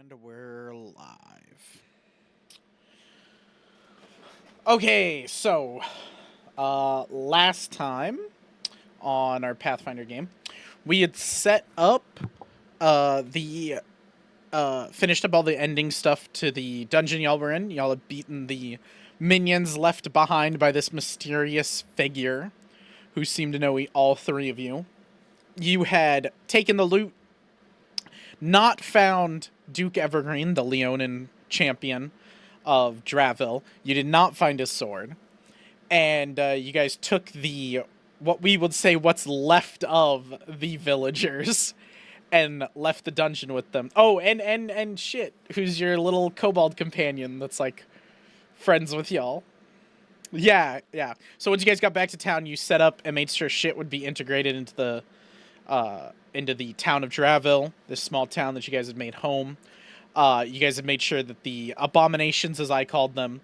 And we're live. Okay, so last time on our Pathfinder game, we had set up the finished up all the ending stuff to the dungeon y'all were in. Y'all had beaten the minions left behind by this mysterious figure who seemed to know all three of you. You had taken the loot, not found Duke Evergreen, the Leonin champion of Draville. You did not find his sword. And you guys took what we would say, what's left of the villagers, and left the dungeon with them. Oh, and shit, who's your little kobold companion that's, like, friends with y'all? Yeah, yeah. So once you guys got back to town, you set up and made sure shit would be integrated into the town of Draville, this small town that you guys had made home. You guys had made sure that the abominations, as I called them,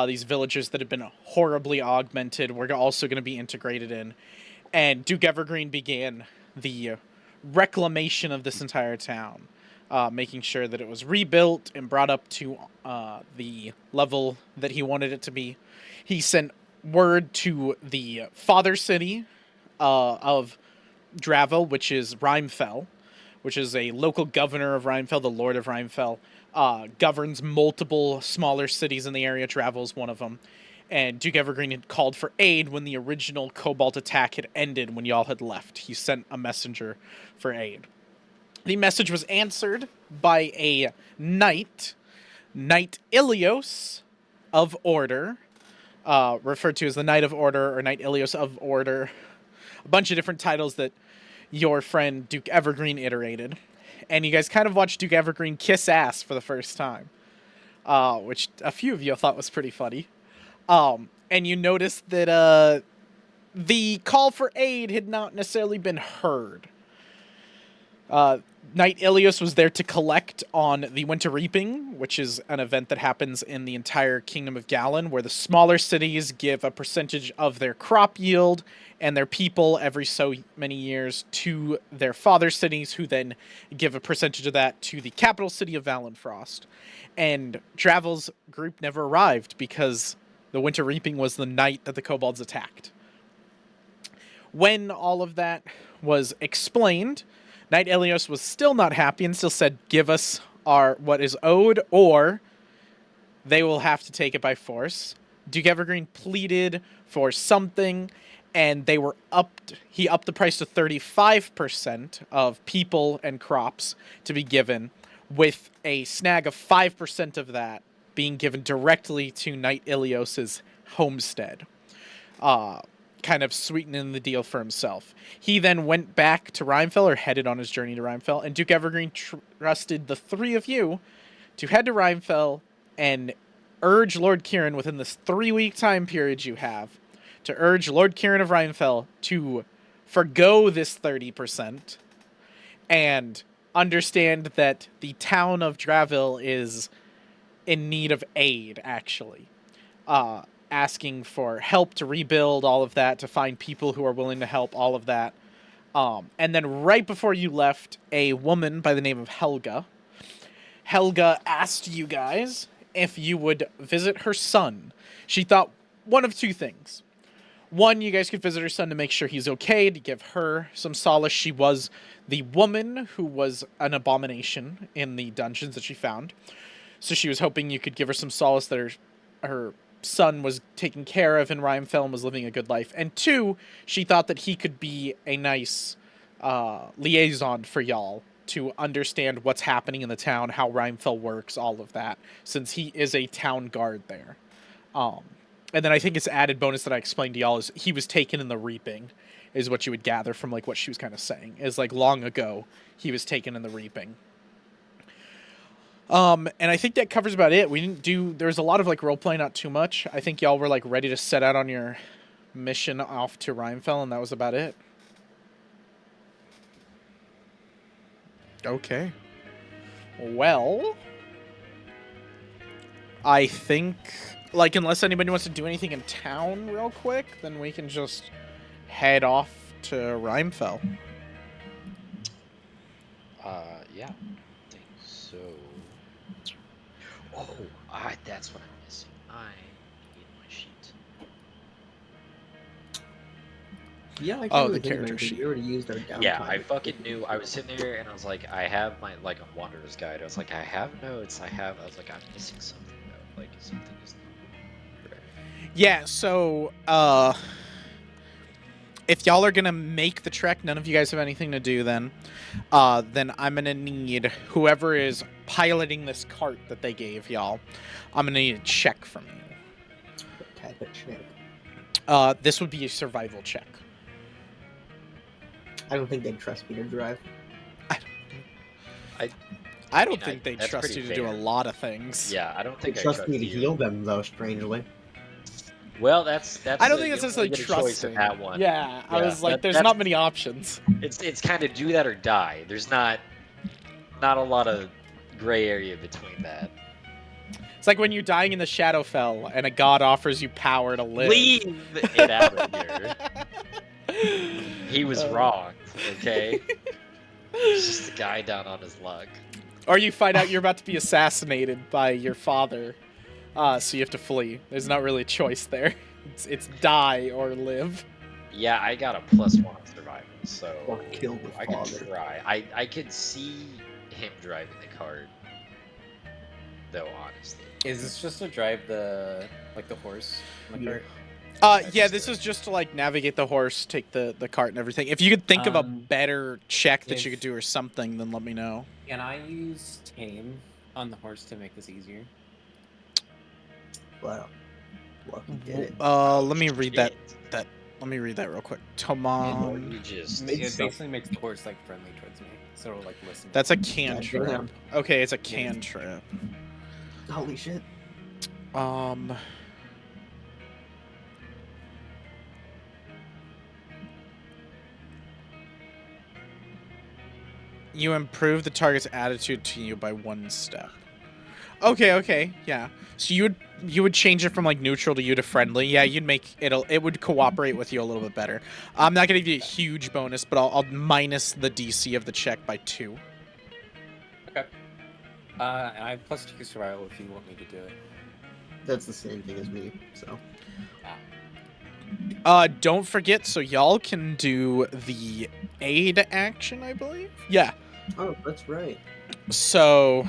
these villagers that had been horribly augmented, were also going to be integrated in. And Duke Evergreen began the reclamation of this entire town, making sure that it was rebuilt and brought up to the level that he wanted it to be. He sent word to the father city of Draville, which is Rimefell, which is a local governor of Rimefell, the Lord of Rimefell, governs multiple smaller cities in the area. Draville is one of them. And Duke Evergreen had called for aid when the original Cobalt attack had ended, when y'all had left. He sent a messenger for aid. The message was answered by a knight, Knight Ilios of Order, referred to as the Knight of Order or Knight Ilios of Order. A bunch of different titles that your friend Duke Evergreen iterated. And you guys kind of watched Duke Evergreen kiss ass for the first time, which a few of you thought was pretty funny. And you noticed that the call for aid had not necessarily been heard. Knight Ilios was there to collect on the Winter Reaping, which is an event that happens in the entire Kingdom of Galan, where the smaller cities give a percentage of their crop yield and their people every so many years to their father cities, who then give a percentage of that to the capital city of Valenfrost. And Draville's group never arrived because the Winter Reaping was the night that the kobolds attacked. When all of that was explained, Knight Ilios was still not happy and still said, give us what is owed, or they will have to take it by force. Duke Evergreen pleaded for something, and he upped the price to 35% of people and crops to be given, with a snag of 5% of that being given directly to Knight Ilios's homestead. Kind of sweetening the deal for himself. He then went back to Rimefell, or headed on his journey to Rimefell, and Duke Evergreen trusted the three of you to head to Rimefell and urge Lord Kieran, within this 3-week time period you have, to urge Lord Kieran of Rimefell to forgo this 30% and understand that the town of Draville is in need of aid, actually. Asking for help to rebuild all of that, to find people who are willing to help, all of that. And then right before you left, a woman by the name of Helga asked you guys if you would visit her son. She thought one of two things. One, you guys could visit her son to make sure he's okay, to give her some solace. She was the woman who was an abomination in the dungeons that she found. So she was hoping you could give her some solace that her son was taken care of in Rimefell and was living a good life. And two, she thought that he could be a nice liaison for y'all to understand what's happening in the town, how Rimefell works, all of that, since he is a town guard there. And then I think it's added bonus that I explained to y'all is he was taken in the Reaping, is what you would gather from, like, what she was kind of saying, is, like, long ago he was taken in the Reaping. And I think that covers about it. There was a lot of, like, roleplay, not too much. I think y'all were, like, ready to set out on your mission off to Rimefell, and that was about it. Okay. Well, I think, like, unless anybody wants to do anything in town real quick, then we can just head off to Rimefell. Yeah, I think so. That's what I'm missing. I need my sheet. Yeah, I can't Oh, really the think of character anything. sheet. We already used our downtime. Yeah, I fucking knew. I was sitting there and I was like, I have my like a Wanderer's Guide. I was like, I have notes. I was like, I'm missing something though. Like something is not correct. Yeah, so if y'all are gonna make the trek, none of you guys have anything to do then. Then I'm gonna need whoever is piloting this cart that they gave y'all. I'm gonna need a check from you. What type of check? This would be a survival check. I don't think they'd trust me to drive. I don't think they that's trust pretty you to do a fair. lot of things. Yeah, I don't They think I trust me to you. heal them, though, strangely. Well, that's. I don't think you it's don't really necessarily get a choice in trusting. that one. Yeah, I Yeah, was like, there's that's not many options. it's kind of do that or die. There's not a lot of gray area between that. It's like when you're dying in the Shadowfell and a god offers you power to live. Leave it out of here. He was wrong. Okay, he's just a guy down on his luck. Or you find out you're about to be assassinated by your father, so you have to flee. There's not really a choice there. It's die or live. Yeah, I got a +1 on survival, so Or kill the I can father. try. I can see him driving the cart, though. Honestly, Is this just to drive the horse in the Yeah. cart? Yeah, this is just to like navigate the horse, take the cart and everything. If you could think of a better check that you could do or something, then let me know. Can I use tame on the horse to make this easier? Well, lucky did it. Let me read that. shit. Let me read that real quick. Or Tomon. you just It basically makes the horse like friendly towards me, so it'll like listen. That's a cantrip. Goddamn. Okay, it's a cantrip. Holy shit. You improve the target's attitude to you by 1 step. Okay, yeah. So you would change it from like neutral to you to friendly. Yeah, you'd make it would cooperate with you a little bit better. I'm not gonna give you a huge bonus, but I'll minus the DC of the check by 2. Okay. And I have +2 survival if you want me to do it. That's the same thing as me, so. Don't forget, so y'all can do the aid action, I believe. Yeah. Oh, that's right. So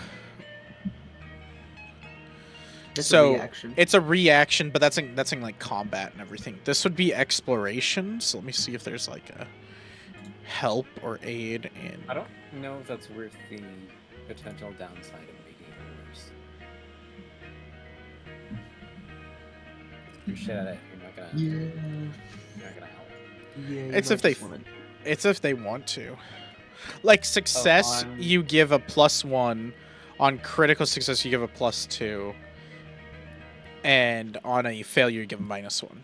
That's a reaction. it's a reaction, but that's in like combat and everything. This would be exploration. So let me see if there's like a help or aid in. I don't know if that's worth the potential downside of making it worse. If you're shit at it, you're not gonna. Yeah. You're not gonna help. Yeah. It's if they It's if they want to. Like success, you give a +1. On critical success, you give a +2. And on a failure, you give a -1.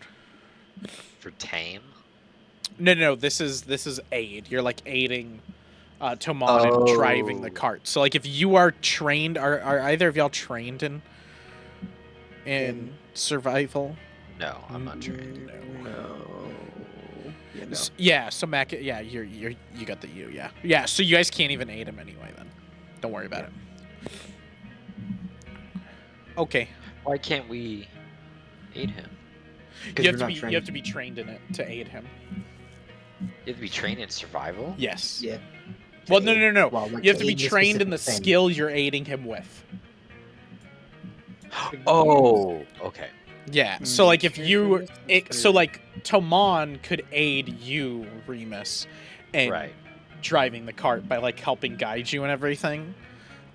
for tame. No. This is aid. You're like aiding Tomon in driving the cart. So like if you are trained, are either of y'all trained in survival? No, I'm not trained. No. Yeah, no. Yeah, so Mac, yeah, you got the U, yeah. So you guys can't even aid him anyway. Then, don't worry about it. Okay. Why can't we aid him? You have to be trained in it to aid him. You have to be trained in survival? Yes. Yeah. Well, no. Well, like, You have to be aid the trained in the specific thing. skill you're aiding him with. Oh, okay. Yeah. So like if you, so like Tomon could aid you, Remus, in Right. driving the cart by like helping guide you and everything.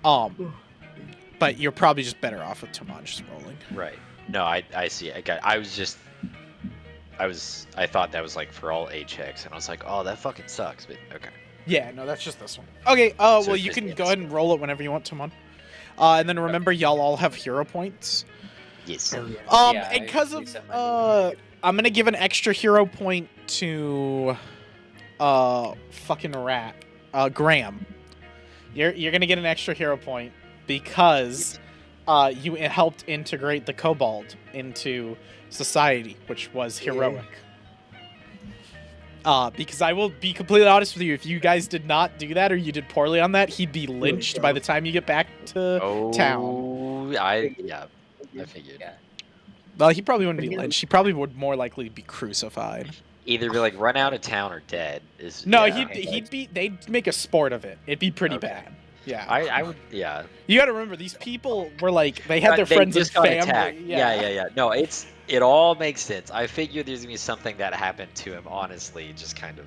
But you're probably just better off with Tomon just rolling. Right. No, I see. I thought that was like for all A checks, and I was like, oh, that fucking sucks. But okay. Yeah, no, that's just this one. Okay, well, it's you just can the go ahead and roll it whenever you want, Tomon. And then remember, y'all all have hero points. Yes. Hell yeah. Yeah, and because I of, reset my I'm gonna give an extra hero point to, fucking rat, Graham. You're gonna get an extra hero point because, you helped integrate the kobold into society, which was heroic. Because I will be completely honest with you, if you guys did not do that or you did poorly on that, he'd be lynched by the time you get back to town. Oh, yeah, I figured. Yeah. Well, he probably wouldn't be lynched. He probably would more likely be crucified. Either be like run out of town or dead. Is No, yeah. he'd be. They'd make a sport of it. It'd be pretty Okay. bad. Yeah. I would, yeah. You got to remember, these people were like they had their They friends and just got family. attacked. Yeah. No, it all makes sense. I figured there's gonna be something that happened to him. Honestly, just kind of.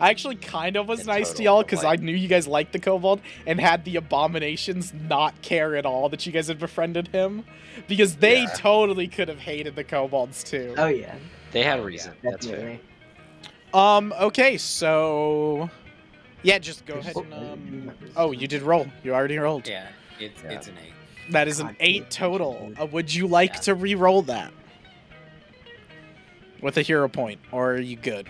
I actually kind of was In nice to total, y'all but, because like- I knew you guys liked the kobold and had the abominations not care at all that you guys had befriended him, because they Yeah. totally could have hated the kobolds too. Oh yeah, They had a reason. That's fair. definitely. Okay, so yeah, just go ahead and Oh, you did roll. You already rolled. Yeah. It's Yeah. an 8. That is an God, 8 total. Would you like Yeah. to re-roll that with a hero point, or are you good?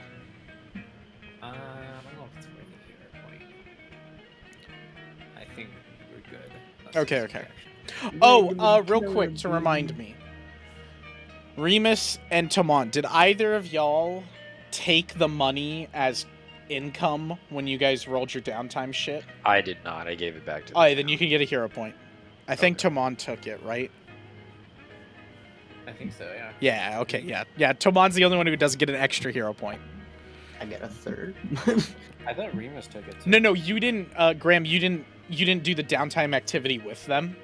I don't know if it's worth a hero point. I think we're good. Let's do Okay, some okay. action. Oh, real quick to remind me, Remus and Tomon, did either of y'all take the money as income when you guys rolled your downtime shit? I did not. I gave it back to. Oh, yeah, then you can get a hero point. I think Okay. Tomon took it, right? I think so, yeah. Yeah, okay, yeah. Tomon's the only one who doesn't get an extra hero point. I get a third. I thought Remus took it too. No, you didn't, Graham, you didn't do the downtime activity with them.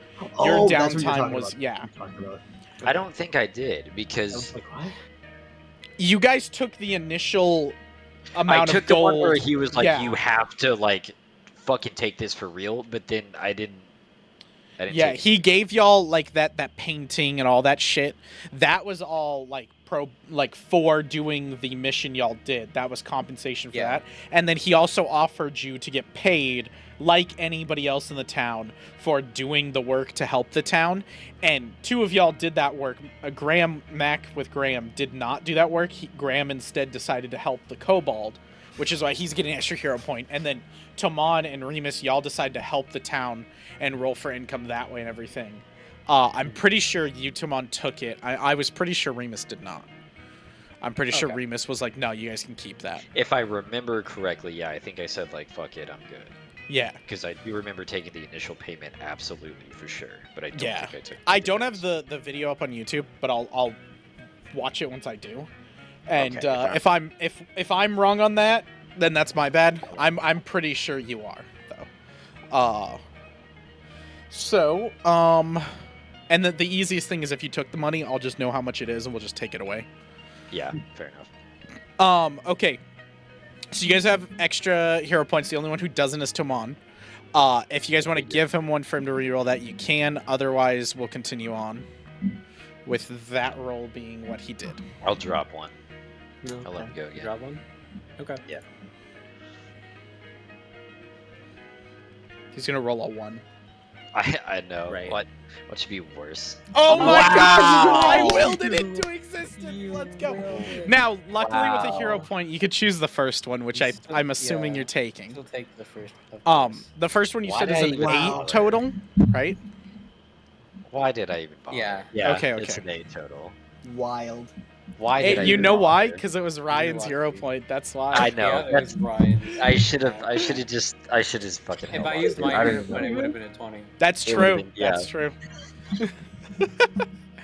Your Oh, that's what you're downtime talking was, about. yeah. You're talking about. I don't think I did I because was like, what? You guys took the initial I amount took of the gold. one where he was like, yeah. "You have to like fucking take this for real," but then I didn't. Yeah, take it. he gave y'all like that painting and all that shit. That was all like for doing the mission y'all did. That was compensation for Yeah. that. And then he also offered you to get paid like anybody else in the town for doing the work to help the town. And 2 of y'all did that work. Mac with Graham did not do that work. Graham instead decided to help the kobold, which is why he's getting an extra hero point. And then Tomon and Remus, y'all decided to help the town and roll for income that way and everything. I'm pretty sure you, Tomon, took it. I was pretty sure Remus did not. I'm pretty sure Okay. Remus was like, no, you guys can keep that. If I remember correctly, yeah, I think I said like, "Fuck it, I'm good," Yeah. because I do remember taking the initial payment, absolutely for sure. But I don't Yeah. think I took. I don't have the video up on YouTube, but I'll watch it once I do. And Okay, if I'm wrong on that, then that's my bad. I'm pretty sure you are though. So, and the easiest thing is if you took the money, I'll just know how much it is and we'll just take it away. Yeah, fair enough. Okay. So you guys have extra hero points. The only one who doesn't is Tomon. If you guys want to give him one for him to reroll that, you can. Otherwise, we'll continue on with that roll being what he did. I'll drop one. No, I'll let him go again. Drop one? Okay. Yeah. He's gonna roll a 1. I know. Right. What should be worse? Oh my Wow. gosh! I willed it into existence. Let's go. Now, luckily with a hero Wow. point, you could choose the first one, which I'm assuming Yeah. you're taking. Still take the first. Of course. The first one you Why said did is I an even 8 bother? total, right? Why did I even bother? Yeah. Okay, It's okay. an 8 total. wild. Why did I You even know why? bother? Because it was Ryan's hero lucky. point. That's why. I know. Yeah, it That's, was Ryan's. I should have just fucking. If held I on used to it. my I don't hero even point, know. it would have been a 20. That's It would've true. been- yeah. That's true.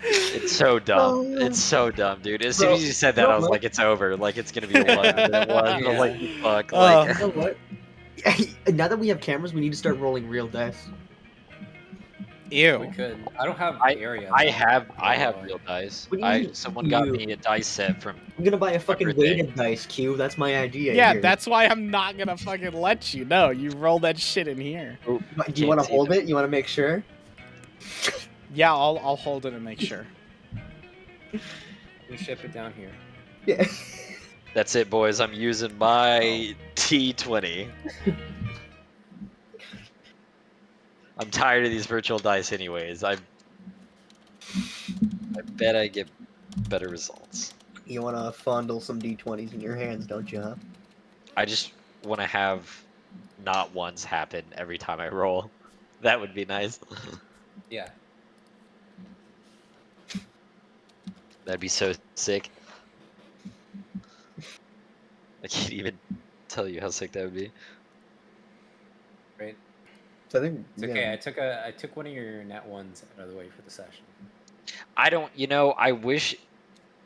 It's so dumb. Oh, It's so dumb, dude. As Bro, soon as you said that, no, I was no. like, it's over. Like, it's gonna be a 1. And then it was. And I was like, fuck. Uh, Like, You know what? Now that we have cameras, we need to start rolling real dice. We Ew. could. I don't have I- area. I though. have real dice. What do you mean, Someone got you? me a dice set from. I'm gonna buy a fucking birthday. weighted dice, Q. That's my idea. Yeah, here. that's why I'm not gonna fucking let you. No, you roll that shit in here. Do you Can't want to see hold them. it? You want to make sure? Yeah, I'll hold it and make sure. We ship it down here. Yeah. That's it, boys. I'm using my T20. I'm tired of these virtual dice, anyways. I bet I get better results. You want to fondle some d20s in your hands, don't you, huh? I just want to have not ones happen every time I roll. That would be nice. Yeah. That'd be so sick. I can't even tell you how sick that would be. Right? So I think It's okay. I took one of your nat ones out of the way for the session. I don't, you know, I wish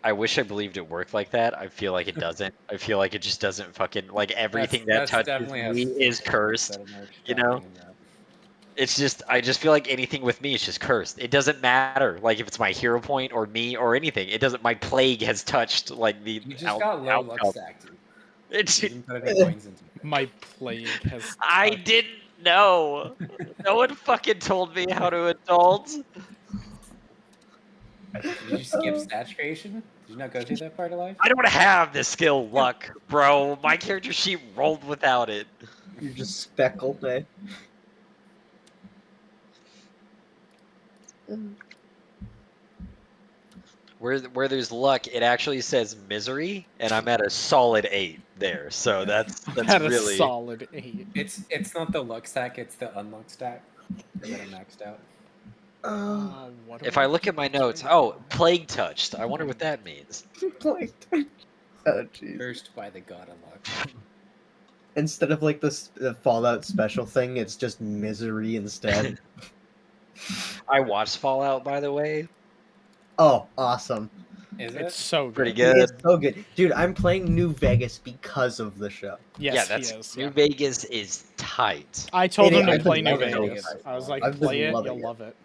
I believed it worked like that. I feel like it doesn't. I feel like it just doesn't fucking like everything that That's touches definitely how me is Statistics works cursed. out of March You know? in that. It's just I just feel like anything with me is just cursed. It doesn't matter like if it's my hero point or me or anything. It doesn't my plague has touched like the You just got low luck outcome. stack, dude. It's You didn't put any points into it. My plague has. I touched- didn't know. No one fucking told me how to adult. Did you skip stat creation? Did you not go through that part of life? I don't have the skill luck, bro. My character sheet rolled without it. you're just speckled, eh? Where there's luck, it actually says misery, and I'm at a solid 8 there. So Yeah. that's Had a really solid 8. It's not the luck stack, it's the unluck stack that I maxed out. What do if I look keep at my track notes, of? oh, plague touched. I wonder what that means. Like, oh jeez. Cursed by the god of luck. Instead of like the Fallout special thing, it's just misery instead. I watched Fallout, by the way. Oh, awesome! Is It's it? so Pretty good. It's good. so good, dude. I'm playing New Vegas because of the show. Yes, Yeah, he that's is. New Yeah. Vegas is tight. I told It him to is. I've play been New loving it. Vegas. I was like, I've been play it, loving you'll it. love it.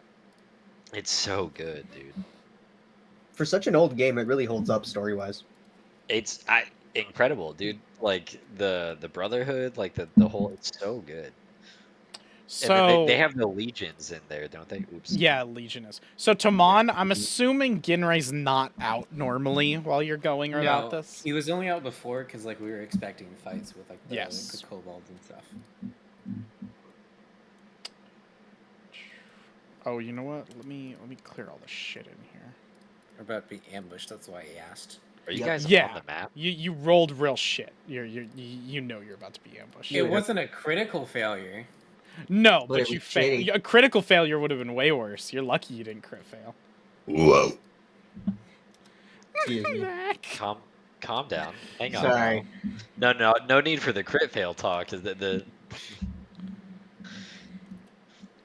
It's so good, dude. For such an old game, it really holds up story wise. It's incredible, dude. Like the Brotherhood, like the whole. It's so good. And then So they have the legions in there, don't they? Oops. yeah, Legion is. So Taman, I'm assuming Ginray's not out normally while you're going about No, this. he was only out before because like we were expecting fights with like the Yes. kobolds and stuff. Oh, you know what? Let me clear all the shit in here. We're about to be ambushed. That's why he asked. Are you Yep. guys Yeah. on the map? You rolled real shit. You know you're about to be ambushed. It wasn't a critical failure. No, But it but you was failed. shitty. A critical failure would have been way worse. You're lucky you didn't crit fail. Whoa. Excuse me. Calm down. Hang on. Sorry. No need for the crit fail talk. Cause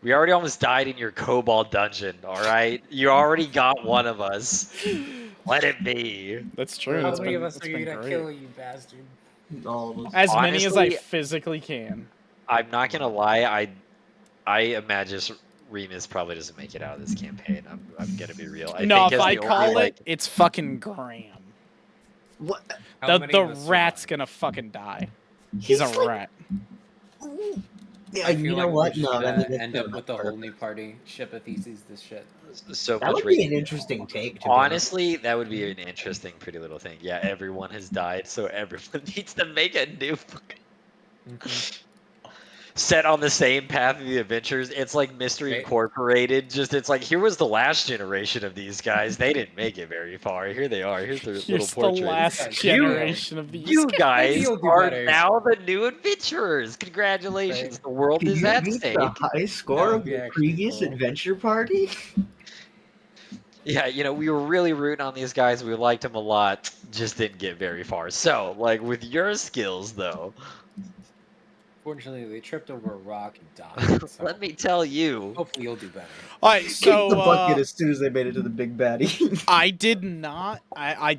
we already almost died in your Cobalt dungeon. All right, you already got one of us. Let it be. That's true. How It's many of been, us it's are you been gonna great. kill, you bastard? All of us. As many as I Honestly- physically can. I'm not gonna lie. I imagine Remus probably doesn't make it out of this campaign. I'm gonna be real. I No, think if as I the only, call like, it, it's fucking Graham. What? How The many of us rat's survived? gonna fucking die. He's a like- rat. Yeah, I feel you know like we're what? just No, gonna I mean that's end kind up of with the fair. whole new party. Ship of Theses, this shit. so That much would be rage. an interesting take. To be honest. Honestly, that would be an interesting, pretty little thing. Yeah, everyone has died, so everyone needs to make a new set on the same path of the adventures. It's like Mystery Right. Incorporated. Just it's like here was the last generation of these guys. They didn't make it very far. Here they are. Here's their little Here's the portraits. last guys- generation of these. You guys You'll do are better. now the new adventurers. Congratulations. Right. The world Can is you at beat stake. the high score That of would be the actually previous cool. adventure party? Yeah, you know, we were really rooting on these guys. We liked them a lot. Just didn't get very far. So, like, with your skills, though, Fortunately, they tripped over a rock and died. So let me tell you. hopefully you'll do better. All right, Kicked so the bucket as soon as they made it to the big baddie. I did not. I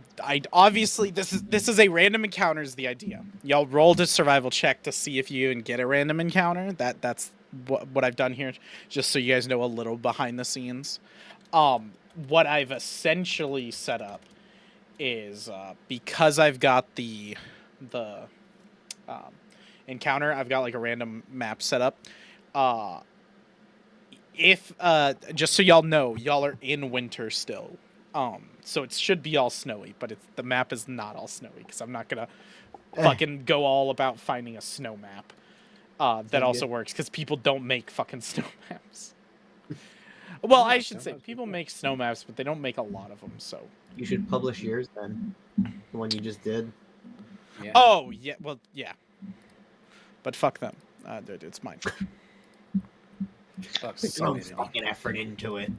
obviously this is a random encounter is the idea. Y'all rolled a survival check to see if you even get a random encounter. That's what I've done here, just so you guys know a little behind the scenes. What I've essentially set up is because I've got the encounter, I've got like a random map set up. If just so y'all know, y'all are in winter still. So it should be all snowy, but the map is not all snowy because I'm not gonna fucking go all about finding a snow map. That Sounds also good. works because people don't make fucking snow maps. Well, No, I should snow say maps are people cool. make snow maps, but they don't make a lot of them. So. You should publish yours then. The one you just did. Yeah. Oh yeah, well yeah. But fuck them. Dude, it's mine. Fuck Put your own stupidity. fucking effort into it.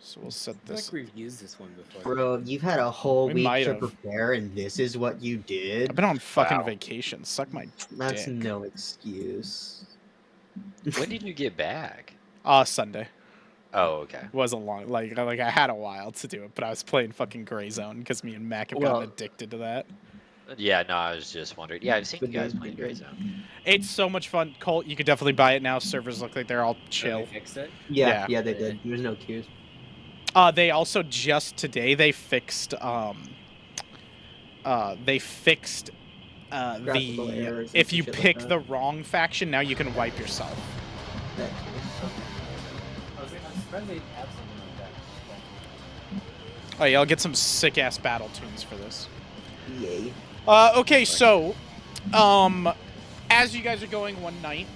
So we'll set I feel this. like we've used this one before. Bro, you've had a whole We week might to have. prepare, and this is what you did? I've been on fucking Wow. vacation. Suck my That's dick. no excuse. When did you get back? Sunday. Oh, okay. Wasn't long. Like I had a while to do it, but I was playing fucking Gray Zone because me and Mac have gotten Well- addicted to that. Yeah, no, I was just wondering. Yeah, I've seen The you guys game's playing been Gray good. Zone. It's so much fun. Colt, you could definitely buy it now. Servers look like they're all Oh, chill. they fixed it? Yeah, Yeah. they did. There's no queues. They also just today they fixed Graphical the errors and if some you shit like pick that. the wrong faction, now you can wipe yourself. That I'm surprised they have something like that. Oh yeah, I'll get some sick ass battle tunes for this. too. Yay. Okay, so as you guys are going one night,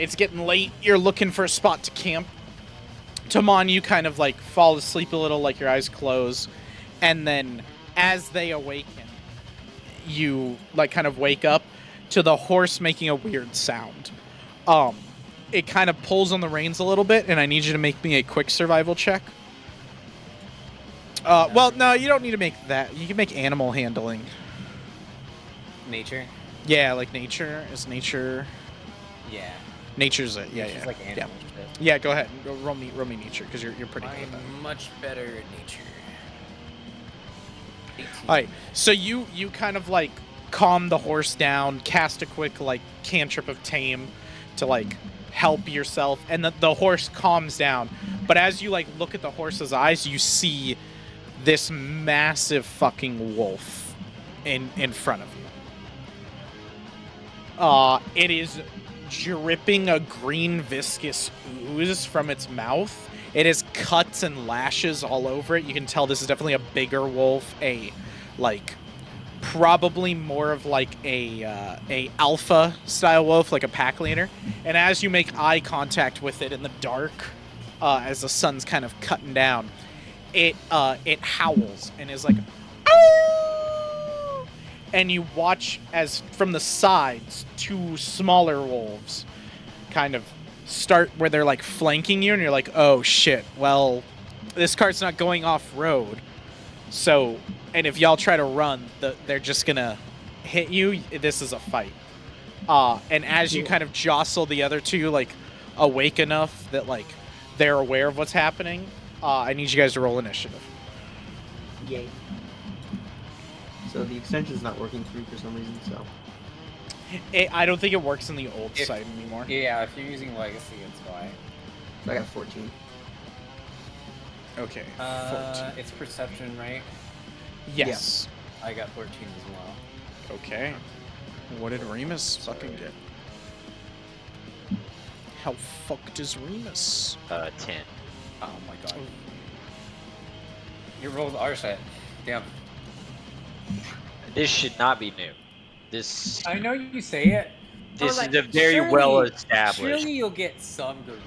it's getting late, you're looking for a spot to camp. Taman, you kind of like fall asleep a little, like your eyes close, and then as they awaken, you like kind of wake up to the horse making a weird sound. It kind of pulls on the reins a little bit, and I need you to make me a quick survival check. Well, no, you don't need to make that. You can make animal handling. Nature? Yeah, like nature. Is nature... Yeah. Nature's it. Yeah, Nature's yeah. like yeah. animal shit. Yeah, go ahead. Go roll me nature, because you're pretty good at that. I'm much better at nature. 18. Alright, so you kind of like calm the horse down, cast a quick like cantrip of tame to like help yourself, and the horse calms down. But as you like look at the horse's eyes, you see this massive fucking wolf in front of you. It is dripping a green viscous ooze from its mouth. It has cuts and lashes all over it. You can tell this is definitely a bigger wolf, probably more of like a alpha style wolf, like a pack leader. And as you make eye contact with it in the dark, as the sun's kind of cutting down, it howls and is like, "Ow!" And you watch as from the sides, two smaller wolves kind of start where they're like flanking you, and you're like, oh shit, well, this cart's not going off-road. So, and if y'all try to run, they're just gonna hit you. This is a fight. And as you kind of jostle the other two, like, awake enough that, like, they're aware of what's happening, I need you guys to roll initiative. Yay. So the extension's not working through for some reason, so... I don't think it works in the old If- site anymore. Yeah, if you're using Legacy, it's why. I got 14. Okay, 14. It's perception, right? Yes. I got 14 as well. Okay. What did Remus fucking get? How fucked is Remus? 10. Oh my god. Your rolls are set. Damn. This should not be new. This I know you say it. but, this like, is a very surely- well established. Surely you'll get some good.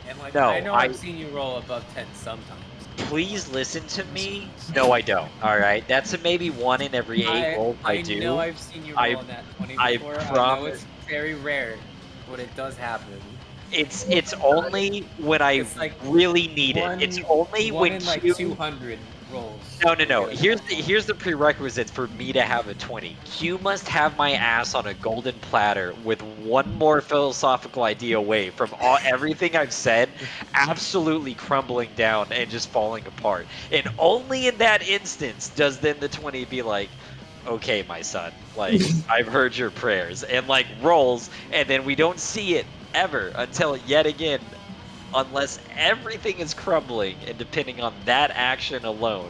And like, No, I know I- I've seen you roll above 10 sometimes. Please listen to me. No, I don't. All right, that's a maybe 1 in every 8 rolls I do. know I've seen you roll I- in that 20 I before. I know promise. it's very rare, but it does happen. It's only when I It's like really need it. It's only one when in like Q. 200 rolls. No. you'll get it. Here's the prerequisite for me to have a 20. Q must have my ass on a golden platter with one more philosophical idea away from everything I've said, absolutely crumbling down and just falling apart. And only in that instance does then the 20 be like, okay, my son, like I've heard your prayers, and like rolls, and then we don't see it ever until yet again. Unless everything is crumbling, and depending on that action alone,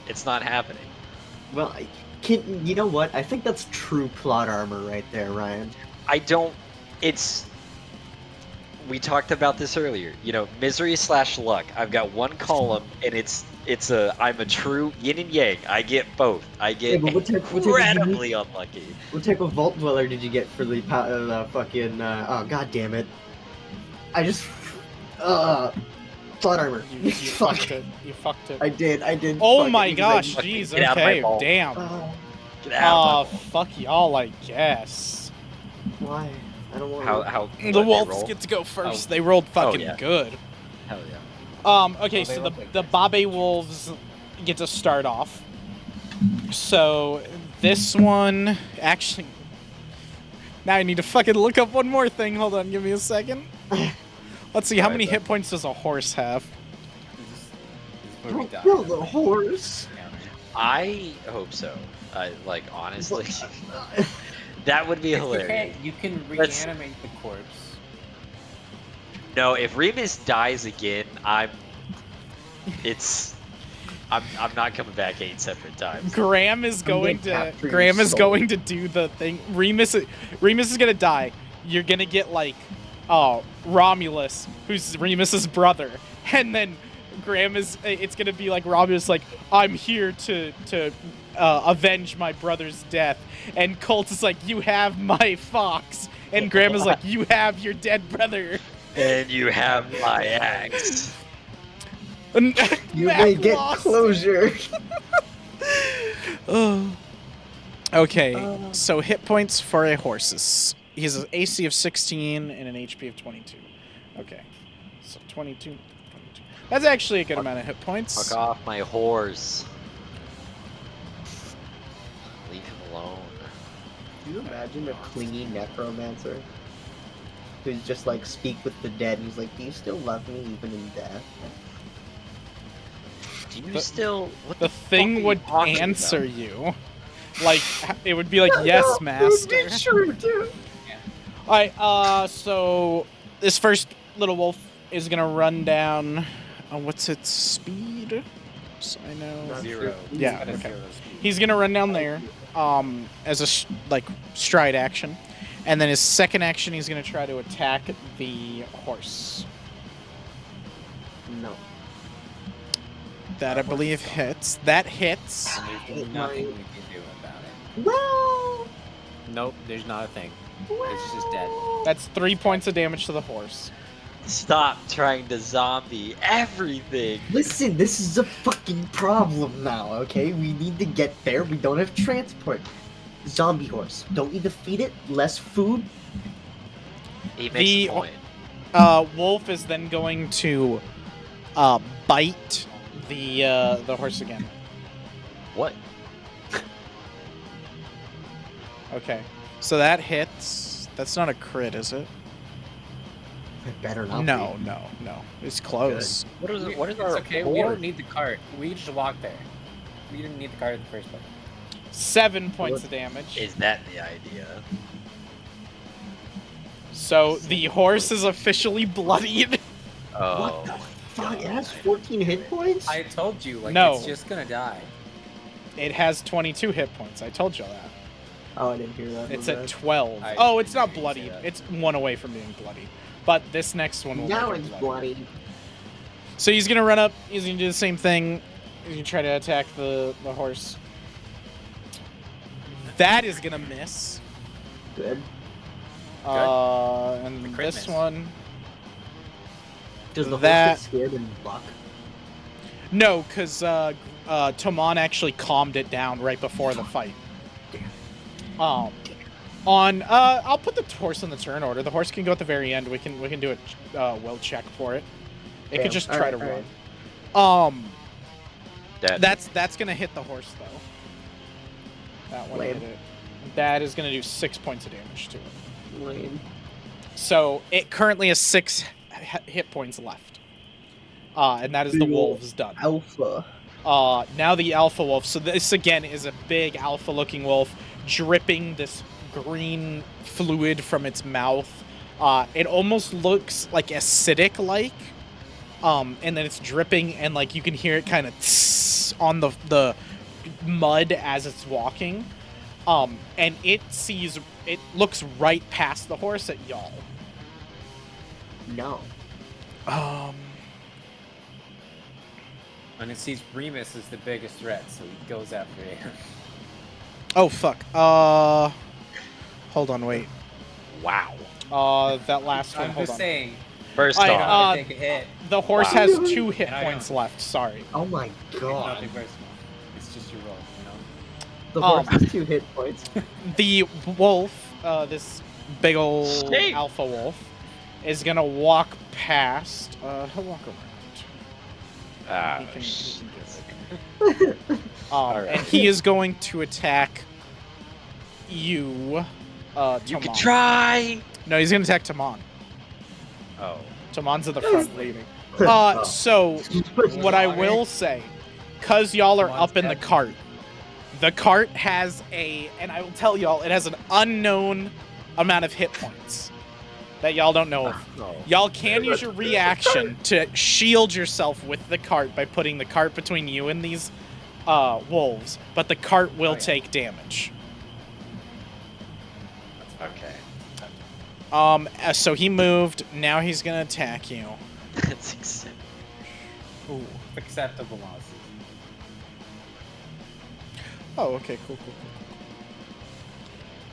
it's not happening. Well, you know what? I think that's true plot armor right there, Ryan. I don't. It's. We talked about this earlier. You know, misery / luck. I've got one column, and I'm a true yin and yang. I get both. I get but what type did you incredibly unlucky. What type of Vault Dweller did you get for the fucking... oh, god damn it. I just... plot armor. You Fuck. fucked it. You fucked it. I did. Oh fuck my it, gosh, because jeez, Get out of my okay, ball. damn. Get out Oh, of my fuck y'all, I guess. Why? I don't want How The they wolves roll? get to go first. Oh. They rolled fucking yeah. good. Hell Okay, they so look like the this. Babe Wolves get to start off. So this one actually. Now I need to fucking look up one more thing. Hold on, give me a second. Let's see, how many hit points does a horse have? This is where we Don't die. kill the horse. I hope so. Like honestly, that would be hilarious. You can Let's- reanimate the corpse. No, if Remus dies again, I'm not coming back 8 separate times. Graham is going to capture your Graham is soul. going to do the thing. Remus is gonna die. You're gonna get like, Romulus, who's Remus's brother, and then it's gonna be like Romulus, like, I'm here to avenge my brother's death, and Colt is like, you have my fox, and Graham is like, you have your dead brother. And you have my axe. You Mac may get lost. closure. Okay, so hit points for a horse. He has an AC of 16 and an HP of 22. Okay, so 22. That's actually a good amount of hit points. Fuck off my horse. Leave him alone. Can you imagine a clingy necromancer? Who's just like, speak with the dead, and he's like, do you still love me even in death? Do you still? What The fuck are thing you would talking answer about? you. Like, it would be like, yes, master. Sure, dude. Alright, so this first little wolf is gonna run down. What's its speed? So I know. Not 0. sure. Yeah, Got a okay. 0 speed. He's gonna run down there, as a stride action, and then his second action he's gonna try to attack the horse. No. That I believe hits. That hits. And there's nothing we can do about it. Well. Nope, there's not a thing. It's just dead. That's 3 points of damage to the horse. Stop trying to zombie everything. Listen, this is a fucking problem now, okay? We need to get there. We don't have transport. Zombie horse. Don't need to feed it. Less food. He makes a The- point. Wolf is then going to bite the horse again. What? Okay, so that hits. That's not a crit, is it? It better not No, be. no. It's close. What is It's our okay, we don't need the cart. We just walk there. We didn't need the cart in the first place. 7 points of damage. Is that the idea? So the horse is officially bloodied. Oh. What the fuck? It has 14 hit points? I told you, like, No. it's just gonna die. It has 22 hit points. I told you that. Oh, I didn't hear that. It's my at bad. 12. I Oh, it's not didn't say bloodied. that. It's one away from being bloodied. But this next one will Now make it it's bloody. bloody. So he's gonna run up. He's gonna do the same thing. He's gonna try to attack the horse. That is gonna miss. Good. And The crit this miss. one. Does the That- horse get scared and buck? No, because Toman actually calmed it down right before the fight. Damn. I'll put the horse in the turn order. The horse can go at the very end. We can do a will check for it. It Damn, could just try to alright, run. That. That's gonna hit the horse though. That one Lame. hit it. That is gonna do 6 points of damage to it. Lame. So it currently has 6 hit points left. And that is the Big ol' wolves done. Alpha. Now the alpha wolf. So this again is a big alpha-looking wolf, dripping this green fluid from its mouth. It almost looks like acidic-like, and then it's dripping, and like you can hear it kind of on the mud as it's walking. And it looks right past the horse at y'all. No. And it sees Remus as the biggest threat, so he goes after him. Oh fuck. Hold on, wait. Wow. That last one. I'm Hold just on. saying, First I- you're off, not gonna take a hit. The horse Wow. has 2 hit And I points don't. left. Sorry. Oh my god. Nothing personal. It's just your roll, you know? The horse has 2 hit points. The wolf, this big old Snake. alpha wolf, is gonna walk past. He'll walk around. Ah, He can shit. do it. Alright. And he is going to attack you, You can Tomon. try. No, he's going to attack Tomon. Oh. Tomon's at the front leading. Oh. So, what I Water. will say, because y'all are Tomon's up in the dead. cart has and I will tell y'all, it has an unknown amount of hit points that y'all don't know of. No. Y'all can use your reaction to shield yourself with the cart by putting the cart between you and these wolves, but the cart will take damage. Okay. So he moved. Now he's gonna attack you. That's acceptable. Ooh. Acceptable losses. Oh, okay, cool.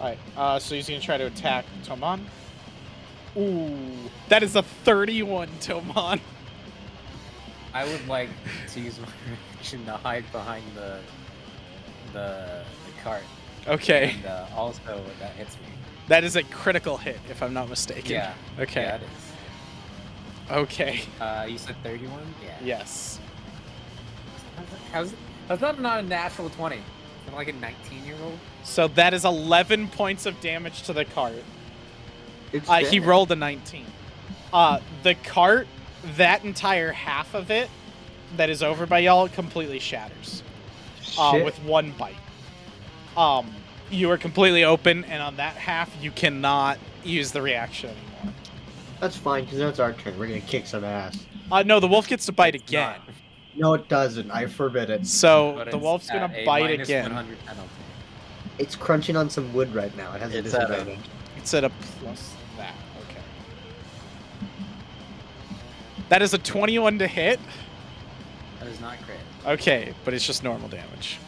Alright, so he's gonna try to attack Tomon. Ooh, that is a 31, Tomon. I would like to use my reaction to hide behind the cart. Okay, And also that hits me. that is a critical hit, if I'm not mistaken. Yeah. Okay. Yeah, it is. Okay. You said 31? Yeah. Yes. How's that not a natural 20? Is it like a 19-year-old? So that is 11 points of damage to the cart. It's He dead. rolled a 19. The cart, that entire half of it that is over by y'all completely shatters. Shit. With one bite. You are completely open, and on that half, you cannot use the reaction anymore. That's fine, because now it's our turn. We're gonna kick some ass. No, the wolf gets to bite It's again. not. No, it doesn't. I forbid it. So But the it's wolf's gonna at a bite minus again. 100 penalty. It's crunching on some wood right now. It has a It's at a- disadvantage. It's at a plus that. Okay. That is a 21 to hit. That is not crit. Okay, but it's just normal damage.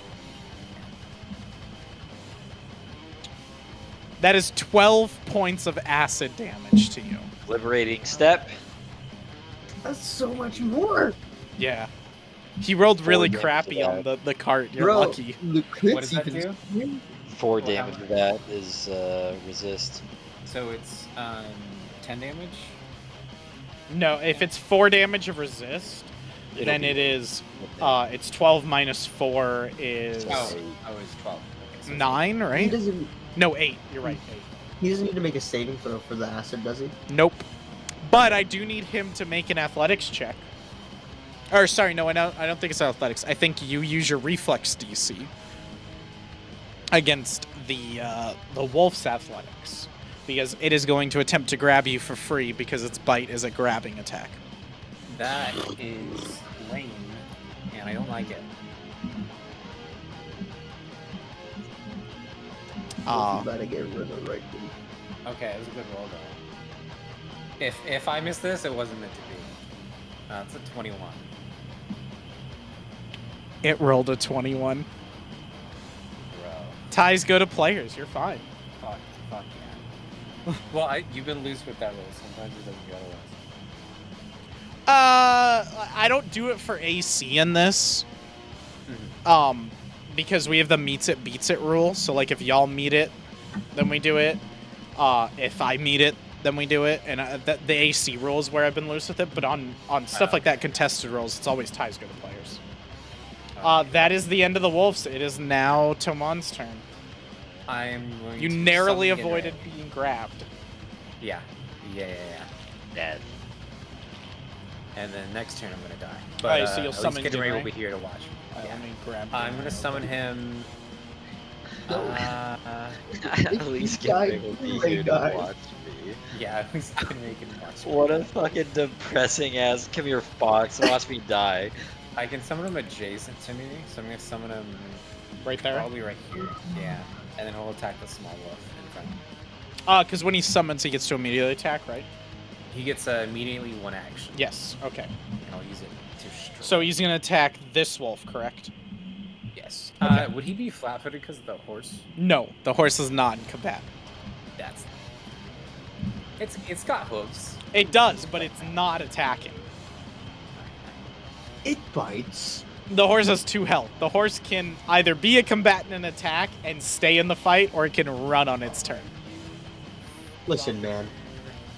That is 12 points of acid damage to you. Liberating step. That's so much more. Yeah. He rolled really damage crappy to on the cart. You're Bro, lucky. the crits What does that even do? 4 Well, damage how of that is resist. So it's 10 damage? No, if it's 4 damage of resist, then it is it's 12 minus 4 is Oh, it's 12. Okay, so it's 9, He right? doesn't. No, 8. You're right. 8. He doesn't need to make a saving throw for the acid, does he? Nope. But I do need him to make an athletics check. Or sorry, no, I don't think it's athletics. I think you use your reflex DC against the wolf's athletics, because it is going to attempt to grab you for free because its bite is a grabbing attack. That is lame, and I don't like it. About to get rid of right thing. Okay, it was a good roll though. If I miss this, it wasn't meant to be. It's a 21. It rolled a 21. Bro. Ties go to players. You're fine. Fuck yeah. Well, you've been loose with that roll. Sometimes it doesn't go otherwise. I don't do it for AC in this. Because we have the meets it beats it rule. So like if y'all meet it, then we do it. If I meet it, then we do it. And the AC rule is where I've been loose with it. But on stuff like that, contested rolls, it's always ties go to players. That is the end of the wolves. It is now Tomon's turn. I am going You to narrowly summon avoided Ginray. being grabbed. Yeah. Dead. And then next turn I'm gonna die. Alright, so you'll at least summon Ginray will Ginray? be here to watch me. Alright, Yeah. let me grab. I'm gonna summon him. At least Guy- Ginray will be Ginray here to died. watch me. Yeah, at least Ginray can watch me. What a fucking depressing ass. Come here, Fox. Watch me die. I can summon him adjacent to me, so I'm gonna summon him Right there. probably right here. Yeah. And then he'll attack the small wolf in front. Because when he summons, he gets to immediately attack, right? He gets immediately one action. Yes. Okay. And I'll use it to strike. So he's gonna attack this wolf, correct? Yes. Okay. Would he be flat-footed because of the horse? No, the horse is not in combat. That's. It's got hooves. It does, but it's not attacking. It bites. The horse has 2 health. The horse can either be a combatant and attack and stay in the fight, or it can run on its turn. Listen, man.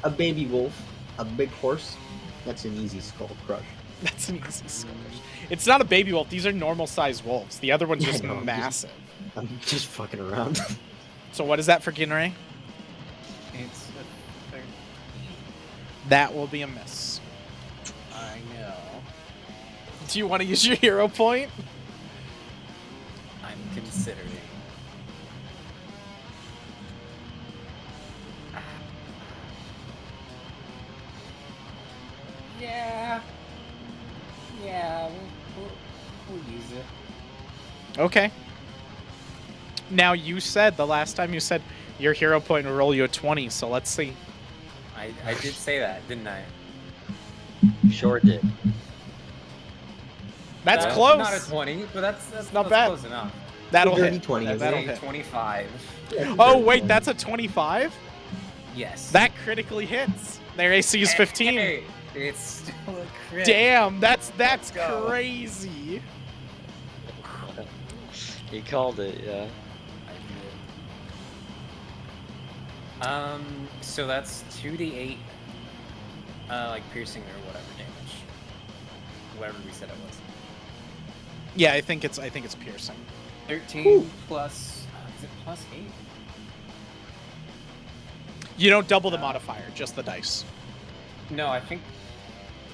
A baby wolf, a big horse, that's an easy skull crush. That's an easy skill question. It's not a baby wolf. These are normal-sized wolves. The other one's Yeah, just no, I'm just- massive. I'm just fucking around. So what is that for Ginray? It's a 13. That will be a miss. I know. Do you want to use your hero point? I'm considering. Yeah. Yeah, we'll use it. Okay. Now you said the last time you said your hero point will roll you a 20, so let's see. I did say that, didn't I? Sure did. That's That's close. Not a 20, but that's not that's bad. close enough. That'll Dirty hit. 20, That's That'll a hit. 25. Oh wait, that's a 25. Yes. That critically hits. Their AC is 15. Hey, it's still a crit. Damn, that's Let's go. crazy. He called it, yeah. I did. So that's 2d8, like piercing or whatever damage. Whatever we said it was. Yeah, I think it's piercing. 13 plus. Is it plus 8? You don't double the modifier, just the dice. No, I think.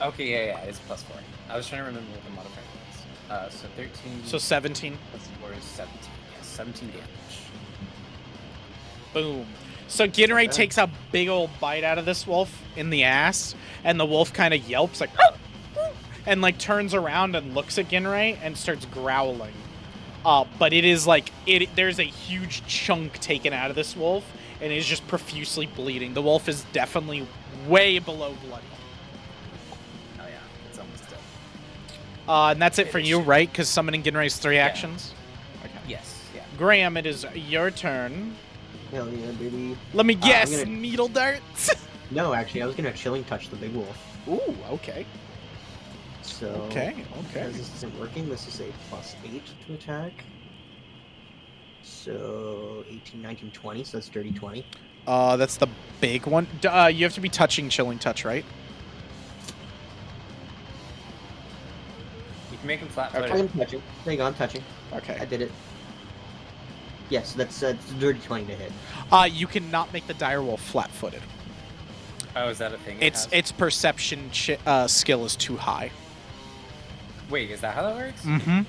Okay, yeah, it's plus 4. I was trying to remember what the modifier was. So 13. So 17. Plus 4 is 17. Yes, 17 damage. Boom. So Ginray Okay. takes a big old bite out of this wolf in the ass, and the wolf kind of yelps like, and like turns around and looks at Ginray and starts growling. But it is like there's a huge chunk taken out of this wolf, and it is just profusely bleeding. The wolf is definitely way below bloody. Oh yeah, it's almost dead. And that's it for you, right? Because summoning Ginray's 3 Yeah. actions. Okay. Yes, yeah. Graham, it is your turn. Hell yeah, baby. Let me guess, gonna- needle darts. No, actually, I was gonna chilling touch the big wolf. Ooh, okay. So Okay. because this isn't working, this is a plus 8 to attack. So 18, 19, 20. So that's dirty 20. That's the big one. You have to be touching chilling touch, right? You can make him flat Okay. footed. I'm touching. There you go. I'm touching. I Okay. did it. Yes, that's dirty 20 to hit. You cannot make the direwolf flat-footed. Oh, is that a thing? it has? Its perception skill is too high. Wait, is that how that works? Mm-hmm.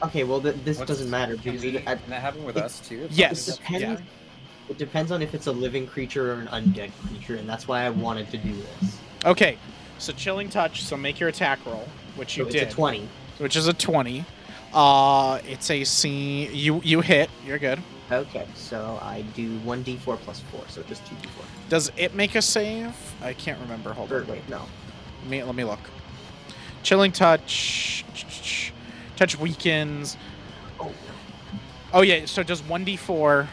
Okay, well this What's- doesn't matter Can, because we, it, can that happen with it- us too? If Yes, something's depends- up- it depends on if it's a living creature or an undead creature, and that's why I wanted to do this. Okay, so chilling touch. So make your attack roll, which you So did, it's a 20. which is a 20. It's AC. You hit. You're good. Okay, so I do 1d4 plus 4, so just 2d4. Does it make a save? I can't remember. Hold Or on. wait, no. Let me look. Chilling touch. Touch weakens. Oh, Oh yeah. So does 1d4.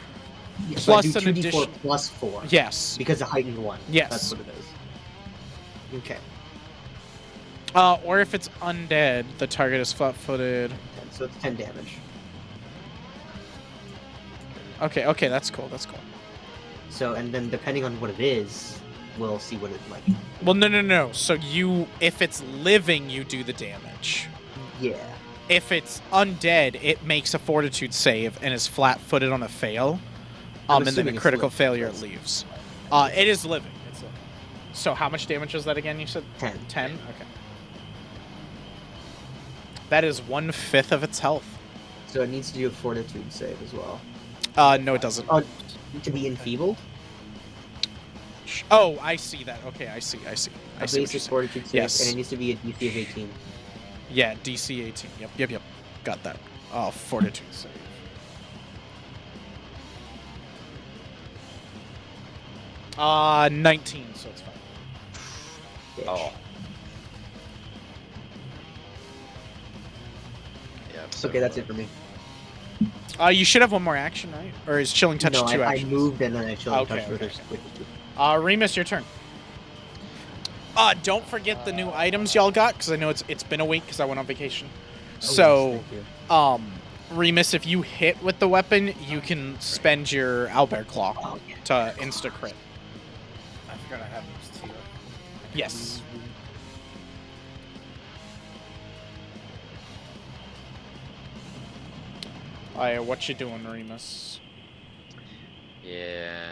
yeah, so I Plus do an 2d4 addition- plus 4. Yes. Because of heightened 1. Yes. That's what it is. Okay. Or if it's undead, the target is flat-footed. 10, so it's 10 damage. Okay, that's cool. That's cool. So, and then depending on what it is, we'll see what it like. Well, no. So if it's living, you do the damage. Yeah. If it's undead, it makes a fortitude save and is flat-footed on a fail. I'm And then assuming a it's critical living, failure so it it's- leaves. It is living. It's living. So how much damage is that again? You said 10. 10. Okay. That is 1/5 of its health. So it needs to do a fortitude save as well. No, it doesn't. Oh, to be enfeebled? Oh, I see that. Okay, I see. I A see what basic you're saying. fortitude save, Yes. and it needs to be a DC of 18. Yeah, DC 18. Yep. Got that. Oh, fortitude save. Uh, 19, so it's fine. Bitch. Oh. Yeah, I'm so Okay, that's it for me. You should have one more action, right? Or is chilling touch no, 2 I actions? moved and then I chilled Okay, touch with okay, her. Remus, your turn. Don't forget the new items y'all got, because I know it's been a week because I went on vacation. So, Remus, if you hit with the weapon, you can spend your Owlbear Claw Oh, yeah. to insta-crit. I forgot I have those too. Yes. Alright, what you doing, Remus? Yeah.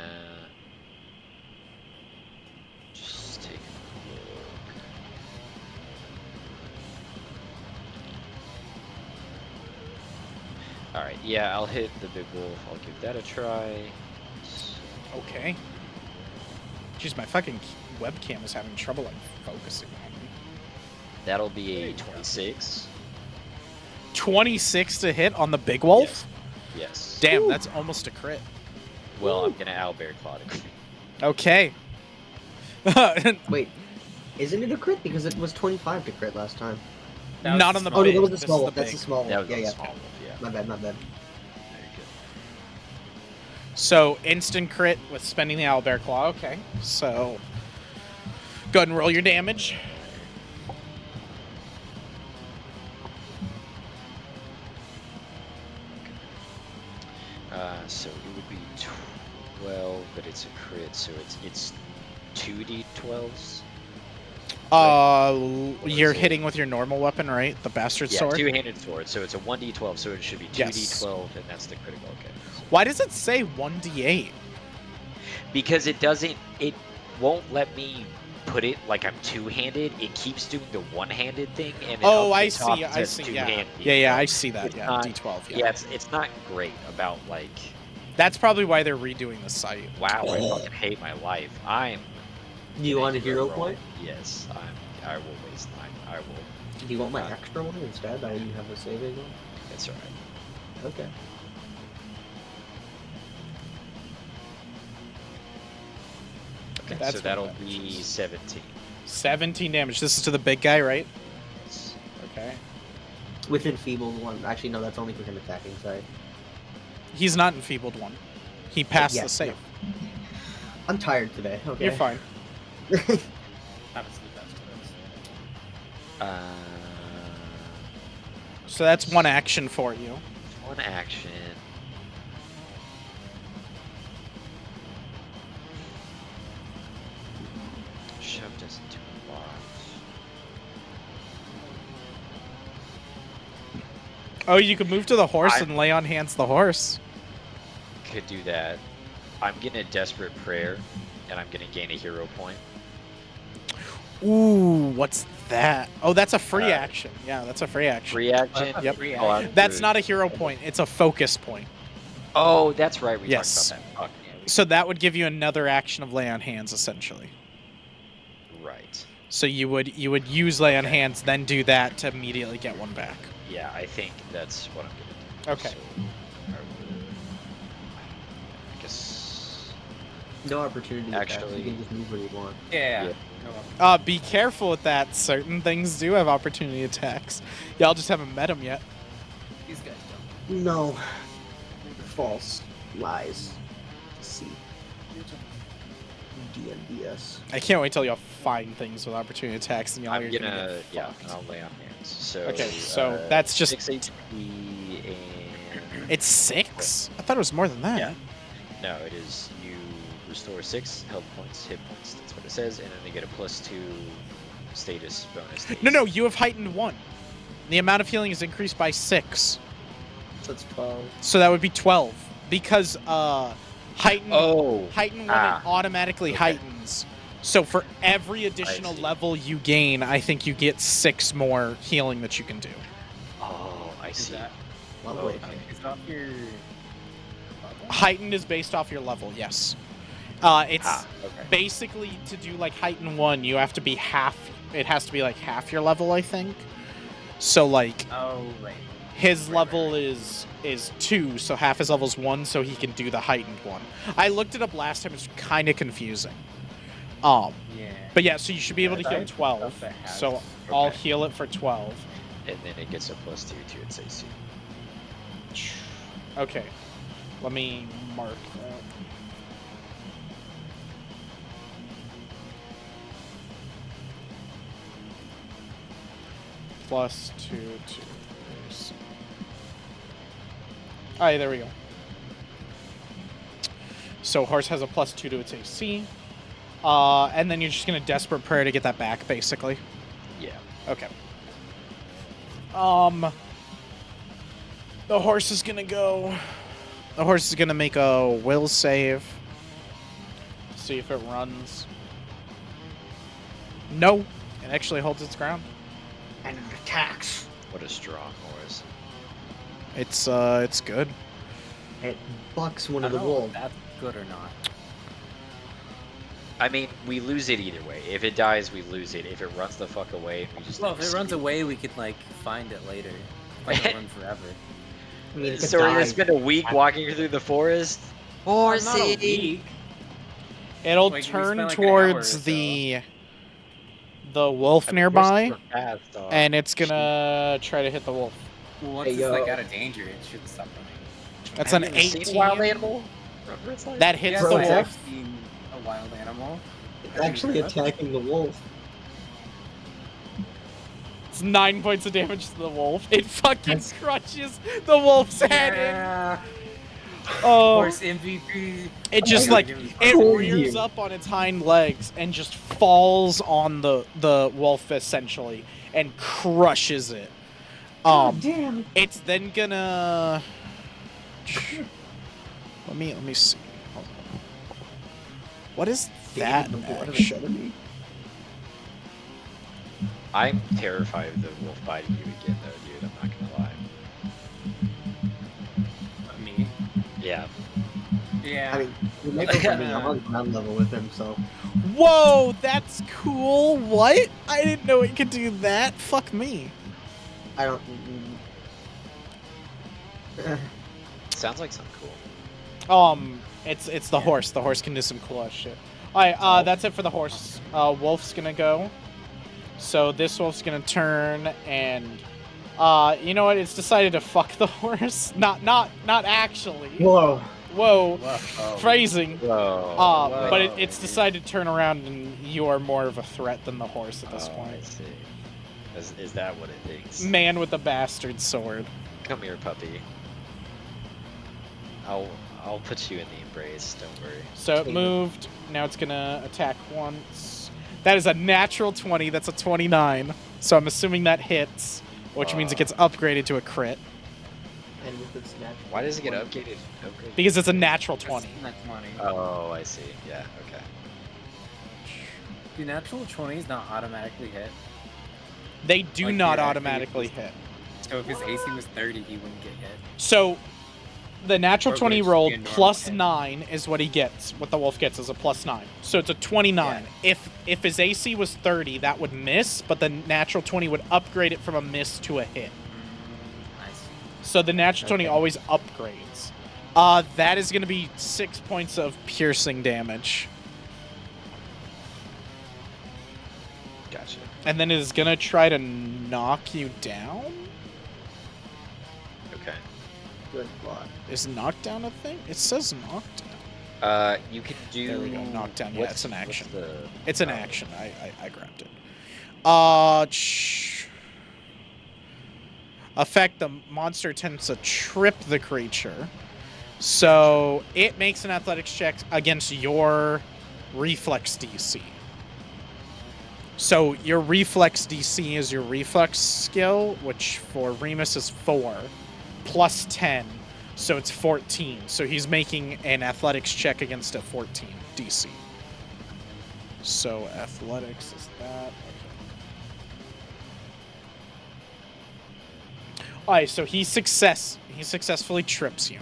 Just take a look. Alright, yeah, I'll hit the big wolf. I'll give that a try. Okay. Jeez, my fucking webcam is having trouble like focusing on me. That'll be a 26. 26 to hit on the big wolf? Yes. Damn, that's almost a crit. Well, I'm gonna owlbear claw it. Okay. Wait, isn't it a crit? Because it was 25 to crit last time. That was Not the on the Oh, no, big. that was the This is small the wolf. That's big. the small That wolf. was Yeah, a yeah. small wolf, yeah. My bad, my bad. Very good. So, instant crit with spending the owlbear claw. Okay. So, go ahead and roll your damage. So it would be 12, but it's a crit, so it's 2d12s. You're is it? hitting with your normal weapon, right? The bastard Yeah, sword? two-handed sword, so it's a 1d12, so it should be 2d12, and that's the critical. Okay. Why does it say 1d8? Because it won't let me put it like I'm two-handed. It keeps doing the one-handed thing, and then Oh, up the I top see. it I says see. two-handed. Yeah, so I see that. it's Yeah, not- D12. Yeah. Yeah, it's not great about like, That's probably why they're redoing the site. wow, I fucking hate my life. I'm. Do you want a hero roll. point? Yes, I will waste time. I will. Do you want my extra one instead? I already have a saving one. That's alright. Okay. Okay, That's so what that'll that be is. 17. 17 damage. This is to the big guy, right? Okay. With enfeebled one. Actually, no, that's only for him attacking. Sorry. He's not enfeebled one. He passed yeah, the save. I'm tired today. Okay. You're fine. Happens to the best of us. So that's one action for you. One action. Shove doesn't do a lot. Oh, you could move to the horse I- and lay on hands the horse. Could do that. I'm getting a desperate prayer, and I'm gonna gain a hero point. Ooh, what's that? Oh, that's a free Uh, action. Yeah, that's a free action. Free action. Yep. Free Oh, action. That's not a hero point. It's a focus point. Oh, that's right. We Yes. talked about that. Fuck, yeah, So that would give you another action of lay on hands, essentially. right. So you would use lay on Okay. hands, then do that to immediately get one back. Yeah, I think that's what I'm gonna do. Okay. So, I guess. No opportunity. Actually, Actually- you can just move where you want. Yeah. Yeah. Go on. Be careful with that. Certain things do have opportunity attacks. Y'all just haven't met them yet. These guys don't. No. False. Lies. Deceit. DNDS. I can't wait till y'all find things with opportunity attacks and y'all I'm are gonna, get yeah, fucked. I'll lay on hands. So. Okay, so that's just- 6 HP and. It's 6? I thought it was more than that. Yeah. No, it is. You restore 6 health points, hit points. That's what it says, and then they get a +2 status bonus. to No, AC. you have heightened 1. The amount of healing is increased by 6. So it's 12. So that would be 12. Because heightened Oh. heightened 1 Ah, automatically okay. heightens. So for every additional see. level you gain, I think you get 6 more healing that you can do. Oh, I Is see. that Lovely. Okay. is off your level? Heightened is based off your level, yes. It's Okay. basically to do like heightened 1, you have to be half. It has to be like half your level, I think. So like Oh, right. his Right, level right. is 2, so half his level's 1, so he can do the heightened 1. I looked it up last time; it's kind of confusing. Yeah. But yeah, so you should be able to Yeah, heal I 12. thought that has- So I'll Okay. heal it for 12. And then it gets a +2 to its AC. Okay, let me mark that. +2 to AC. Alright, there we go. So horse has a +2 to its AC. And then you're just gonna desperate prayer to get that back, basically. Yeah. Okay. The horse is gonna go. The horse is gonna make a will save. See if it runs. No, it actually holds its ground. And it attacks. What a strong horse. It's good. It bucks one I of the don't know if wolves. that's good or not. I mean, we lose it either way. If it dies, we lose it. If it runs the fuck away, we just. Well, if it runs away, we could like find it later. Like it'll run forever. I mean, if it So we're gonna dies, spend a week walking through the forest. Not a week. It'll Like, we turn spent, like, an hour or towards so. the wolf I mean, nearby, horses are fast, dog. and it's gonna try to hit the wolf. Well, once Hey, it's like yo. out of danger, it should stop running. That's Have an you ever seen a 18. wild animal? Remember what it's like? That hits Yes, the Bro, I've wolf. seen a wild animal. it's actually attacking the wolf. It's 9 points of damage to the wolf. It fucking That's- crushes the wolf's head. Yeah. Oh, Horse MVP. it just Oh, like it it cool rears you. up on its hind legs and just falls on the wolf essentially and crushes it. Damn. It's then gonna. Let me see. Hold on. What is that action? I'm terrified of the wolf biting you again, though, dude. I'm not gonna lie. Me. Yeah. Yeah. I mean, we might go for me. I'm on ground level with him, so. Whoa, that's cool. What? I didn't know it could do that. Fuck me. I don't. Sounds like something cool. It's the horse. The horse can do some cool ass shit. Alright, that's it for the horse. Wolf's gonna go. So this wolf's gonna turn and you know what? It's decided to fuck the horse. Not actually. Whoa. Whoa. Whoa. Phrasing. Whoa. But it's decided to turn around and you are more of a threat than the horse at this I point. see. Is that what it thinks? Man with the bastard sword. Come here, puppy. I'll put you in the embrace. Don't worry. So it moved. Now it's gonna attack once. That is a natural 20. That's a 29. So I'm assuming that hits, which means it gets upgraded to a crit And with its natural. Why does it get upgraded? because it's a natural 20. That's 20. Oh, I see. Yeah. Okay. Do natural 20s not automatically hit? They do Like, not yeah, automatically hit. So if his AC was 30, he wouldn't get hit. So the natural Or 20 would it just rolled be a normal plus hit? 9 is what he gets. What the wolf gets is a plus 9. So it's a 29. If his AC was 30, that would miss, but the natural 20 would upgrade it from a miss to a hit. Nice. So the natural 20 Okay. always upgrades. That is going to be 6 points of piercing damage. Gotcha. And then it is going to try to knock you down? Okay. Good God. Is knockdown a thing? It says knockdown. You can do. There we go, knockdown. Yeah, what's- it's an what's action. the- It's an oh, action. I grabbed it. Effect, the monster tends to trip the creature. So it makes an athletics check against your reflex DC. So your reflex DC is your reflex skill, which for Remus is 4, plus 10. So it's 14. So he's making an athletics check against a 14 DC. So athletics is that. Okay. Alright, so he successfully trips you.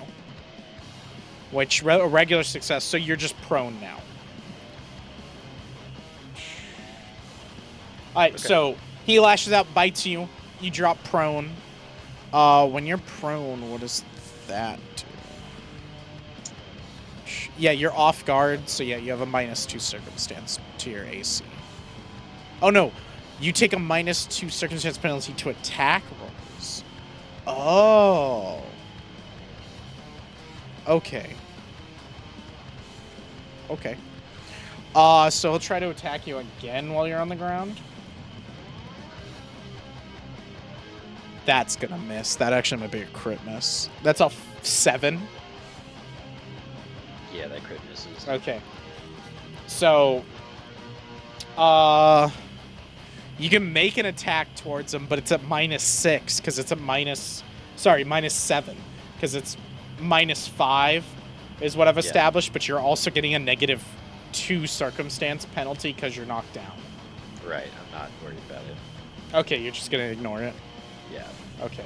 Which, a regular success, so you're just prone now. Alright, Okay. so he lashes out, bites you, you drop prone. When you're prone, what does that do? Yeah, you're off guard, so yeah, you have a -2 circumstance to your AC. Oh no, you take a -2 circumstance penalty to attack rolls. Oh. Okay. Okay. So he'll try to attack you again while you're on the ground. That's gonna miss. That actually might be a crit miss. That's a 7. Yeah, that crit misses. Okay. So, you can make an attack towards him, but it's at -6 because it's at Sorry, -7, because it's -5 is what I've established, but you're also getting a -2 circumstance penalty because you're knocked down. Right, I'm not worried about it. Okay, you're just gonna ignore it. Yeah. Okay.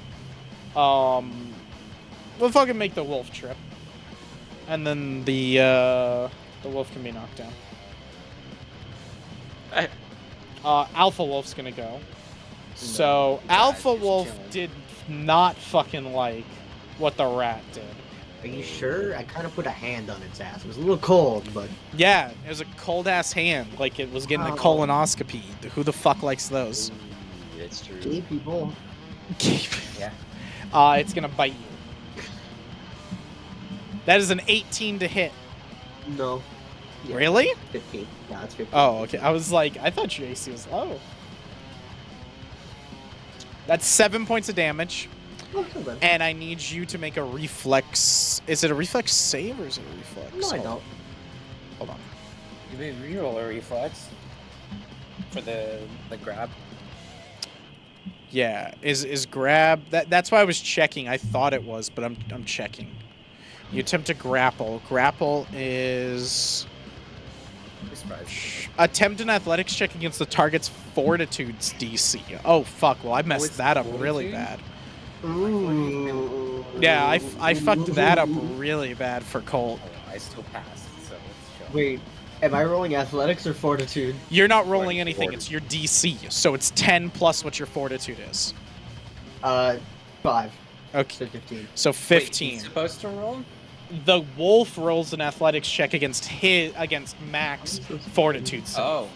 We'll fucking make the wolf trip, and then the wolf can be knocked down. Alpha Wolf's gonna go. So Alpha just Wolf chilling. did not fucking like what the rat did. Are you sure? I kind of put a hand on its ass. It was a little cold, but Yeah, it was a cold ass hand, like it was getting a Oh. colonoscopy. Who the fuck likes those? It's true. gay people. Yeah. It's gonna bite you. That is an 18 to hit. No. Yeah, Really? 15. Yeah, it's 15. Oh, okay. I was like, I thought your AC was low. That's 7 points of damage, Oh, so bad. and I need you to make a reflex. Is it a reflex save or is it a reflex? No, I don't. Hold on. You may reroll a reflex for the grab. Yeah, is grab that's why I was checking. I thought it was, but I'm checking. You attempt to grapple. Grapple is attempt an athletics check against the target's fortitude's DC. Oh fuck! Well, I messed it's that up really fortitude? bad. Ooh. Yeah, I fucked that up really bad for Colt. Oh, I still passed, so it's chill. Wait, am I rolling athletics or fortitude? You're not rolling anything. It's your DC, so it's 10 plus what your fortitude is. 5. Okay, So 15. so Wait, 15. he's supposed to roll? The wolf rolls an athletics check against Max fortitude save. Oh.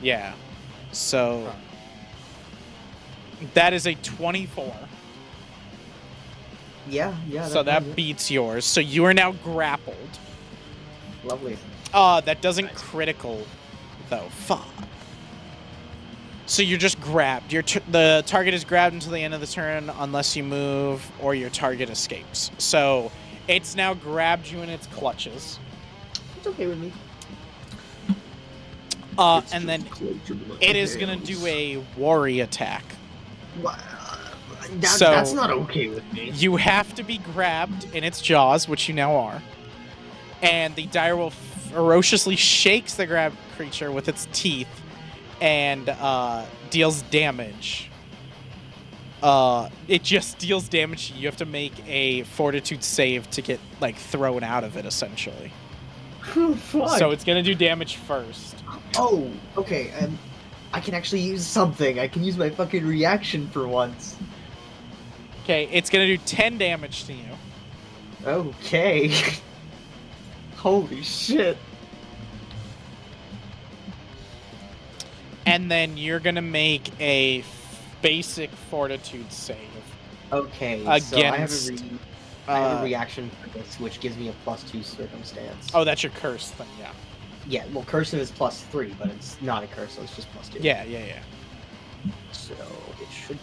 Yeah. So that is a 24. Yeah. So that beats yours. So you are now grappled. Lovely. That doesn't critical though. Fuck. So you're just grabbed. The target is grabbed until the end of the turn unless you move or your target escapes. So it's now grabbed you in its clutches. It's okay with me. And then it is gonna do a worry attack. That's not okay with me. You have to be grabbed in its jaws, which you now are. And the dire wolf ferociously shakes the grabbed creature with its teeth and deals damage. It just deals damage. You have to make a fortitude save to get like thrown out of it, essentially. Fuck. So it's gonna do damage first. Oh, okay. I can actually use something. I can use my fucking reaction for once. Okay, it's gonna do 10 damage to you. Okay. Holy shit. And then you're gonna make a basic fortitude save. Okay, so I have Against, a reaction for this, which gives me a +2 circumstance. Oh, that's your curse thing, yeah. Yeah, well, cursive is +3, but it's not a curse, so it's just +2. Yeah. So it should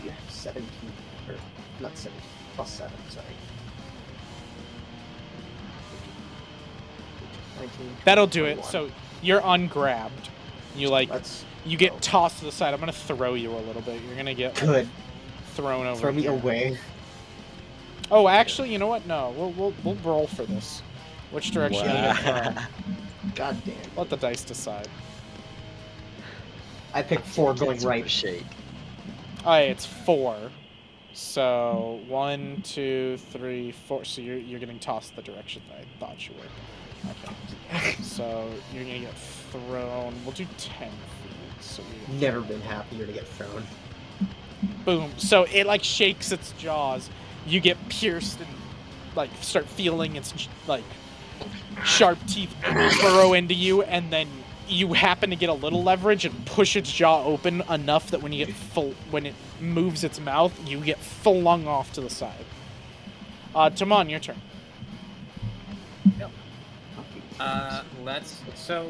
be 17, or not 17, +7, sorry. 19, That'll do it. 21. So you're ungrabbed. Let's You get go. tossed to the side. I'm gonna throw you a little bit. You're gonna get Good. thrown over. Throw me here. away. Oh, actually, you know what? No, we'll roll for this. Which direction are you gonna throw? God damn. Let the dice decide. I picked 4 going right. Shake. Alright, it's 4. So 1, 2, 3, 4. So you're getting tossed the direction that I thought you were. Okay. So you're gonna get thrown. We'll do 10 feet. So you Never been happier to get thrown. boom. So it like shakes its jaws. You get pierced and like start feeling its like sharp teeth burrow into you, and then you happen to get a little leverage and push its jaw open enough that when when it moves its mouth, you get flung off to the side. Timon, your turn. So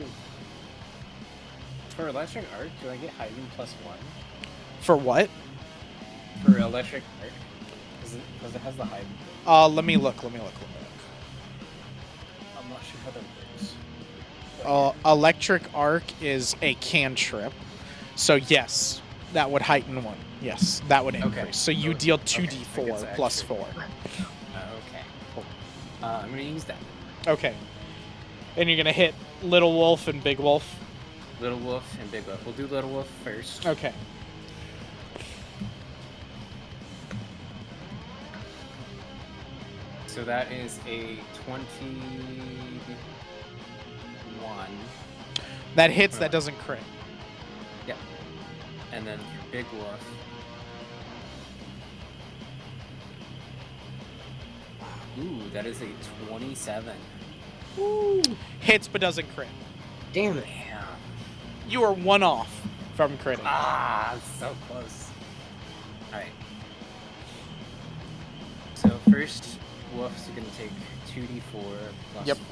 for electric arc, do I get hiding +1? For what? For electric arc, because it has the hiding. Let me look. I'm not sure how that works. Electric arc is a cantrip, so yes, that would heighten 1. Yes, that would increase. Okay. So you deal 2d4 Okay, I plus guess 4. Okay. Cool. I'm gonna use that. Okay. And you're gonna hit Little Wolf and Big Wolf. Little Wolf and Big Wolf. We'll do Little Wolf first. Okay. So that is a 21. That hits, that doesn't crit. Yep. And then for Big Wolf. Ooh, that is a 27. Ooh, Hits but doesn't crit. damn it. Damn. You are 1 off from critting. Ah, so close. Alright. So first, Wolf's gonna take 2d4 plus Yep. 4.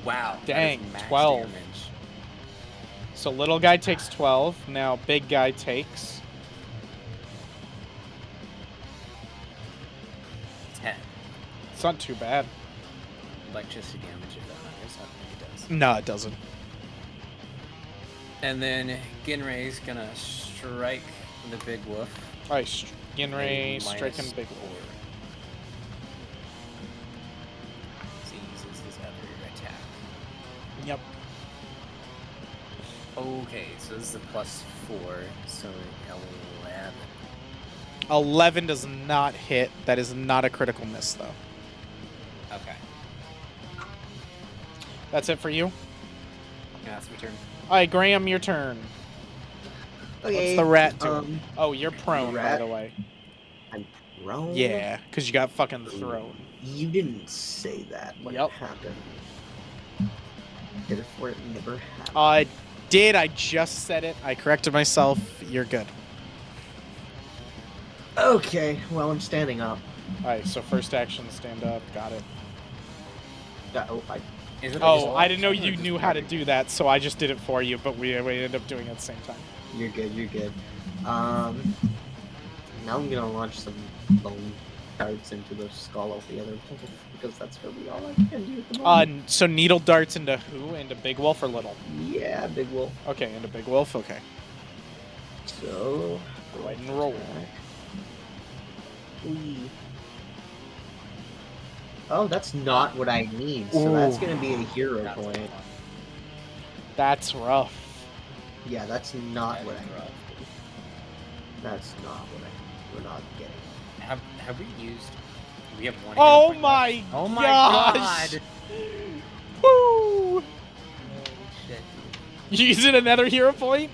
Wow. that is Dang, max 12. Damage. So little guy takes 12. Now big guy takes 10. It's not too bad. Electricity damage, if that matters. I don't think it does. No, it doesn't. And then Ginray's gonna strike the Big Wolf. Alright, Ginray, A striking big -4. wolf. So he uses his other attack. Yep. Okay, so this is a +4, so 11. 11 does not hit. That is not a critical miss, though. Okay. That's it for you? Yeah, that's my turn. Alright, Graham, your turn. Okay, What's the rat doing? Oh, you're prone, by rat- the way. I'm prone? Yeah, because you got fucking thrown. You didn't say that when Yep. it happened. Therefore, it never happened. I did. I just said it. I corrected myself. You're good. Okay, well, I'm standing up. Alright, so first action, stand up. Got it. Is it Oh, I didn't know you knew how to do that, so I just did it for you, but we ended up doing it at the same time. You're good, you're good. Now I'm gonna launch some bone darts into the skull of the other wolf, because that's really all I can do at the moment. So needle darts into who? Into Big Wolf or Little? Yeah, big wolf. Okay, into Big Wolf. Okay. So... Go ahead and roll. Wee. Oh, that's not what I need, so that's Ooh. gonna be a hero That's point. fine. That's rough. Yeah, that's not That what is I rough. need. That's not what we're not getting. Have we used? We have one. Oh hero point my left. Oh my gosh! god! Woo! Holy shit! You using another hero point?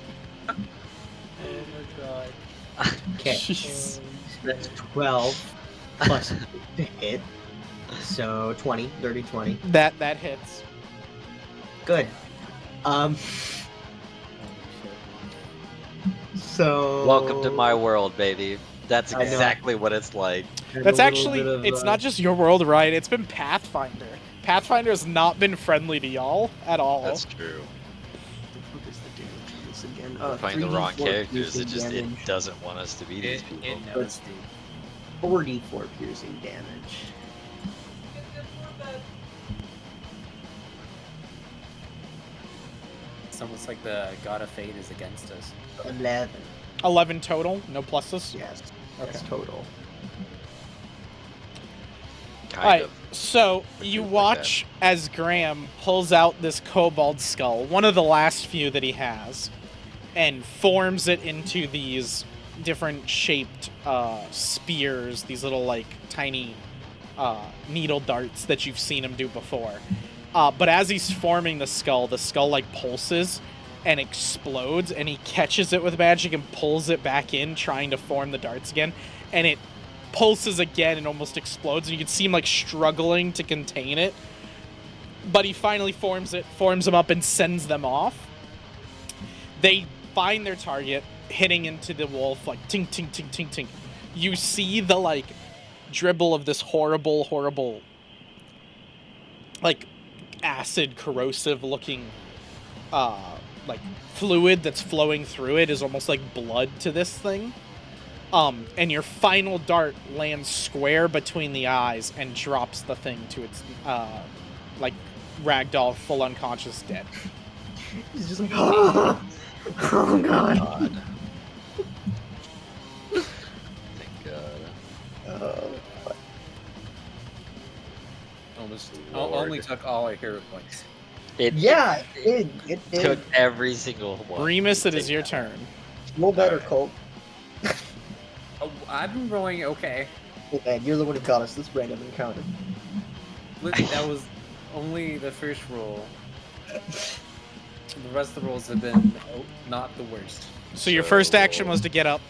Oh my god! Okay, Jeez. that's 12 plus the hit. So 20, dirty 20. That hits. Good. So Welcome to my world, baby. That's I know. exactly what it's like. and That's a little actually, bit of, it's not just your world, right? It's been Pathfinder. Pathfinder has not been friendly to y'all at all. That's true. What is the damage of this again? We're playing the wrong 3d4 characters. It piercing just damage, it doesn't want us to be these It people. knows, dude. 4d4 piercing damage. It's almost like the God of Fate is against us. 11. 11 total, no pluses. Yes. Okay. That's total. Kind Alright, of. so Or you things like watch as Graham pulls out this kobold skull, one of the last few that he has, and forms it into these different shaped spears, these little like tiny needle darts that you've seen him do before. But as he's forming the skull like pulses and explodes, and he catches it with magic and pulls it back in, trying to form the darts again, and it pulses again and almost explodes, and you can see him like struggling to contain it. But he finally forms them up and sends them off. They find their target, hitting into the wolf like tink tink tink tink tink. You see the like dribble of this horrible like acid corrosive looking like fluid that's flowing through it is almost like blood to this thing. And your final dart lands square between the eyes and drops the thing to its like ragdoll, full unconscious, dead. He's just like, Oh god. God. Thank God. Oh, Almost Lord. only took all our hero points. It yeah, it took did. every single one. Remus, to it is take your that. turn. Roll better, Alright. Colt. Oh, I've been rolling okay. Hey, man, you're the one who got us this random encounter. That was only the first roll. The rest of the rolls have been not the worst. So your first action roll- was to get up.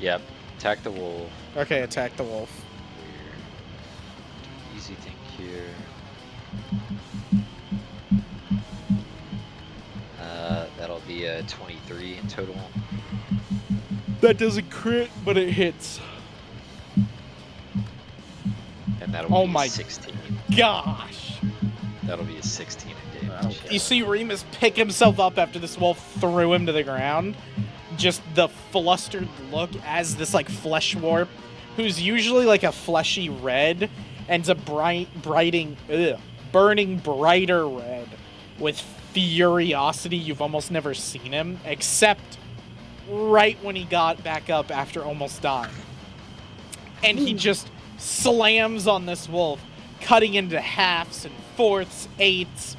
Yep. Attack the wolf. Okay, attack the wolf. Weird. Easy thing here. That'll be a 23 in total. That doesn't crit, but it hits. And that'll Oh be my a 16. Gosh. That'll be a 16 in damage. Okay. You see Remus pick himself up after this wolf threw him to the ground. Just the flustered look as this like flesh warp, who's usually like a fleshy red, ends up burning brighter red with furiosity. You've almost never seen him, except right when he got back up after almost dying. And he just slams on this wolf, cutting into halves and fourths, eighths,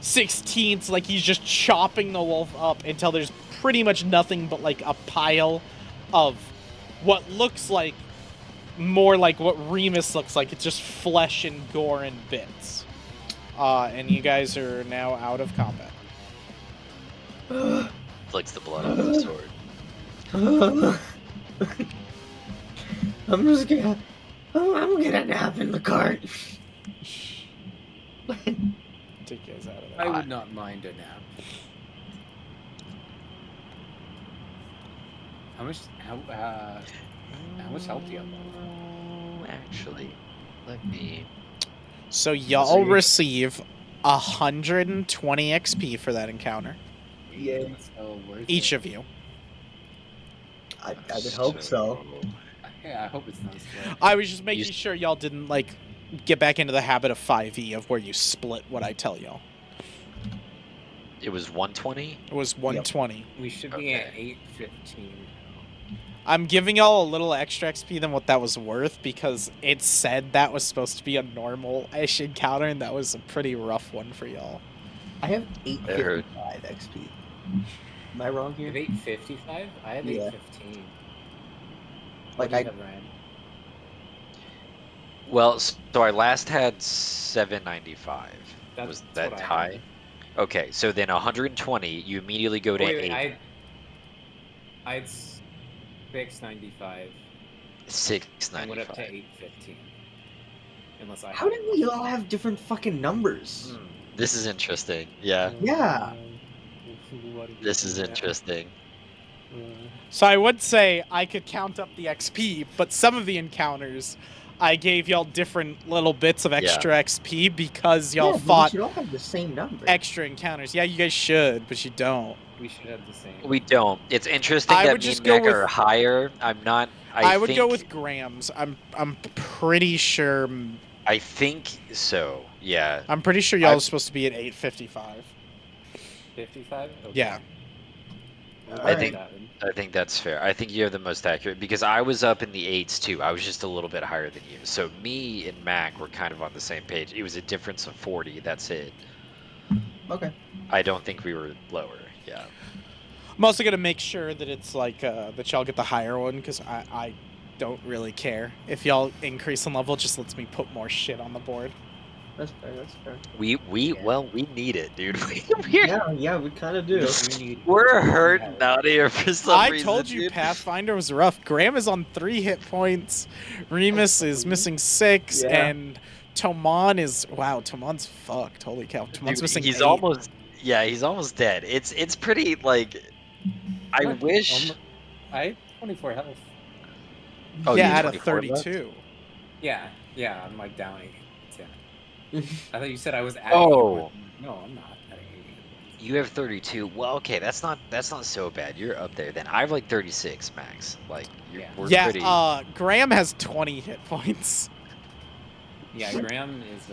16ths, like he's just chopping the wolf up until there's pretty much nothing but like a pile of what looks like more like what Remus looks like. It's just flesh and gore and bits. And you guys are now out of combat. Flicks the blood off the sword. I'm just gonna. I'm gonna nap in the cart. Take you guys out of I there. would not mind a nap. How much health do you have? Actually, let me. So y'all receive 120 XP for that encounter. Yeah, So worth Each it. of you. I would hope so. Yeah, I hope it's not slow. I was just making You- sure y'all didn't like get back into the habit of 5e of where you split what I tell y'all. It was 120. It was 120. We should be at 815. I'm giving y'all a little extra XP than what that was worth because it said that was supposed to be a normal-ish encounter, and that was a pretty rough one for y'all. I have I heard. 855 XP. Am I wrong You here? have 855? I have Yeah. 815. Like What do I. you have, Ryan? Well, so I last had 795. Was That's that what I high? had. Okay, so then 120, you immediately go to Wait, 8. I had 695 and went up to 695. 815. Unless I How did we all have different fucking numbers? This is interesting. Yeah, Yeah. this is interesting. So I would say I could count up the XP, but some of the encounters, I gave y'all different little bits of extra XP because y'all Yeah, but fought we should all have the same number. extra encounters. Yeah, you guys should, but you don't. We should have the same. We don't. It's interesting I that would me just and go Mac are with- higher. I'm not. I would think, go with Graham's. I'm pretty sure. I think so. Yeah. I'm pretty sure y'all are supposed to be at 855. 55? Okay. Yeah. We'll I go think- with that then. I think that's fair. I think you're the most accurate because I was up in the 8s too. I was just a little bit higher than you. So me and Mac were kind of on the same page. It was a difference of 40. That's it. Okay. I don't think we were lower. Yeah. I'm also gonna make sure that it's like that y'all get the higher one because I don't really care if y'all increase in level. It just lets me put more shit on the board. That's fair. That's fair. We need it, dude. Yeah, we kind of do. We're hurting out here for some I reason. told you dude. Pathfinder was rough. Graham is on 3 hit points. Remus is missing 6, Yeah. and Tomon is Tomon's fucked. Holy cow, Tomon's Dude, missing he's 8. almost. Yeah, he's almost dead. It's pretty like. I What? wish. I have 24 health. Oh, yeah, you out have of 24 left? 32. Yeah, I'm like down 8. Yeah. I thought you said I was at Oh. 8. No, I'm not at 8. You have 32. Well, okay, that's not so bad. You're up there then. I have like 36 max. Like Yeah. we're Yeah, pretty. Graham has 20 hit points. Yeah, Graham is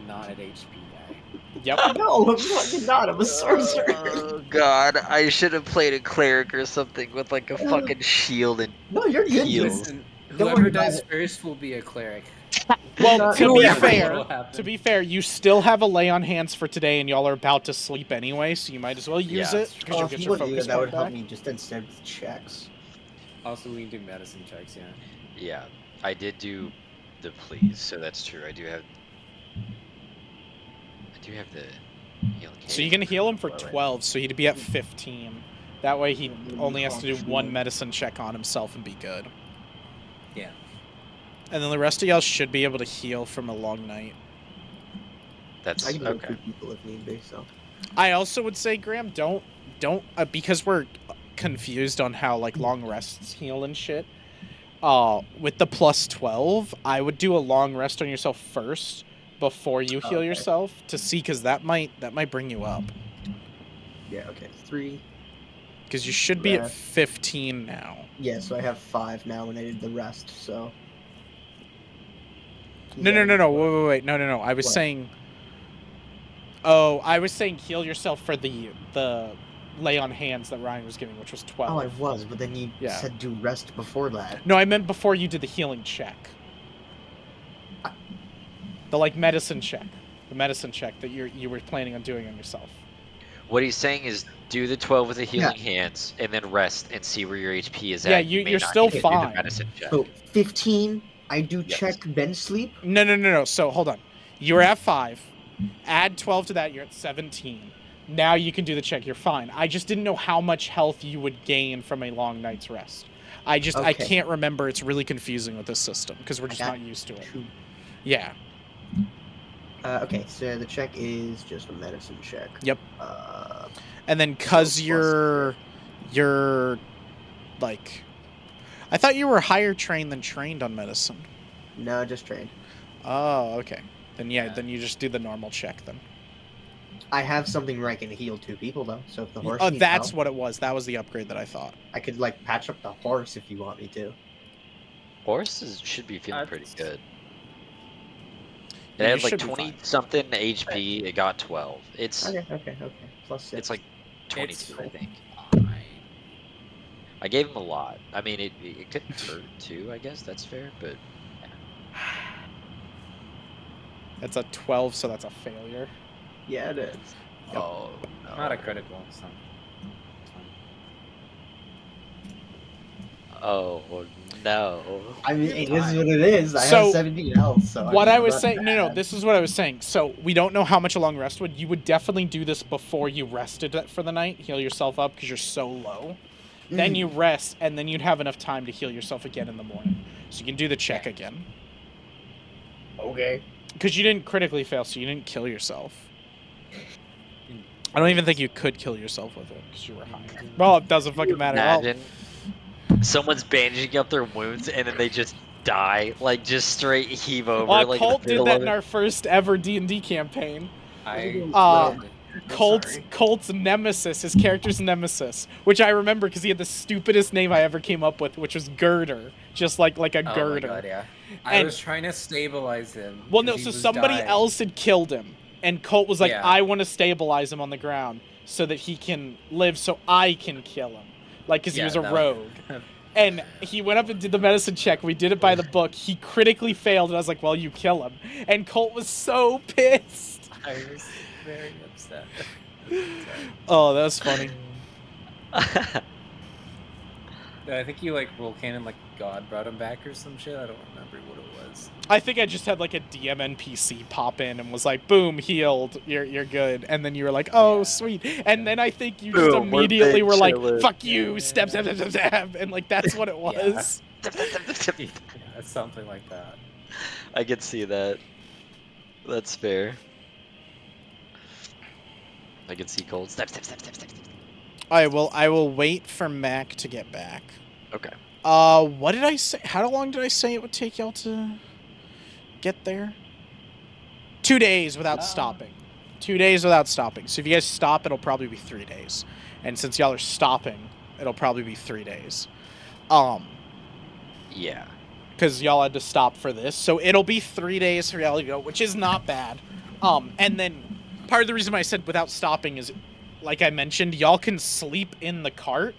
not at HP guy. Yep. No, I'm fucking not. I'm a sorcerer. Oh god, I should have played a cleric or something with like a fucking shield and No, you're good. Dude. heals. Listen, Don't whoever worry about dies it. first will be a cleric. Well, not- to be Yeah, fair, what'll happen. you still have a lay on hands for today, and y'all are about to sleep anyway, so you might as well use Yeah, it because you'll if get you your would do focus that, that would point help back. me just instead with checks. Also, we can do medicine checks, yeah. Yeah, I did do the please, so that's true. I do have the healing So you cave. can heal him for Alright. 12, so he'd be at 15. That way he Yeah, only has to do functional. one medicine check on himself and be good. Yeah. And then the rest of y'all should be able to heal from a long night. That's I can heal okay. 2 people if need be. So I also would say, Graham, don't because we're confused on how like long rests heal and shit. With the plus 12, I would do a long rest on yourself first before you heal Okay. yourself to see, because that might bring you up. yeah, okay, 3. Because you should be at Rest. 15 now. Yeah, so I have 5 now when I did the rest. So No. Wait. No. I was What? saying. Oh, I was saying heal yourself for the lay on hands that Ryan was giving, which was 12. Oh, I was, but then you Yeah. said do rest before that. No, I meant before you did the healing check. The like medicine check. The medicine check that you were planning on doing on yourself. What he's saying is do the 12 with the healing hands and then rest and see where your HP is Yeah, at. you're may not still need to do the fine. medicine check. So 15, I do Yes. check then sleep. No. So hold on. You're at 5. Add 12 to that, you're at 17. Now you can do the check. You're fine. I just didn't know how much health you would gain from a long night's rest. I Okay. can't remember. It's really confusing with this system because we're just got not used to it. 2. Yeah. Okay, so the check is just a medicine check. Yep. Uh, And then cuz So you're like, I thought you were higher trained than trained on medicine. no, just trained. Oh, okay. Then Yeah. then you just do the normal check then. I have something where I can heal 2 people though. So if the horse Oh, needs that's help, what it was. That was the upgrade that I thought. I could like patch up the horse if you want me to. Horses should be feeling pretty That's- good. It Yeah, you had like should be 20 fine. something HP. It got 12. It's Okay. Plus 6. it's like 22, I cool. think. I gave him a lot. I mean, it could hurt too. I guess that's fair, but It's a 12, so that's a failure. yeah, it is. Yep. oh no. Not a critical, so. It's fine. Oh no. I mean, it is what it is. I So, have 17 health, so What I was not saying, no, bad. this is what I was saying. So we don't know how much a long rest would. You would definitely do this before you rested for the night, heal yourself up because you're so low. Then you rest, and then you'd have enough time to heal yourself again in the morning. So you can do the check again. Okay. Because you didn't critically fail, so you didn't kill yourself. I don't even think you could kill yourself with it because you were high. Well, it doesn't fucking matter. Well, Imagine someone's bandaging up their wounds and then they just die, like just straight heave over. Like in the Colt did middle that of in it. our first ever D&D campaign. I Colt's nemesis, his character's nemesis, which I remember because he had the stupidest name I ever came up with, which was Girder, just like a Oh my girder. god, yeah. I And- was trying to stabilize him. Well, no, 'cause he so was somebody dying. else had killed him, and Colt was like, Yeah. "I want to stabilize him on the ground so that he can live, so I can kill him," like because he Yeah, was a that- rogue. And he went up and did the medicine check. We did it by the book. He critically failed, and I was like, "Well, you kill him." And Colt was so pissed. I was very upset. Oh, that was funny. I think you like roll cannon like God brought him back or some shit. I don't remember what it was. I think I just had like a DM NPC pop in and was like, "Boom, healed. You're good." And then you were like, "Oh, Yeah. sweet." And then I think you just Boom, we're immediately big were like, chillin'. "Fuck you, stab, and like that's what it was. Yeah, something like that. I could see that. That's fair. I can see Cold. Step. I will wait for Mac to get back. Okay. What did I say? How long did I say it would take y'all to get there? 2 days without stopping. 2 days without stopping. So if you guys stop, it'll probably be 3 days. And since y'all are stopping, it'll probably be 3 days. Yeah. Because y'all had to stop for this. So it'll be 3 days for y'all to go, which is not bad. And then part of the reason why I said without stopping is, like I mentioned, y'all can sleep in the cart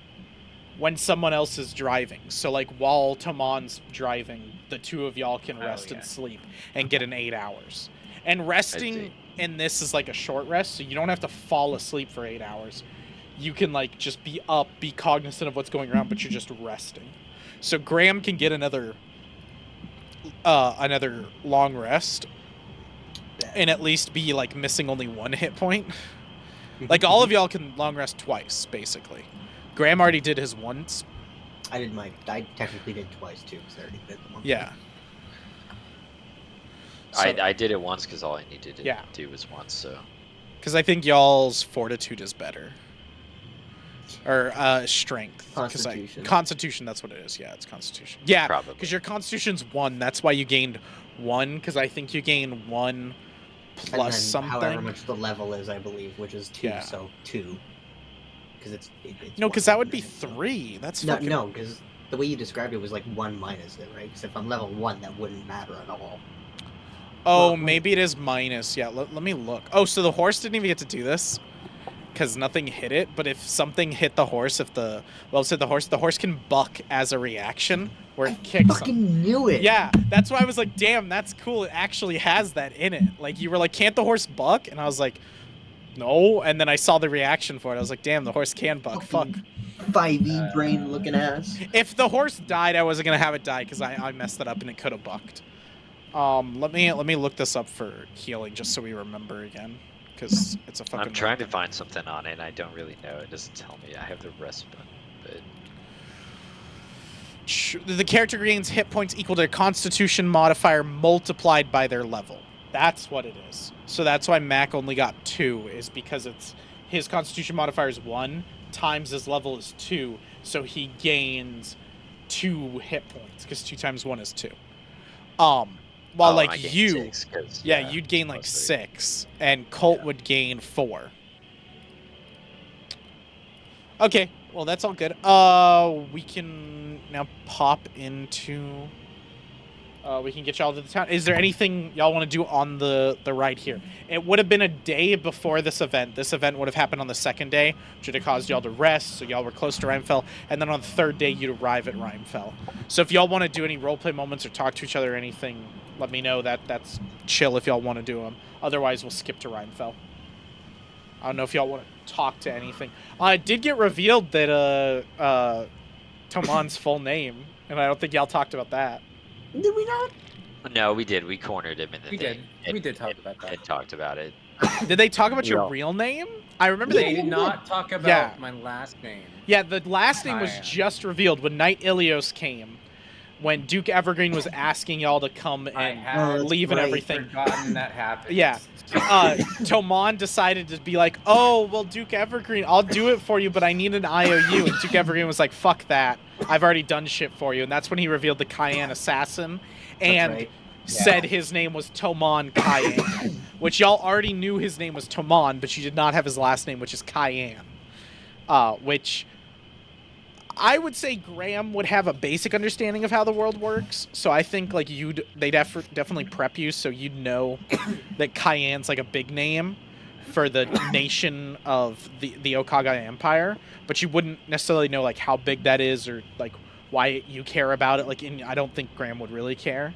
when someone else is driving. So, like, while Tomon's driving, the two of y'all can rest and sleep and get an 8 hours. And resting in this is like a short rest, so you don't have to fall asleep for 8 hours. You can, like, just be up, be cognizant of what's going around, but you're just resting. So Graham can get another long rest and at least be, like, missing only 1 hit point. Like, all of y'all can long rest twice, basically. Graham already did his once. I technically did twice too, because I already did the one. Yeah. So, I did it once because all I needed to do was once, so. Because I think y'all's fortitude is better. Or strength. Constitution. Constitution, that's what it is. Yeah, it's Constitution. Yeah, probably. Because your Constitution's 1. That's why you gained 1, because I think you gain 1 plus and then something. However much the level is, I believe, which is 2, Yeah. so 2. Because it's no, because that would be 3. That's fucking... No, because the way you described it was like 1 minus it, right? Because if I'm level 1, that wouldn't matter at all. Oh, maybe it is minus. Yeah, let me look. Oh, so the horse didn't even get to do this? Because nothing hit it, but if something hit the horse, the horse can buck as a reaction, where it kicks. I fucking knew it. Yeah, that's why I was like, damn, that's cool. It actually has that in it. Like, you were like, can't the horse buck? And I was like, no. And then I saw the reaction for it. I was like, damn, the horse can buck. Fuck. 5e brain looking ass. If the horse died, I wasn't gonna have it die because I messed it up and it could have bucked. Let me look this up for healing just so we remember again. Because it's a fucking... I'm trying to find something on it, and I don't really know. It doesn't tell me. I have the rest button, but... The character gains hit points equal to their Constitution modifier multiplied by their level. That's what it is. So that's why Mac only got 2, is because it's his Constitution modifier is 1 times his level is 2, so he gains 2 hit points because 2 times 1 is 2. While like you, 6, you'd gain like 6, and Colt would gain 4. Okay, well that's all good. We can now pop into. We can get y'all to the town. Is there anything y'all want to do on the ride here? It would have been a day before this event. This event would have happened on the 2nd day, which would have caused y'all to rest, so y'all were close to Rimefell. And then on the 3rd day, you'd arrive at Rimefell. So if y'all want to do any roleplay moments or talk to each other or anything, let me know. That's chill if y'all want to do them. Otherwise, we'll skip to Rimefell. I don't know if y'all want to talk to anything. It did get revealed that Tomon's full name, and I don't think y'all talked about that. Did we not? No, we did. We cornered him in the thing. We did talk about that. And talked about it. Did they talk about your real name? I remember they did not talk about my last name. Yeah, the last name was just revealed when Knight Ilios came. When Duke Evergreen was asking y'all to come and leave and everything. Forgotten that happened. Yeah. Tomon decided to be like, oh, well, Duke Evergreen, I'll do it for you, but I need an IOU. And Duke Evergreen was like, fuck that. I've already done shit for you. And that's when he revealed the Cayenne Assassin and said his name was Tomon Cayenne, which y'all already knew his name was Tomon, but you did not have his last name, which is Cayenne. Which... I would say Graham would have a basic understanding of how the world works, so I think like they'd definitely prep you so you'd know that Cayenne's like a big name for the nation of the Okaga Empire, but you wouldn't necessarily know like how big that is or like why you care about it. Like, I don't think Graham would really care,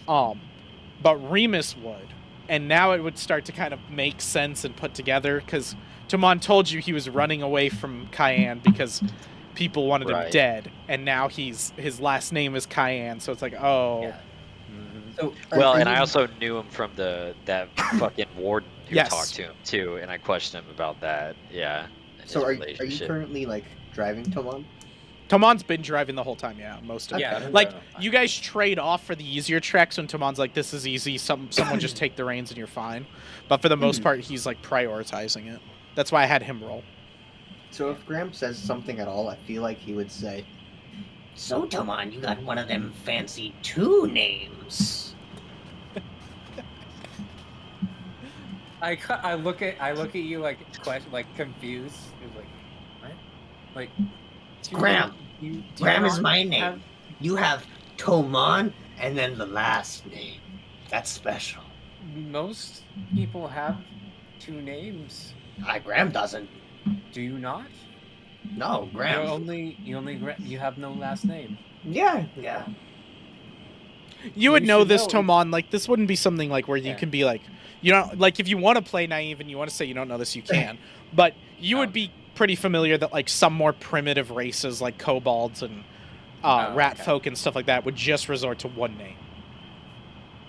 but Remus would, and now it would start to kind of make sense and put together because Tomon told you he was running away from Cayenne because people wanted him dead, and now his last name is Cayenne, so it's like, oh. Yeah. So, and I also knew him from that fucking warden who talked to him too, and I questioned him about that. Yeah. So are you currently like driving Tomon? Tomon's been driving the whole time, most of it. Yeah, like you guys trade off for the easier tracks when Tomon's like, this is easy, someone just take the reins and you're fine. But for the most part, he's like prioritizing it. That's why I had him roll. So if Graham says something at all, I feel like he would say, "So Tomon, you got one of them fancy 2 names." I look at you like confused. You're like, what? Like, Graham. Graham is my name. You have Tomon and then the last name. That's special. Most people have 2 names. Graham doesn't. Do you not? No, Graham. You have no last name. Yeah. You Well, would you know should this, know Tomon. Like, this wouldn't be something like where you Yeah. can be like, you know, like if you want to play naive and you want to say you don't know this, you can. But you would be pretty familiar that like some more primitive races like kobolds and rat okay. folk and stuff like that would just resort to one name.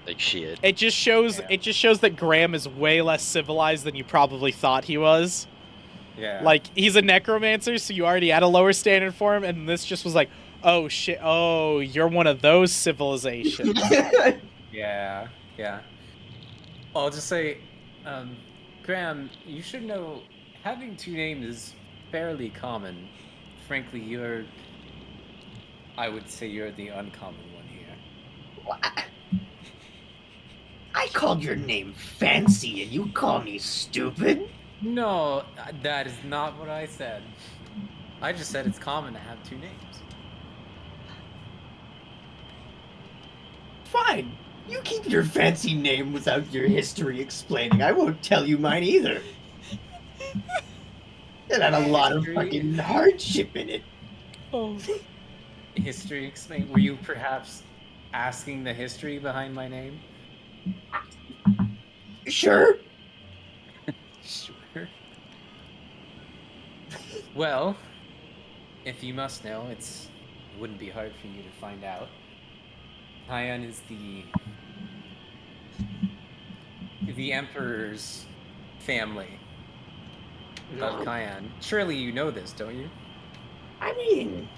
Like shit. It just shows. Yeah. It just shows that Graham is way less civilized than you probably thought he was. Yeah. Like, he's a necromancer, so you already had a lower standard for him, and this just was like, oh shit, oh, you're one of those civilizations. Yeah. I'll just say, Graham, you should know having 2 names is fairly common. Frankly, I would say you're the uncommon one here. What? I called your name fancy, and you call me stupid? No, that is not what I said. I just said it's common to have 2 names. Fine. You keep your fancy name without your history explaining. I won't tell you mine either. It had a lot of fucking hardship in it. Oh. History explain. Were you perhaps asking the history behind my name? Sure. Sure. Well, if you must know, it wouldn't be hard for you to find out. Hyan is the Emperor's family of Cayenne. Surely you know this, don't you? I mean,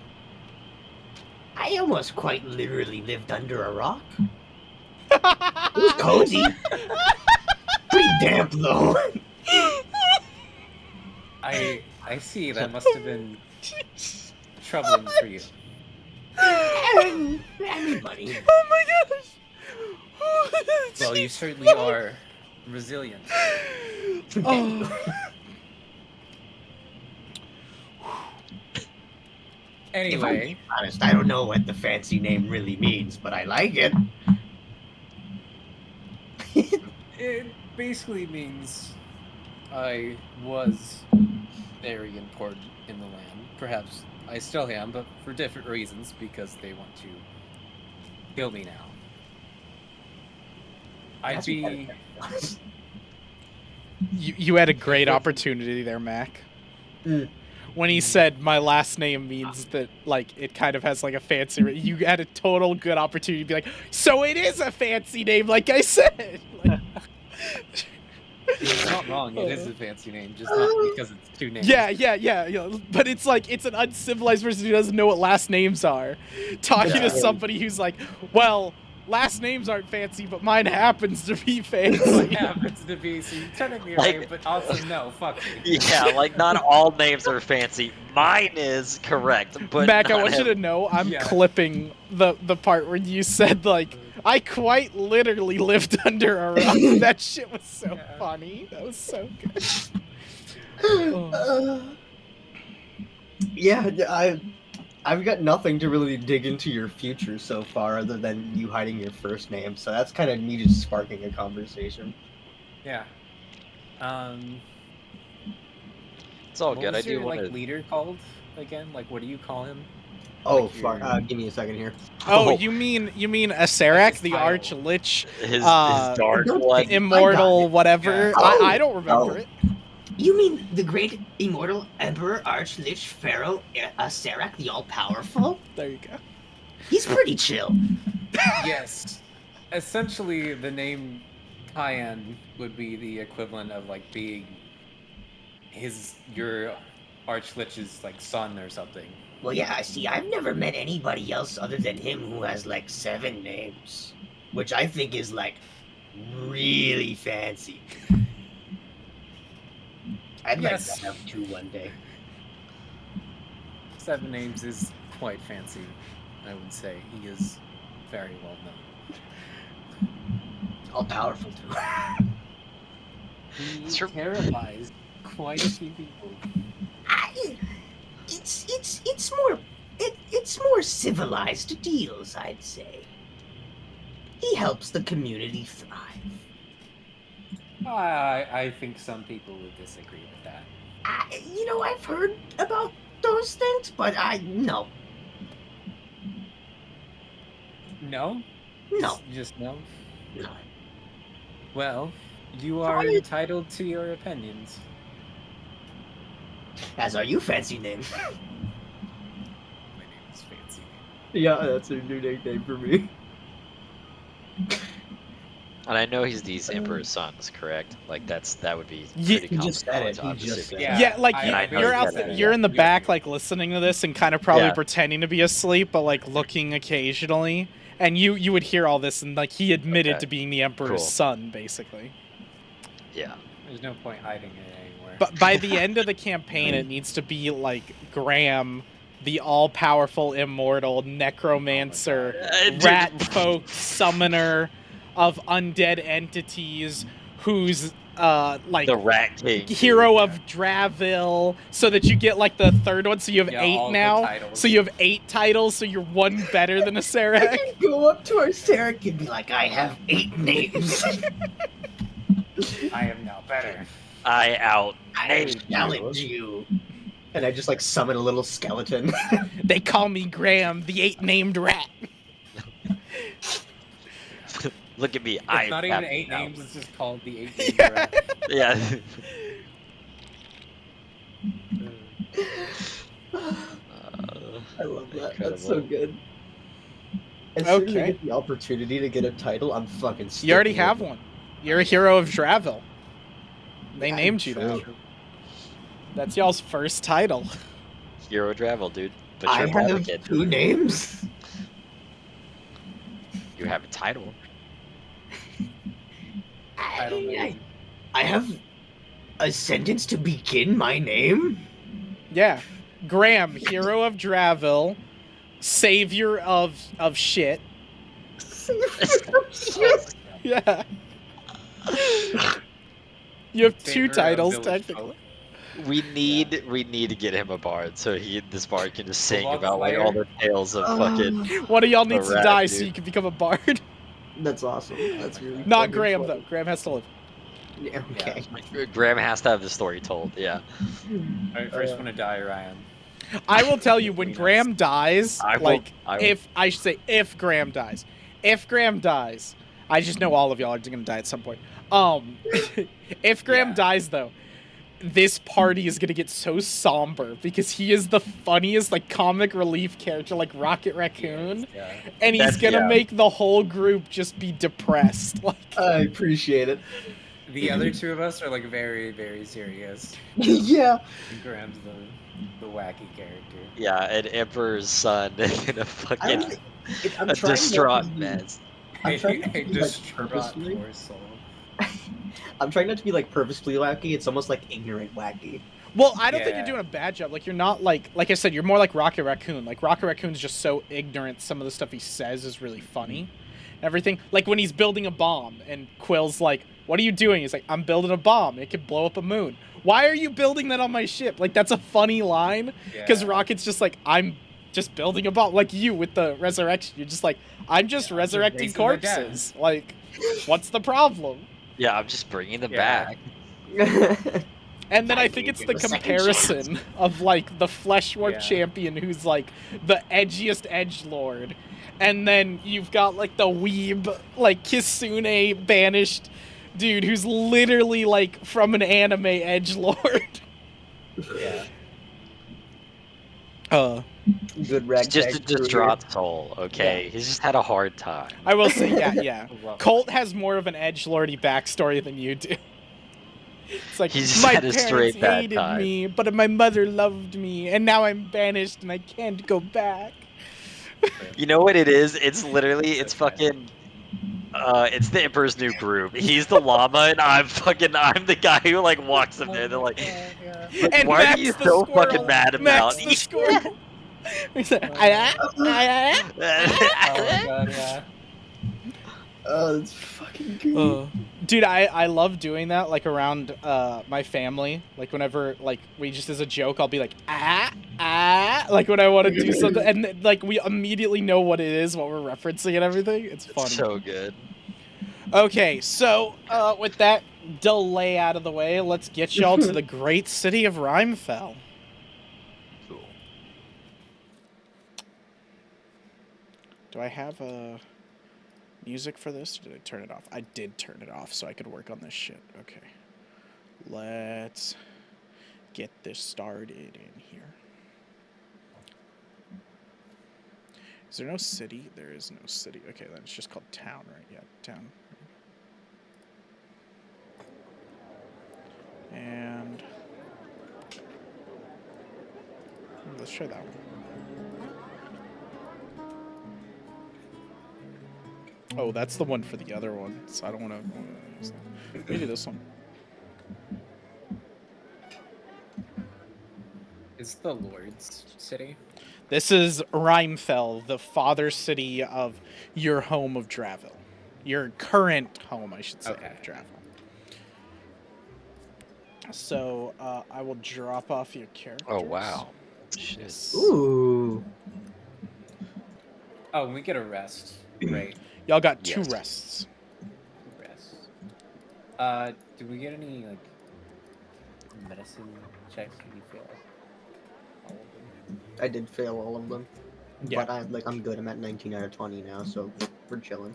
I almost quite literally lived under a rock. It was cozy. Pretty damp, though. I see. That must have been troubling for you. I need money. Oh my gosh! Well, you certainly are resilient. Oh. Anyway, Honest, I don't know what the fancy name really means, but I like it. it basically means I was very important in the land. Perhaps I still am, but for different reasons, because they want to kill me now. I'd be... You had a great opportunity there, Mac. When he said my last name means that, like, it kind of has like a fancy. You had a total good opportunity to be like, so it is a fancy name, like I said. Like, It's not wrong. It is a fancy name, just not because it's 2 names. Yeah. But it's like it's an uncivilized person who doesn't know what last names are, talking to somebody who's like, well, last names aren't fancy, but mine happens to be fancy. It happens to be, so you're technically right, but also no, fuck you. Yeah, like not all names are fancy. Mine is correct, but Mac, I not want you to know I'm clipping the part where you said like I quite literally lived under a rock. That shit was so funny. That was so good. I've got nothing to really dig into your future so far, other than you hiding your first name. So that's kind of me just sparking a conversation. Yeah. It's all What good. was I do your, want like, to. leader called again? Like, what do you call him? Oh, Like fuck. your- Give me a second here. Oh, Oh. you mean Asarak, his the title. Arch Lich, His uh, dark don't one. think- immortal, whatever? Yeah. Oh, I don't remember oh. it. You mean the great immortal Emperor Archlich Pharaoh Sarak the All-Powerful? There you go. He's pretty chill. Yes. Essentially, the name Cayenne would be the equivalent of, like, being your Archlich's, like, son or something. Well, yeah, see, I've never met anybody else other than him who has, like, 7 names. Which I think is, like, really fancy. I'd like Yes. to have 2 one day. 7 names is quite fancy, I would say. He is very well known. All-powerful, too. He Sure. terrifies quite a few people. It's more civilized deals, I'd say. He helps the community thrive. I think some people would disagree with that. I've heard about those things, but no. No? No. Just no? No. Well, you are Sorry. entitled to your opinions. As are you, fancy name. My name is Fancy. Yeah, that's a new nickname for me. And I know he's these Emperor's sons, correct? Like that would be Ye- pretty He common just said knowledge, it, he I'm just assuming. said it. Yeah, like I know you're he out, said it, you're in the yeah. back, like listening to this and kind of probably Yeah. pretending to be asleep, but like looking occasionally. And you would hear all this, and like he admitted Okay. to being the Emperor's Cool. son, basically. Yeah. There's no point hiding it anymore. But by the end of the campaign, it needs to be like Graham, the all-powerful, immortal necromancer, Dude. rat folk summoner of undead entities, who's like The Rat King. dude. hero of Draville, so that you get like the third one, so you have Yeah, 8 all the now. titles. So you have 8 titles, so you're one better than a Sarek. Go up to our Sarek and be like, I have 8 names. I am now better. I out. I challenge you. And I just like summon a little skeleton. They call me Graham, the 8-named rat. Look at me. It's I not even have 8 now. names, it's just called the 8 named Yeah. rat. Yeah. I love that. That's Incredible. so good. As soon as I Okay. get the opportunity to get a title, I'm fucking You already sticking have with it. one. You're a hero of Draville. They Yeah, named you true. that. That's y'all's first title. Hero Draville, dude. But I you're a battle have kid. 2 names. You have a title. Title name. I have a sentence to begin my name. Yeah. Graham, hero of Draville, savior of shit. Yeah. You have 2 Savior of titles, village technically. folk. We need to get him a bard so this bard can just sing Love about like all the tales of fucking. One of y'all needs to rat, die so dude. you can become a bard. That's awesome. That's really Not fucking Graham, funny. though. Graham has to live. Yeah, okay. Graham has to have the story told. Yeah. Alright, first one to die, Ryan. I will tell you, when Nice. Graham dies, I will- like, I will. if, I should say, if Graham dies. If Graham dies, I just know all of y'all are gonna die at some point. If Graham Yeah. dies, though, this party is gonna get so somber because he is the funniest, like, comic relief character, like Rocket Raccoon, Yeah. and he's That's- gonna yeah. make the whole group just be depressed. Like, I appreciate it. The other 2 of us are like very, very serious. Yeah. And Graham's the wacky character. Yeah, an emperor's son and a fucking I'm a trying not to distraught be- mess. I'm trying not to A be, like, distraught purposefully. poor soul. I'm trying not to be like purposefully wacky. It's almost like ignorant wacky. well, I don't think you're Yeah. doing a bad job. Like, you're not like I said, you're more like Rocket Raccoon. Like, Rocket Raccoon's just so ignorant. Some of the stuff he says is really funny. Everything. Like, when he's building a bomb and Quill's like, what are you doing? He's like, I'm building a bomb. It could blow up a moon. Why are you building that on my ship? Like, that's a funny line. Because Yeah. Rocket's just like, I'm just building a bomb. Like you with the resurrection. You're just like, I'm just Yeah, I'm just resurrecting raising the dead. corpses. Like, what's the problem? Yeah, I'm just bringing them Yeah. back. And then I I think gave it's him the a second comparison of like the Flesh Warp Yeah. champion who's like the edgiest edgelord. And then you've got like the weeb, like Kisune banished dude who's literally like from an anime edgelord. Yeah. Good He's ragtag just a crew here. distraught soul, okay? He's just had a hard time. I will say, yeah. Rough. Colt has more of an edgelordy backstory than you do. It's like, He's just my had a parents straight bad hated time." me, but my mother loved me, and now I'm banished and I can't go back. You know what it is? It's literally, So it's sad. fucking, it's the Emperor's New Groove. He's the llama, and I'm the guy who like walks him there. They're like, And why are Max you the so squirrel, fucking mad Max about? the squirrel. He's like, Oh my god, yeah. Oh, that's fucking good. Dude, I love doing that, like, around my family. Like, whenever, like, we just, as a joke, I'll be like, like, when I want to do something, and, like, we immediately know what it is, what we're referencing and everything. It's funny. So good. Okay, so with that delay out of the way, let's get y'all to the great city of Rimefell. Cool. Do I have music for this? Or did I turn it off? I did turn it off so I could work on this shit. Okay. Let's get this started in here. Is there no city? There is no city. Okay, then it's just called town, right? Yeah, town. And let's try that one. Oh, that's the one for the other one, so I don't want to. Maybe this one. Is the Lord's city? This is Rimefell, the father city of your home of Draville. Your current home, I should say, Okay. of Draville. So, I will drop off your characters. Oh wow. Shit. Yes. Ooh. Oh, and we get a rest, right? Y'all got two Yes. rests. Rest. Do we get any like medicine checks? Did you fail all of them? I did fail all of them. Yeah. But I'm good. I'm at 19 out of 20 now, so we're chilling.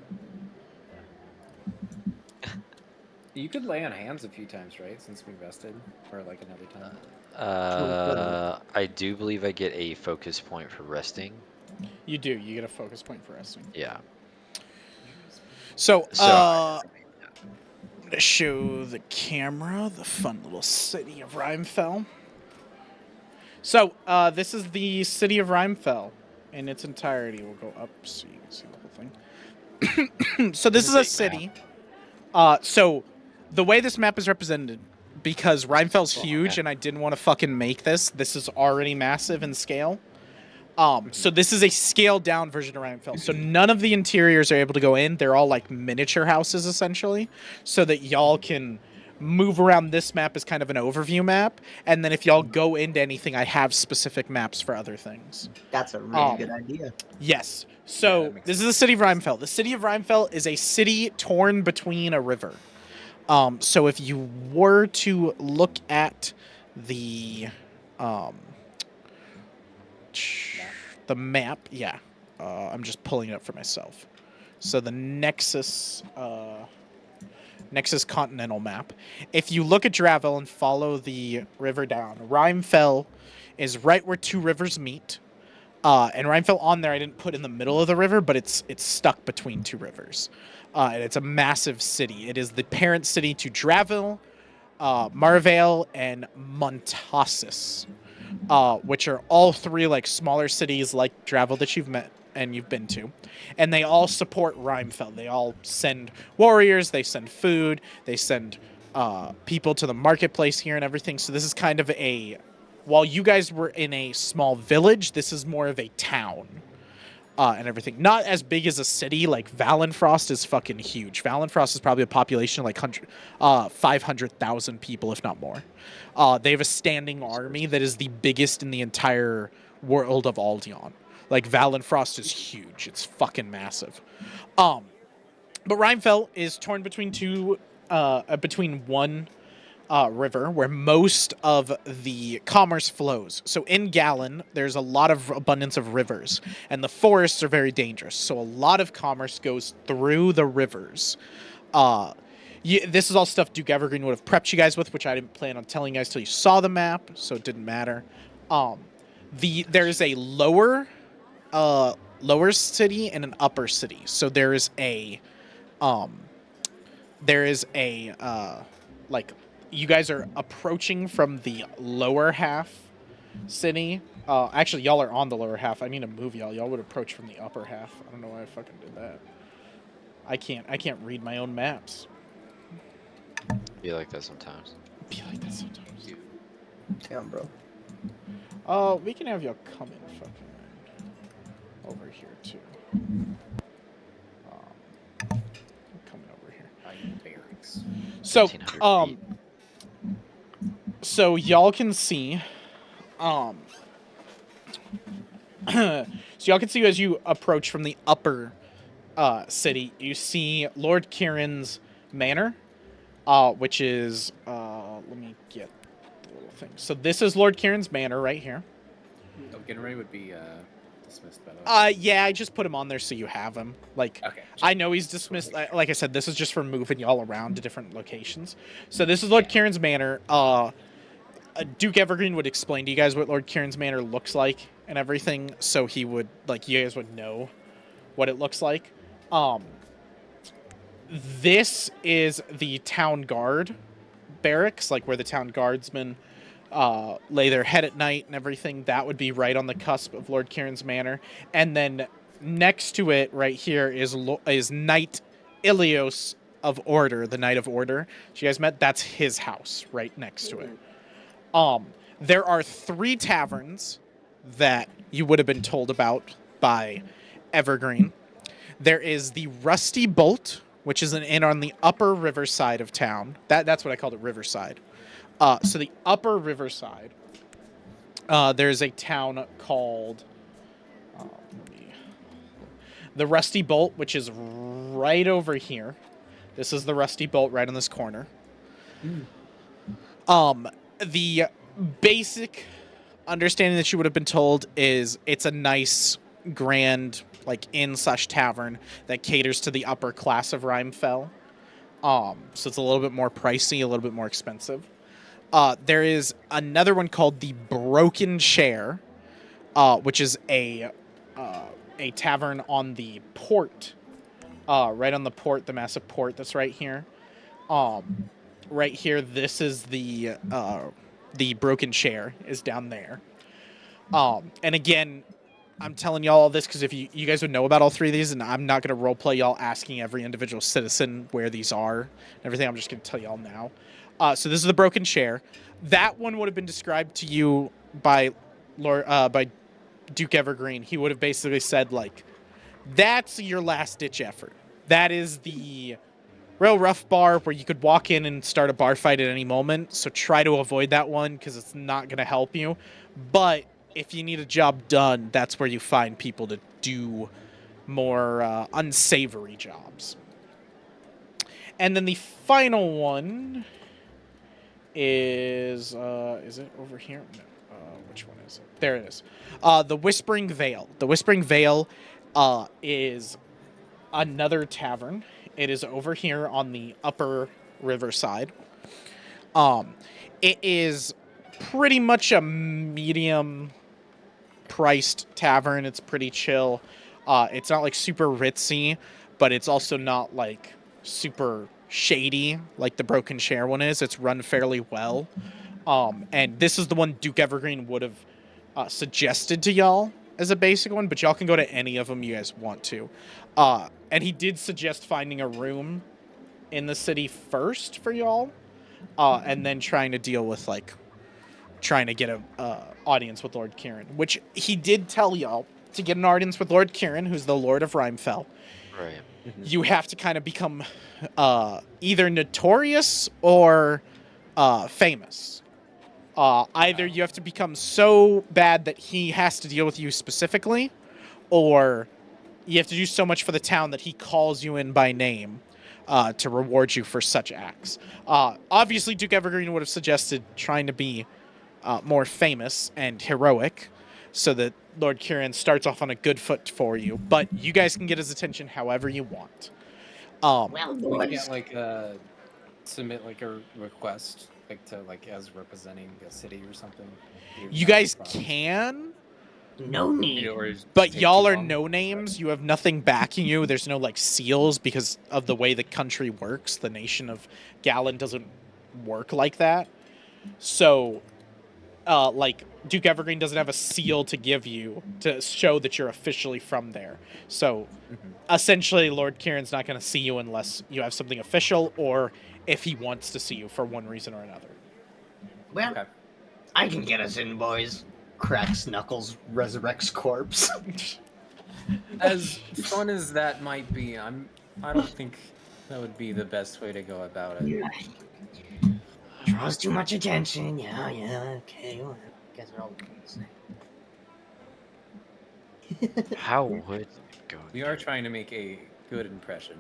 You could lay on hands a few times, right? Since we rested, or like another time. I do believe I get a focus point for resting. You do. You get a focus point for resting. Yeah. So, So- I'm gonna show the camera the fun little city of Rimefell. So, this is the city of Rimefell in its entirety. We'll go up so you can see the whole thing. So this is a big city. So the way this map is represented, because Rimefell's huge and I didn't want to fucking make this is already massive in scale. So this is a scaled down version of Rimefell. So none of the interiors are able to go in. They're all like miniature houses essentially, so that y'all can move around this map as kind of an overview map. And then if y'all go into anything, I have specific maps for other things. That's a really good idea. Yes. Yeah, So that makes this is the city of Rimefell. The city of Rimefell is a city torn between a river. So if you were to look at the map, yeah, I'm just pulling it up for myself. So the Nexus continental map. If you look at Draville and follow the river down, Rimefell is right where two rivers meet. And Rimefell on there I didn't put in the middle of the river, but it's stuck between two rivers. And it's a massive city. It is the parent city to Draville, Marvale, and Montasis, which are all three like smaller cities like Draville that you've met and you've been to. And they all support Rimefell. They all send warriors, they send food, they send people to the marketplace here and everything. So this is kind of while you guys were in a small village, this is more of a town and everything. Not as big as a city. Like Valenfrost is fucking huge. Valenfrost is probably a population of like 500,000 people, if not more. They have a standing army that is the biggest in the entire world of Aldion. Like Valenfrost is huge. It's fucking massive. But Rimefell is torn between one river where most of the commerce flows. So in Gallon, there's a lot of abundance of rivers, and the forests are very dangerous. So a lot of commerce goes through the rivers. This is all stuff Duke Evergreen would have prepped you guys with, which I didn't plan on telling you guys till you saw the map, so it didn't matter. There's a lower city and an upper city. So there is a like you guys are approaching from the lower half city. Actually, y'all are on the lower half. I need to move y'all. Y'all would approach from the upper half. I don't know why I fucking did that. I can't read my own maps. Be like that sometimes. Be like that sometimes. Damn, bro. We can have y'all come in fucking over here too. Coming over here. Barracks. So, 1,500 feet. so y'all can see, so y'all can see as you approach from the upper city, you see Lord Kieran's manor, which is let me get the little thing. So this is Lord Kieran's manor right here. Oh, Genray would be dismissed, by the way. Yeah, I just put him on there so you have him. Like, Okay. I know he's dismissed. Like I said, this is just for moving y'all around to different locations. So this is Lord Kieran's manor. Duke Evergreen would explain to you guys what Lord Kieran's manor looks like and everything, so he would, like, you guys would know what it looks like. This is the town guard barracks, like where the town guardsmen lay their head at night and everything. That would be right on the cusp of Lord Kieran's manor. And then next to it, right here, is Knight Ilios of Order, the Knight of Order. So you guys met? That's his house right next to it. There are 3 taverns that you would have been told about by Evergreen. There is the Rusty Bolt, which is an inn on the upper riverside of town. That's what I called it, Riverside. So the upper riverside, there's a town called the Rusty Bolt, which is right over here. This is the Rusty Bolt right on this corner. The basic understanding that you would have been told is it's a nice, grand, like, inn/tavern that caters to the upper class of Rimefell. So it's a little bit more pricey, a little bit more expensive. There is another one called the Broken Chair, which is a tavern on the port, right on the port, the massive port that's right here. Right here, this is the Broken Chair is down there. And again, I'm telling y'all all this because if you guys would know about all 3 of these, and I'm not going to roleplay y'all asking every individual citizen where these are and everything. I'm just going to tell y'all now. So this is the Broken Chair. That one would have been described to you by Duke Evergreen. He would have basically said, like, that's your last-ditch effort. That is the real rough bar where you could walk in and start a bar fight at any moment. So try to avoid that one because it's not going to help you. But if you need a job done, that's where you find people to do more unsavory jobs. And then the final one is it over here? No. Which one is it? There it is. The Whispering Vale. The Whispering Vale is another tavern. It is over here on the upper riverside. It is pretty much a medium priced tavern. It's pretty chill. It's not like super ritzy, but it's also not like super shady like the Broken Chair one is. It's run fairly well. And this is the one Duke Evergreen would have suggested to y'all as a basic one, but y'all can go to any of them you guys want to. And he did suggest finding a room in the city first for y'all, and then trying to deal with, like, trying to get a audience with Lord Kieran, which he did tell y'all to get an audience with Lord Kieran, who's the Lord of Rimefell. Right. You have to kind of become either notorious or famous. Either you have to become so bad that he has to deal with you specifically, or you have to do so much for the town that he calls you in by name to reward you for such acts. Obviously, Duke Evergreen would have suggested trying to be more famous and heroic so that Lord Kieran starts off on a good foot for you, but you guys can get his attention however you want. Well, We boys, can't like submit like a request like to like as representing a city or something. You guys can, no need. but y'all are no names. You have nothing backing you. There's no, like, seals because of the way the country works. The nation of Gallon doesn't work like that. So, like, Duke Evergreen doesn't have a seal to give you to show that you're officially from there. So, essentially, Lord Kieran's not going to see you unless you have something official or if he wants to see you for one reason or another. Well, Okay. I can get us in, boys. Cracks knuckles, resurrects corpse. As fun as that might be, I don't think that would be the best way to go about it. Yeah. Draws too much attention. Yeah, okay. Well, I guess they're all the same. How would it go? We are trying to make a good impression.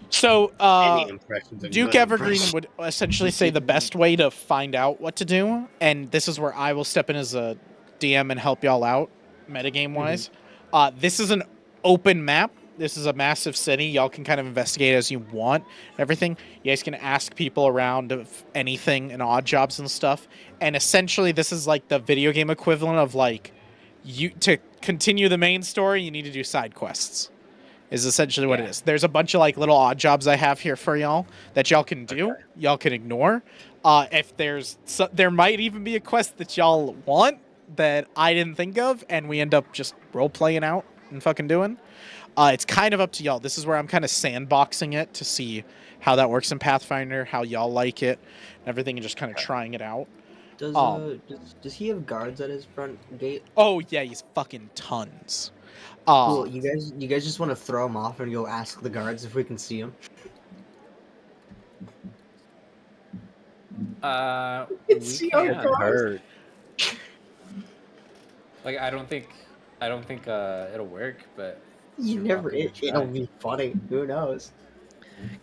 So, Any impression's a Duke good Evergreen impression. would essentially say the best way to find out what to do, and this is where I will step in as a DM and help y'all out, metagame wise. This is an open map. This is a massive city. Y'all can kind of investigate as you want and everything. You guys can ask people around of anything and odd jobs and stuff. And essentially, this is like the video game equivalent of like, you to continue the main story, you need to do side quests. Is essentially what it is. There's a bunch of like little odd jobs I have here for y'all that y'all can do. Y'all can ignore. If there might even be a quest that y'all want that I didn't think of, and we end up just role playing out and fucking doing. It's kind of up to y'all. This is where I'm kind of sandboxing it to see how that works in Pathfinder, how y'all like it, and everything, and just kind of trying it out. Does he have guards at his front gate? Oh yeah, he's fucking tons. Cool. You guys just want to throw him off and go ask the guards if we can see him? We see our can. guards. Hurt. Like I don't think it'll work, but You you're never. welcome to It'll try. be funny. Who knows?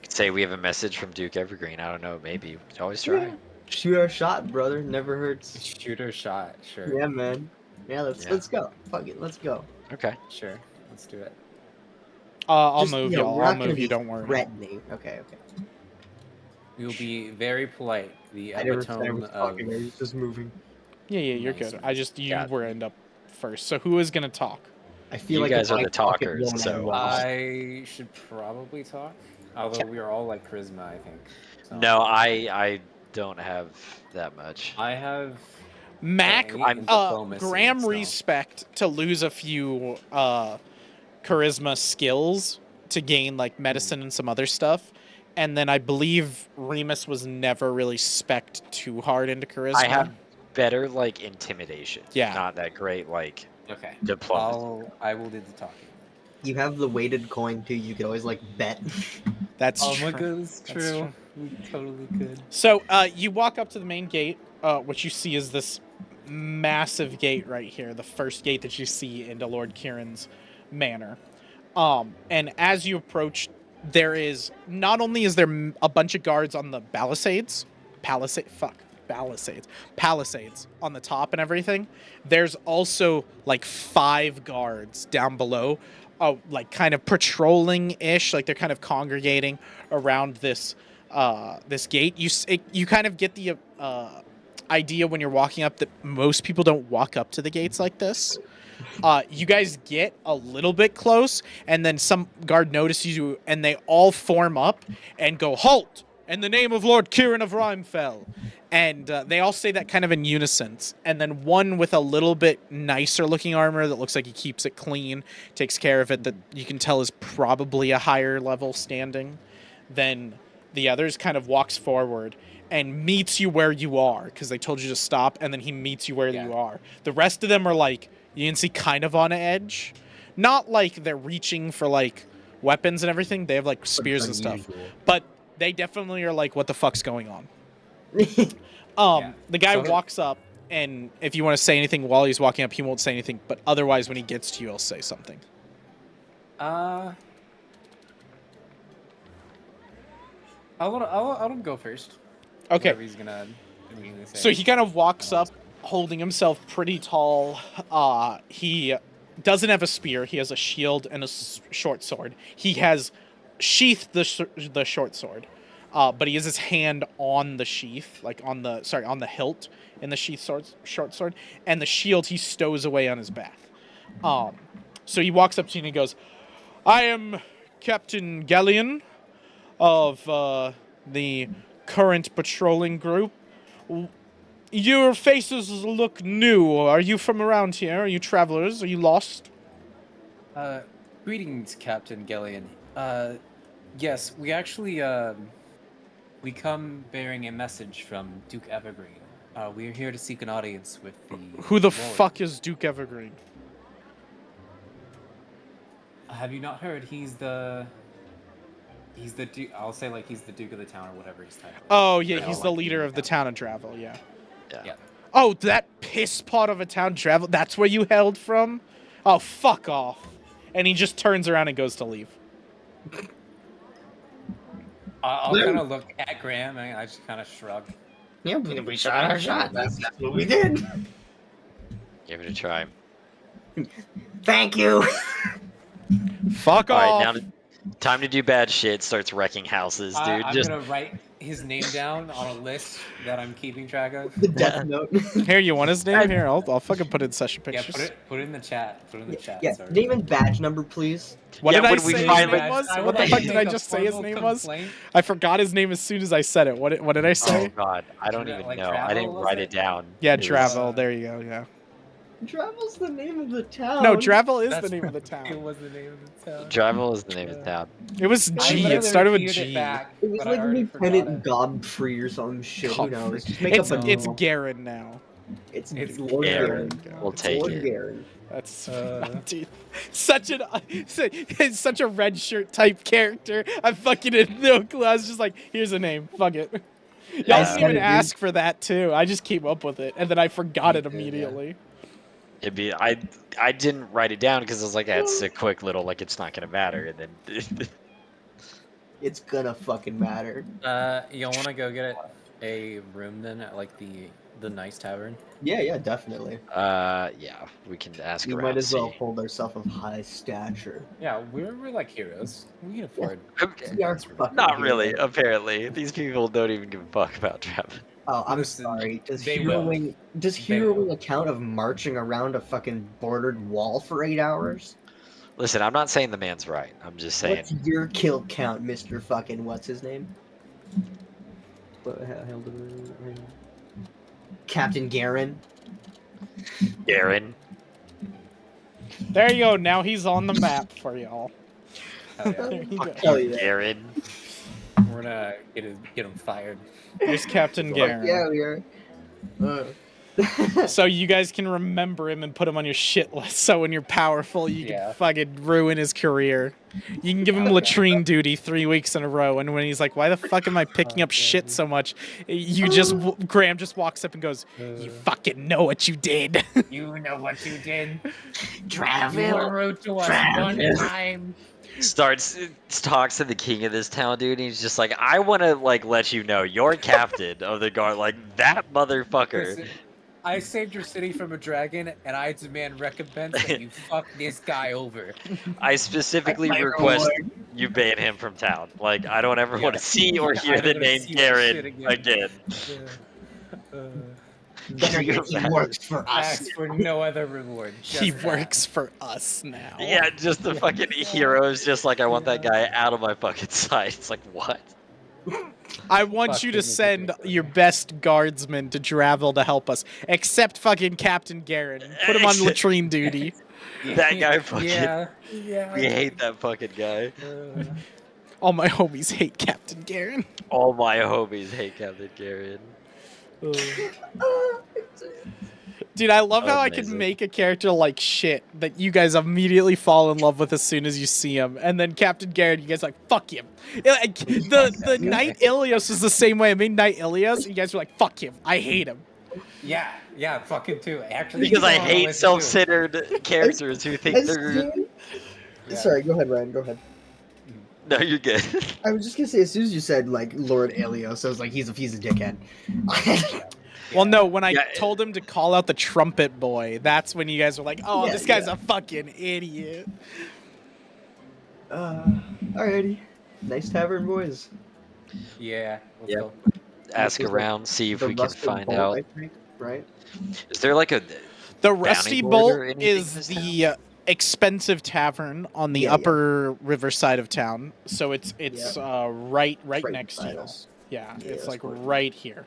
Could say we have a message from Duke Evergreen. I don't know. Maybe we could always try. Yeah. Shoot our shot, brother. Never hurts. Shooter shot, sure. Yeah, man. Yeah, Yeah. let's go. Fuck it, let's go. Okay. Sure. Let's do it. I'll Just, move you know, y'all. we're I'll not gonna move you. be Don't worry. threatening. Okay. We will be very polite. The I never epitome was of talking. I was just moving. Yeah, you're Nice. good. I just you Yeah. were end up first. So who is gonna talk? I feel You like guys if are I the talk, it talkers, won't so- end well. I should probably talk. Although we are all like charisma, I think. So No, I don't have that much. I have Mac, an 8 in diplomacy, Graham so- respect to lose a few charisma skills to gain like medicine and some other stuff. And then I believe Remus was never really spec'd too hard into charisma. I have better like intimidation. Yeah. Not that great like Okay. diplomacy. I will do the talking. You have the weighted coin too. You could always like bet. That's Oh true. my god, it's That's true. true. We totally could. So you walk up to the main gate. What you see is this massive gate right here, the first gate that you see into Lord Kieran's manor. And as you approach, there is not only is there a bunch of guards on the palisades on the top and everything. There's also like 5 guards down below, like kind of patrolling ish, like they're kind of congregating around this this gate. You kind of get the idea when you're walking up that most people don't walk up to the gates like this. You guys get a little bit close, and then some guard notices you, and they all form up and go, "Halt! In the name of Lord Kieran of Rimefell." And they all say that kind of in unison. And then one with a little bit nicer looking armor that looks like he keeps it clean, takes care of it, that you can tell is probably a higher level standing than the others, kind of walks forward and meets you where you are, because they told you to stop, and then he meets you where you are. The rest of them are like, you can see, kind of on edge. Not like they're reaching for like weapons and everything. They have like spears and stuff. But they definitely are like, what the fuck's going on? The guy walks up, and if you want to say anything while he's walking up, he won't say anything, but otherwise when he gets to you, he'll say something. I'll go first. Okay. Whatever he's gonna immediately say. So he kind of walks up, holding himself pretty tall. He doesn't have a spear. He has a shield and a short sword. He has sheathed the short sword, but he has his hand on the sheath, like on the hilt in the short sword, and the shield he stows away on his back. So he walks up to you and he goes, "I am Captain Galleon of the current patrolling group. Your faces look new. Are you from around here? Are you travelers? Are you lost?" Greetings, Captain Gellion. Yes, we actually, we come bearing a message from Duke Evergreen. We are here to seek an audience with the Who the Lord. fuck is Duke Evergreen? Have you not heard? He's the Duke. I'll say like he's the Duke of the town or whatever his title is. Oh yeah, They he's all the like leader being of the town of Draville. Yeah. Yeah. Oh, that piss pot of a town, Draville. That's where you hailed from? Oh, fuck off. and he just turns around and goes to leave. I'll kind of look at Graham and I just kind of shrug. Yeah, we shot our shot. That's what we did. Give it a try. Thank you. Fuck All off. right, now time to do bad shit. Starts wrecking houses, dude. I'm Just gonna write his name down on a list that I'm keeping track of. The Death Note. Here, you want his name? Here, I'll fucking put it in session Yeah, pictures. put it in the chat. Put it in the chat. Yeah, Sorry. name and badge number, please. What Yeah, did I when we say his finally- name was? I What would the like fuck to did make I a just say his formal name was? complaint. I forgot his name as soon as I said it. What did I oh say? god, I don't Isn't it even like know. I Draville, didn't was write it? it down. Yeah, It was- Draville. There you go. Yeah. Draville's the name of the town. No, Draville is the That's name of the It town. was the name of the town. Draville is the name of the town. It was I G. It literally started with repeated G. it back, It was but I like already forgot Lieutenant it. Godfrey or some shit. Who knows? Godfrey. Just make It's up a it's name. Garen now. It's It's Lord Garen. Garen. We'll It's take Lord it. Garen. That's Dude, such an it's such a red shirt type character. I fucking had no clue. I was just like, here's a name. Fuck it. Y'all Yeah. didn't even Dude. ask for that too. I just came up with it and then I forgot You it did, yeah. immediately. It'd be I didn't write it down because I was like, that's a quick little like it's not gonna matter, and then It's gonna fucking matter. y'all want to go get a room then at like the nice tavern? Yeah, definitely. yeah, we can ask We around. might as well see. hold ourselves of high stature. Yeah, we're like heroes. We can afford. We are nice room. fucking Not really. heroes. Apparently, these people don't even give a fuck about Travis. Oh, I'm Listen, sorry. Does they will. heroing will. account of marching around a fucking bordered wall for 8 hours? Listen, I'm not saying the man's right. I'm just saying. What's your kill count, Mr. fucking what's his name? What the hell did Captain Garen? Garen. There you go. Now he's on the map for y'all. Hell yeah. There you go. Hell yeah. Garen. We're gonna get him fired. Here's Captain Garen. Yeah, we are. So you guys can remember him and put him on your shit list. So when you're powerful, you Yeah. can fucking ruin his career. You can give him latrine duty 3 weeks in a row, and when he's like, "Why the fuck am I picking up shit so much?" You just Graham just walks up and goes, "You fucking know what you did." You know what you did. You were Draville. rude to us one time. Talks to the king of this town, dude. And he's just like, I want to like let you know, you're captain of the guard. Like that motherfucker. Listen, I saved your city from a dragon, and I demand recompense that you fuck this guy over. I specifically That's my request you ban him from town. Like I don't ever want to see or Yeah, hear I the don't name see that shit Garen again. Better yet, he works for us. Ask for no other reward. He just works for us now. Yeah, just the fucking heroes. Just like I want that guy out of my fucking sight. It's like what? I want Fuck you to him is send ridiculous. your best guardsman to Draville to help us, except fucking Captain Garen. Put him on Except- latrine duty. that. That guy fucking- Yeah. We hate that fucking guy. All my homies hate Captain Garen. All my homies hate Captain Garen. Dude, I love how I can Amazing. make a character like shit that you guys immediately fall in love with as soon as you see him, and then Captain Garen, you guys are like, fuck him. Like, the Knight Ilios is the same way. I made Knight Ilios, you guys were like, fuck him. I hate him. Yeah, fucking too. Actually, Because I he's on the hate list, too. self-centered characters who think As they're. soon- Sorry, go ahead, Ryan. Go ahead. No, you're good. I was just gonna say, as soon as you said like Lord Alios, I was like, he's a dickhead. Well, no, when I Yeah, told him to call out the trumpet boy, that's when you guys were like, oh, Yeah, this guy's yeah. a fucking idiot. Alrighty, nice tavern, boys. Yeah. Let's Yep. go. Ask This is around, see if The we can Rusted find Bolt, out. I think, right? Is there like a The bounty Rusty board Bolt or anything in is this the expensive tavern on the Yeah, yeah. upper river side of town. So it's right Right next to beside you. us. Yeah, Yeah, it's that's like cool. right here.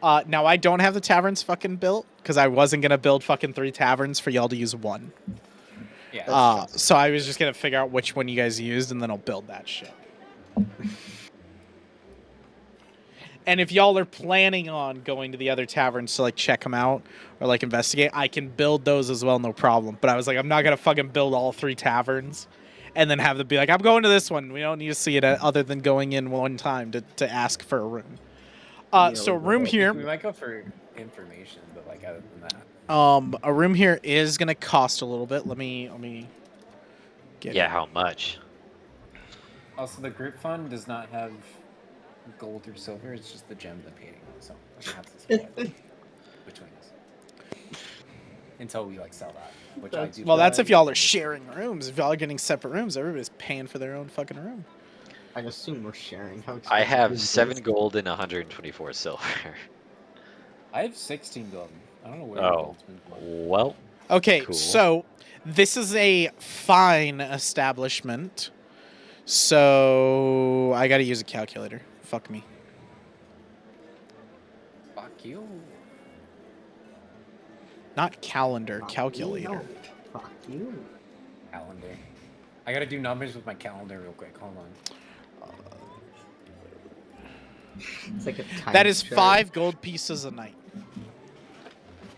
Now I don't have the taverns fucking built because I wasn't gonna build fucking 3 taverns for y'all to use one. Yeah. So I was just gonna figure out which one you guys used and then I'll build that shit. And if y'all are planning on going to the other taverns to like check them out or like investigate, I can build those as well, no problem. But I was like, I'm not gonna fucking build all 3 taverns and then have them be like, I'm going to this one. We don't need to see it other than going in one time to ask for a room. Yeah, So like, room okay. here, We might go for information, but like other than that. a room here is gonna cost a little bit. Let me Get Yeah, it. how much? Also, the group fund does not have gold or silver. It's just the gem of the painting. So we're gonna have to split between us until we like sell that. Which I do. Well, that's if y'all are plan. sharing rooms. If y'all are getting separate rooms, everybody's paying for their own fucking room. I assume we're sharing. How I expensive have is 7 this? gold and 124 silver. I have 16 gold. I don't know where your Oh, gold's been from. well, Okay, cool. so this is a fine establishment. So I gotta use a calculator. Fuck me. Fuck you. Not calendar, Fuck calculator. you, no. Fuck you. Calendar. I gotta do numbers with my calendar real quick. Hold on. It's like a time That is chart. 5 gold pieces a night.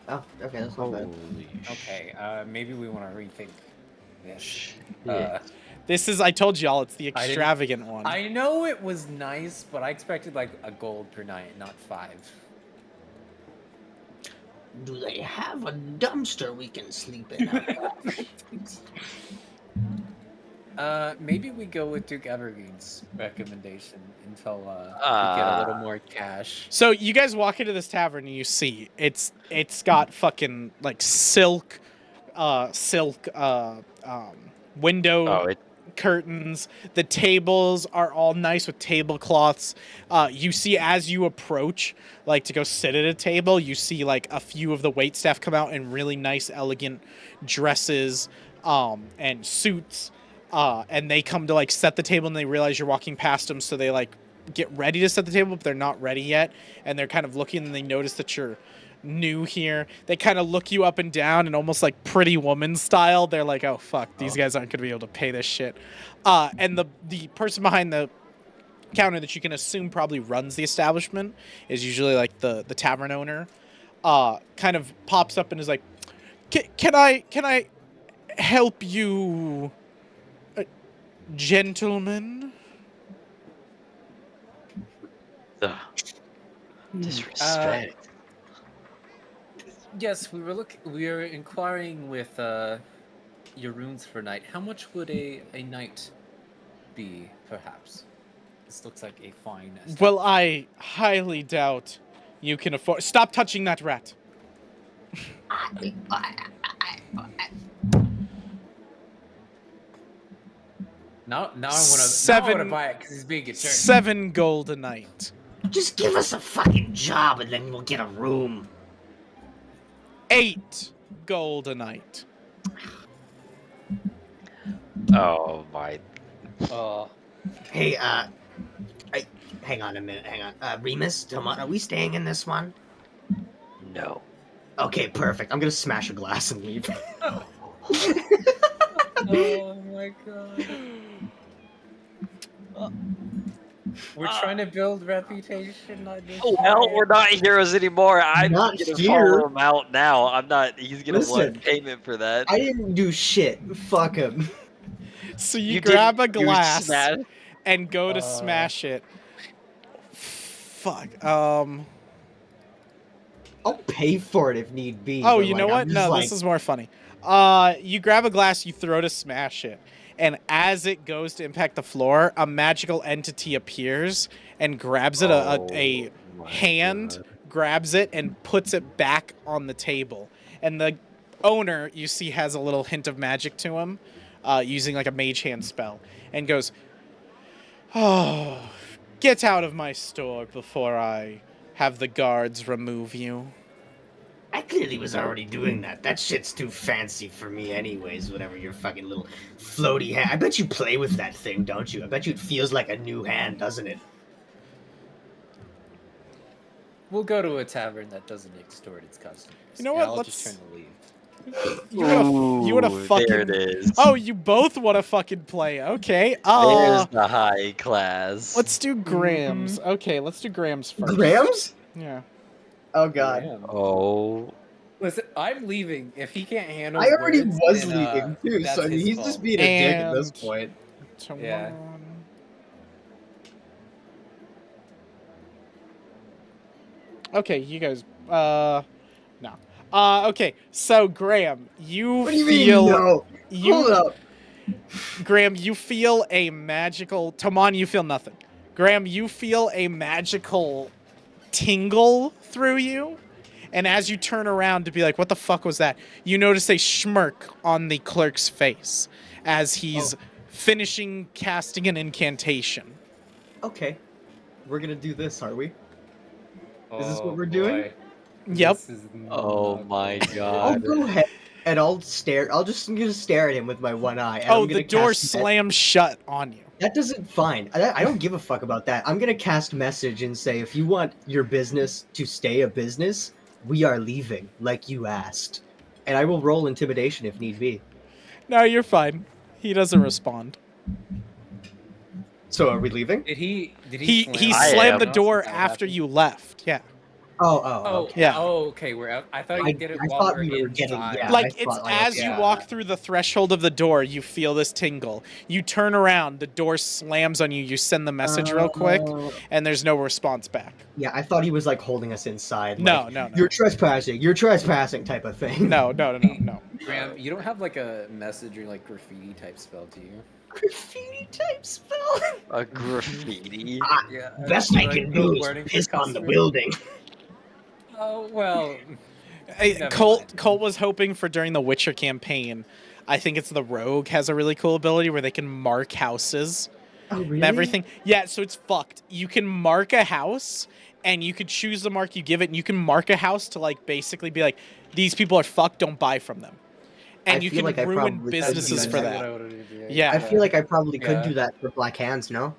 Oh, okay, that's not bad. Holy Okay. Maybe we want to rethink this. Yeah. This is, I told y'all, it's the I didn't- extravagant one. I know it was nice, but I expected like a gold per night, not 5. Do they have a dumpster we can sleep in? Maybe we go with Duke Evergreen's recommendation until we get a little more cash. So you guys walk into this tavern and you see it's got fucking like silk window Oh, it curtains. The tables are all nice with tablecloths. You see as you approach, like to go sit at a table, you see like a few of the waitstaff come out in really nice, elegant dresses and suits. And they come to like set the table and they realize you're walking past them, so they like get ready to set the table, but they're not ready yet. And they're kind of looking and they notice that you're new here. They kind of look you up and down and almost like Pretty Woman style. They're like, oh fuck, these guys aren't gonna be able to pay this shit. And the person behind the counter that you can assume probably runs the establishment is usually like the tavern owner. Kind of pops up and is like, can I help you, gentlemen? ugh, disrespect. Yes, we were inquiring with your rooms for night. How much would a night be, perhaps? This looks like a fine. Well, I highly doubt you can afford. Stop touching that rat. Now I want to Seven- buy it because he's being a jerk. 7 gold a night. Just give us a fucking job and then we'll get a room. 8 gold a night. Oh my. Hey, hang on a minute, hang on. Remus, Tomat, are we staying in this one? No. Okay, perfect. I'm gonna smash a glass and leave. Oh my god. We're trying to build reputation on this. Well, we're not heroes anymore. I'm Not gonna here. follow him out now. I'm not. He's gonna Listen, want payment for that. I didn't do shit. Fuck him. So you, You grab a didn't- you glass smashed- and go to smash it. Fuck. I'll pay for it if need be. Oh, but, you like, know I'm what? just No, like, this is more funny. You grab a glass, you throw to smash it, and as it goes to impact the floor, a magical entity appears and grabs it. A my hand God. grabs it and puts it back on the table. And the owner, you see, has a little hint of magic to him, using like a mage hand spell, and goes, "Oh, get out of my store before I have the guards remove you." I clearly was already doing that. That shit's too fancy for me anyways, whatever your fucking little floaty hand. I bet you play with that thing, don't you? I bet you it feels like a new hand, doesn't it? We'll go to a tavern that doesn't extort its customers. You know and what, I'll let's- just turn to leave. You wanna Ooh, fucking... There it is. Oh, you both want to fucking play. Okay. There's the high class. Let's do grams. Okay, let's do grams first. Grams? Yeah. Oh god. Damn. Oh. Listen, I'm leaving. If he can't handle I already words, was then, leaving too, that's so I mean, his he's fault. just being a dick at this And- point. Yeah. Okay, you guys. No. Okay, so Graham, you What do you feel mean, no? you Hold up. Graham, you feel a magical... Toman, you feel nothing. Graham, you feel a magical tingle through you. And as you turn around to be like, what the fuck was that? You notice a smirk on the clerk's face as he's finishing casting an incantation. Okay. We're gonna do this, are we? Is this what Oh, we're doing? boy. Yep. This is Oh not my going I'll God. go ahead and I'll stare. I'm gonna stare at him with my one eye. And Oh, I'm gonna the door cast slams shut on you. That doesn't fine. I don't give a fuck about that. I'm gonna cast message and say, if you want your business to stay a business, we are leaving, like you asked. And I will roll intimidation if need be. No, you're fine. He doesn't respond. So are we leaving? Did he He slam he I slammed the am. door Is that what after happened? you left. Yeah. Oh, okay. Yeah. Oh, okay. We're out. I thought you did it I while thought we we were were getting- inside. yeah. Like, I it's thought, like, as okay. you walk through the threshold of the door, you feel this tingle. You turn around, the door slams on you, you send the message real quick, and there's no response back. Yeah, I thought he was like holding us inside. No, like, no. You're trespassing type of thing. No. Graham, you don't have like a message or like graffiti type spell, do you? Graffiti type spell. A graffiti. Yeah. Best I like can the do is wording for piss on the customers. building. Oh well. Never Colt mind. was hoping for during the Witcher campaign. I think it's the Rogue has a really cool ability where they can mark houses Oh, really? and everything. Yeah, so it's fucked. You can mark a house, and you could choose the mark you give it, and you can mark a house to like basically be like, these people are fucked, don't buy from them. And I you feel can like I ruin probably businesses could for do that. Yeah. I feel like I probably could Yeah. do that for Black Hands, no?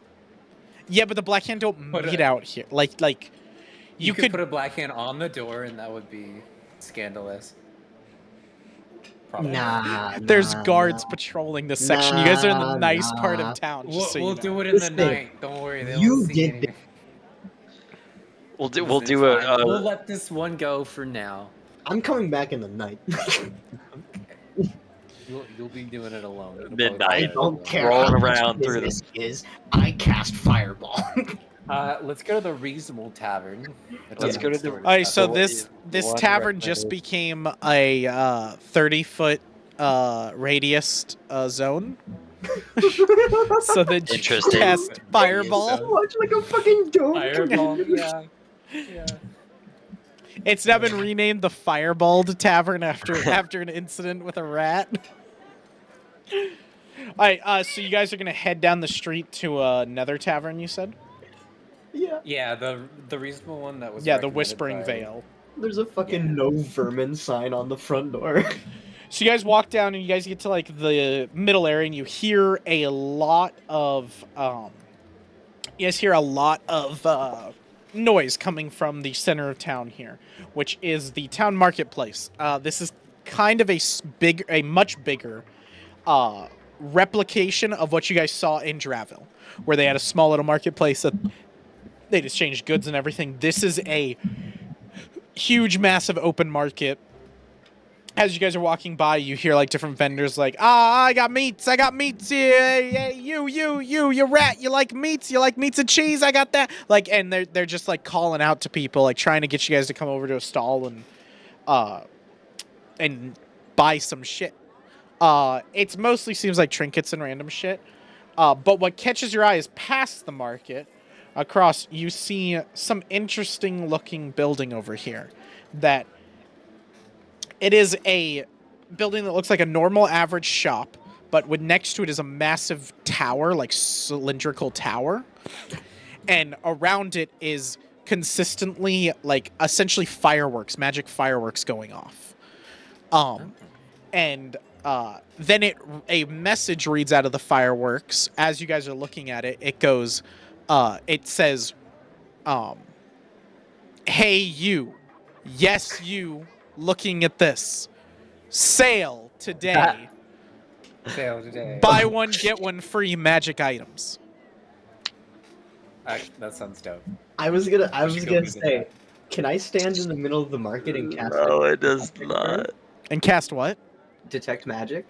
Yeah, but the Black Hand don't But, meet out here. Like You could put a black hand on the door, and that would be scandalous. Probably. Nah. there's nah, guards nah. patrolling this section. You guys are in the Nah, nice part nah. of town. We'll, Just so you we'll know. do it in the Listen, night. Don't worry. They you won't see did anything. We'll do It's a, fine. We'll let this one go for now. I'm coming back in the night. You'll be doing it alone. You'll Midnight. probably I do it don't alone. care Rolling how much around through business is. I cast fireball. Let's go to the Reasonable Tavern. Let's go to the- All right, so So this one tavern just recommended- became a 30-foot radius zone. So that you can Interesting. cast fireball. Radius Watch like a fucking dome. Fireball. Yeah. Yeah. It's now been renamed the Fireballed Tavern after an incident with a rat. All right, so you guys are gonna head down the street to another tavern. You said? Yeah. Yeah. The reasonable one that was. Yeah, the recommended Whispering by- Vale. There's a fucking no vermin sign on the front door. So you guys walk down and you guys get to like the middle area and you hear a lot of noise coming from the center of town here, which is the town marketplace. This is kind of a much bigger replication of what you guys saw in Draville, where they had a small little marketplace that they exchanged goods and everything. This is a huge, massive open market. As you guys are walking by, you hear like different vendors like, I got meats, yeah, you rat, you like meats and cheese, I got that. Like, and they're just like calling out to people, like trying to get you guys to come over to a stall and buy some shit. It mostly seems like trinkets and random shit. But what catches your eye is past the market, across, you see some interesting looking building over here that it is a building that looks like a normal average shop, but next to it is a massive tower, like cylindrical tower. And around it is consistently like essentially fireworks, magic fireworks going off. And then a message reads out of the fireworks as you guys are looking at it. It goes, it says, hey you, yes you, looking at this. Sale today. Sale today. Buy one, get one free magic items. That sounds dope. I was gonna go visit say, that. can I stand in the middle of the market and cast No, it does magic not. And cast what? detect magic?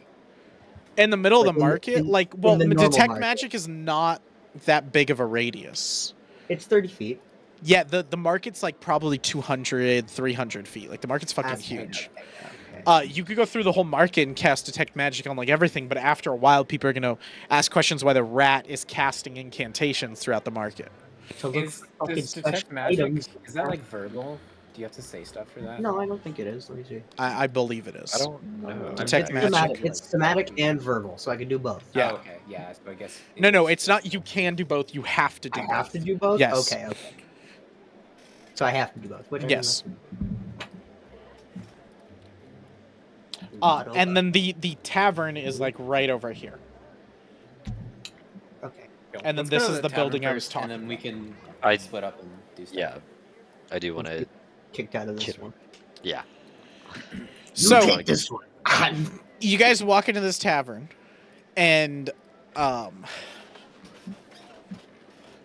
In the middle Like of the in the- market? in- Like, in well, the normal detect market. magic is not that big of a radius. It's 30 feet. Yeah, the market's like probably 200, 300 feet. Like, the market's fucking That's huge. Okay. You could go through the whole market and cast detect magic on like everything, but after a while, people are gonna ask questions why the rat is casting incantations throughout the market. To look Is for fucking does special detect magic? items. Is that like verbal? Do you have to say stuff for that? No, I don't think it is. Let me see. I believe it is. I don't know. Detect It's magic. somatic. It's somatic and verbal, so I can do both. Yeah. Oh, okay. Yeah. So I guess. No, it's not. You can do both. You have to do I both. have to do both. Yes. Okay. So I have to do both. Which Yes. Lotto. And then the tavern is like right over here. Okay. And then Let's this go to is the tavern building I was first, talking and then we about. can I- split up and do stuff. Yeah, I do want to. Kicked out of this one. Yeah. So You take this one. you guys walk into this tavern, and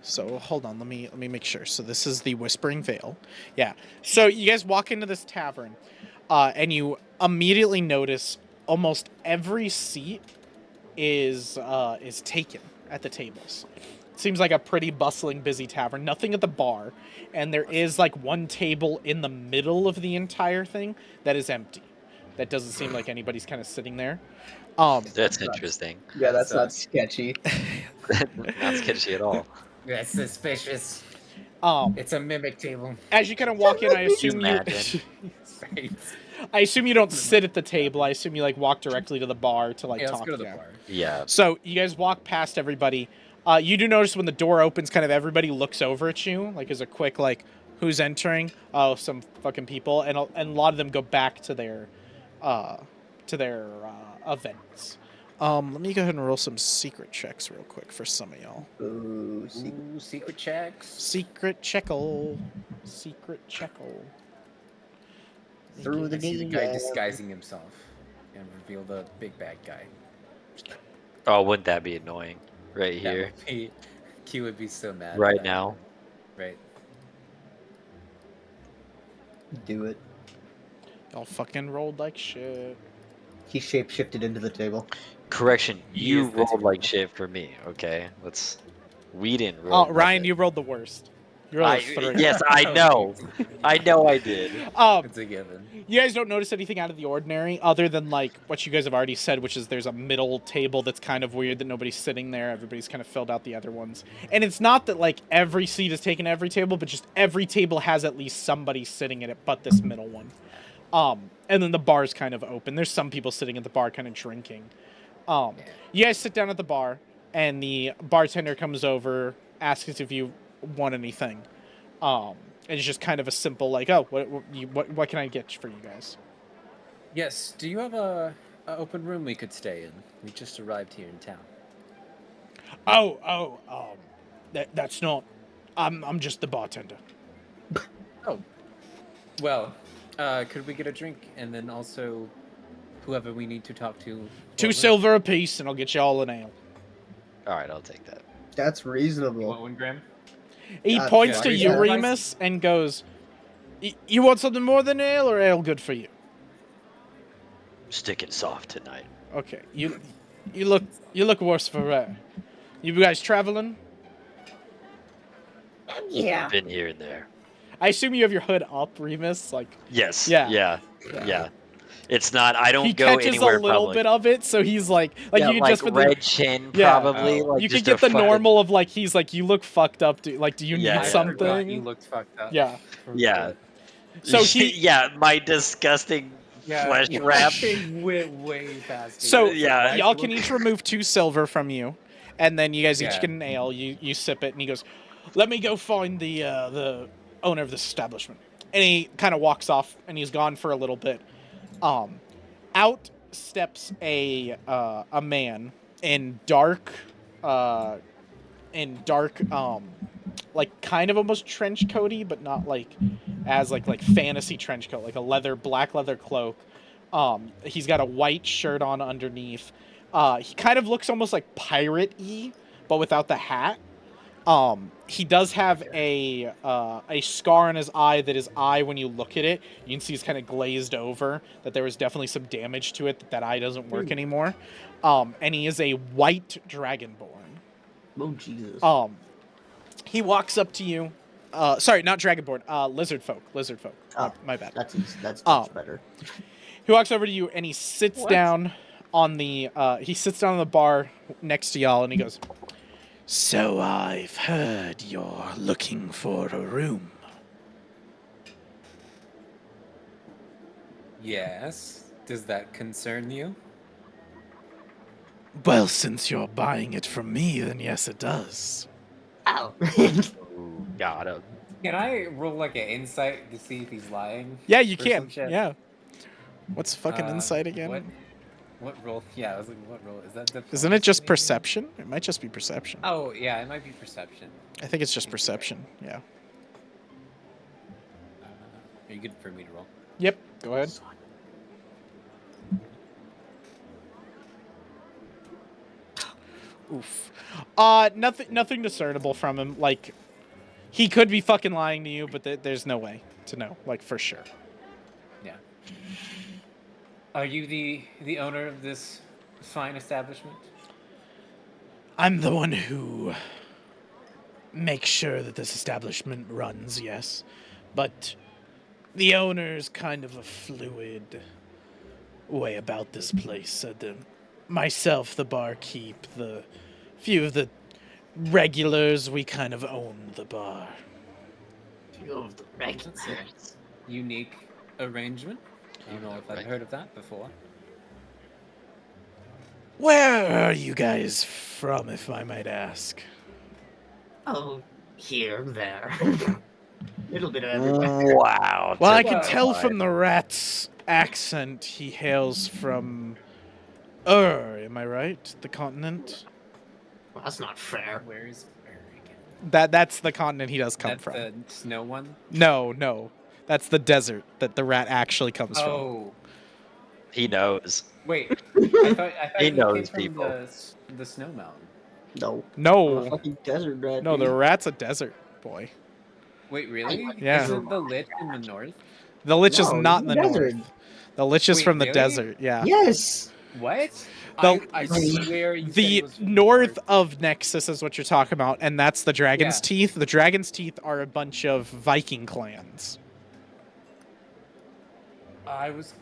so hold on, let me make sure. So this is the Whispering Vale. Yeah. So you guys walk into this tavern, and you immediately notice almost every seat is taken at the tables. Seems like a pretty bustling, busy tavern. Nothing at the bar, and there is like one table in the middle of the entire thing that is empty. That doesn't seem like anybody's kind of sitting there. That's interesting. Yeah, that's So- not sketchy. Not sketchy at all. That's suspicious. um, It's a mimic table. as you kind of walk in, I assume you. Imagine. Right. I assume you don't sit at the table. I assume you like walk directly to the bar to like Yeah, let's talk go to the to them. bar. Yeah. So you guys walk past everybody. You do notice when the door opens, kind of everybody looks over at you, like as a quick like, who's entering? Oh, some fucking people, and a lot of them go back to their events. Let me go ahead and roll some secret checks real quick for some of y'all. Ooh, Ooh, secret checks. Secret checkle. Secret checkle. through the See the game. guy disguising himself and reveal the big bad guy. Oh, wouldn't that be annoying? Right That here, would be- Q would be so mad. if right that now. happened. Right. Do it. Y'all fucking rolled like shit. He shapeshifted into the table. Correction, He you is the rolled like table. shit for me. Okay, we didn't roll. Oh, Ryan, nothing. you rolled the worst. You rolled a I, 3. yes, I know. I know I did. It's a given. You guys don't notice anything out of the ordinary other than like what you guys have already said, which is there's a middle table that's kind of weird that nobody's sitting there. Everybody's kind of filled out the other ones. And it's not that like every seat is taken at every table, but just every table has at least somebody sitting at it but this middle one. And then the bar's kind of open. There's some people sitting at the bar kind of drinking. You guys sit down at the bar and the bartender comes over, asks if you want anything. And it's just kind of a simple like, oh, what can I get for you guys? Yes. Do you have a open room we could stay in? We just arrived here in town. That's not. I'm just the bartender. Oh. Well, could we get a drink and then also whoever we need to talk to? 2 silver apiece, and I'll get you all an ale. All right, I'll take that. That's You reasonable. want 1 gram? He God, points yeah, to he's you, got- Remus, and goes, "You want something more than ale, or ale good for you?" Sticking soft tonight. Okay, you look worse for wear. You guys traveling? Yeah. Been here and there. I assume you have your hood up, Remus. Like Yes. Yeah. Yeah. It's not. I don't he go catches anywhere a little public. bit of it, so he's like Yeah, you could like just for red the chin, Yeah. probably. Oh. Like you just could get a the fucking- normal of like he's like you look fucked up. Like do you Yeah, need I something? You looked fucked up. Yeah. Yeah. So he yeah, my disgusting flesh you wrap. went way past. So Yeah. y'all can each remove 2 silver from you, and then you guys each Yeah. get an ale. You sip it, and he goes, "Let me go find the owner of this establishment." And he kind of walks off, and he's gone for a little bit. Out steps a man in dark, like kind of almost trench coaty, but not like as like fantasy trench coat, like a black leather cloak. He's got a white shirt on underneath. He kind of looks almost like pirate-y, but without the hat. He does have a scar on his eye that his eye, when you look at it, you can see it's kind of glazed over, that there was definitely some damage to it, that eye doesn't work anymore. And he is a white dragonborn. Oh Jesus. He walks up to you. Sorry, not dragonborn. Lizard folk. Oh. My bad. That's much better. He walks over to you and he sits down on the bar next to y'all and he goes, "So I've heard you're looking for a room." Yes. Does that concern you? Well, since you're buying it from me, then yes, it does. Oh. Ooh, got him. Can I roll like an insight to see if he's lying? Yeah, you Or some can. shit? Yeah. What's fucking insight again? What roll? Yeah, I was like, what roll? Is that diplomacy? Isn't it just maybe? perception? It might just be perception. Oh, yeah, it might be perception. I think it's just You're perception. Yeah. Are you good for me to roll? Yep. Go ahead. Oof. Nothing discernible from him. Like, he could be fucking lying to you, but there's no way to know, like, for sure. Yeah. Are you the owner of this fine establishment? I'm the one who makes sure that this establishment runs, yes. But the owner's kind of a fluid way about this place. Myself, the barkeep, the few of the regulars, we kind of own the bar. Few of the regulars. That's a unique arrangement. I don't know if I've heard of that before. Where are you guys from, if I might ask? Oh, here, there. Little bit of everywhere. Wow. Well, I took can the tell line. from the rat's accent he hails from am I right? The continent? Well, that's not fair. Where is again? That's the continent he does come That's from. the snow one? No. That's the desert that the rat actually comes from. Oh. He knows. Wait. I thought He he came knows from people. the snow mountain. No. I'm a No. fucking desert rat. No, dude. the rat's a desert boy. Wait, really? Yeah. Isn't the lich in the north? The lich is No, not in he's the a desert. north. The lich is Wait, from the really? desert, yeah. Yes. What? The- I swear you said The it was from north of Nexus is what you're talking about, and that's the Dragon's Yeah. Teeth. The Dragon's Teeth are a bunch of Viking clans. I was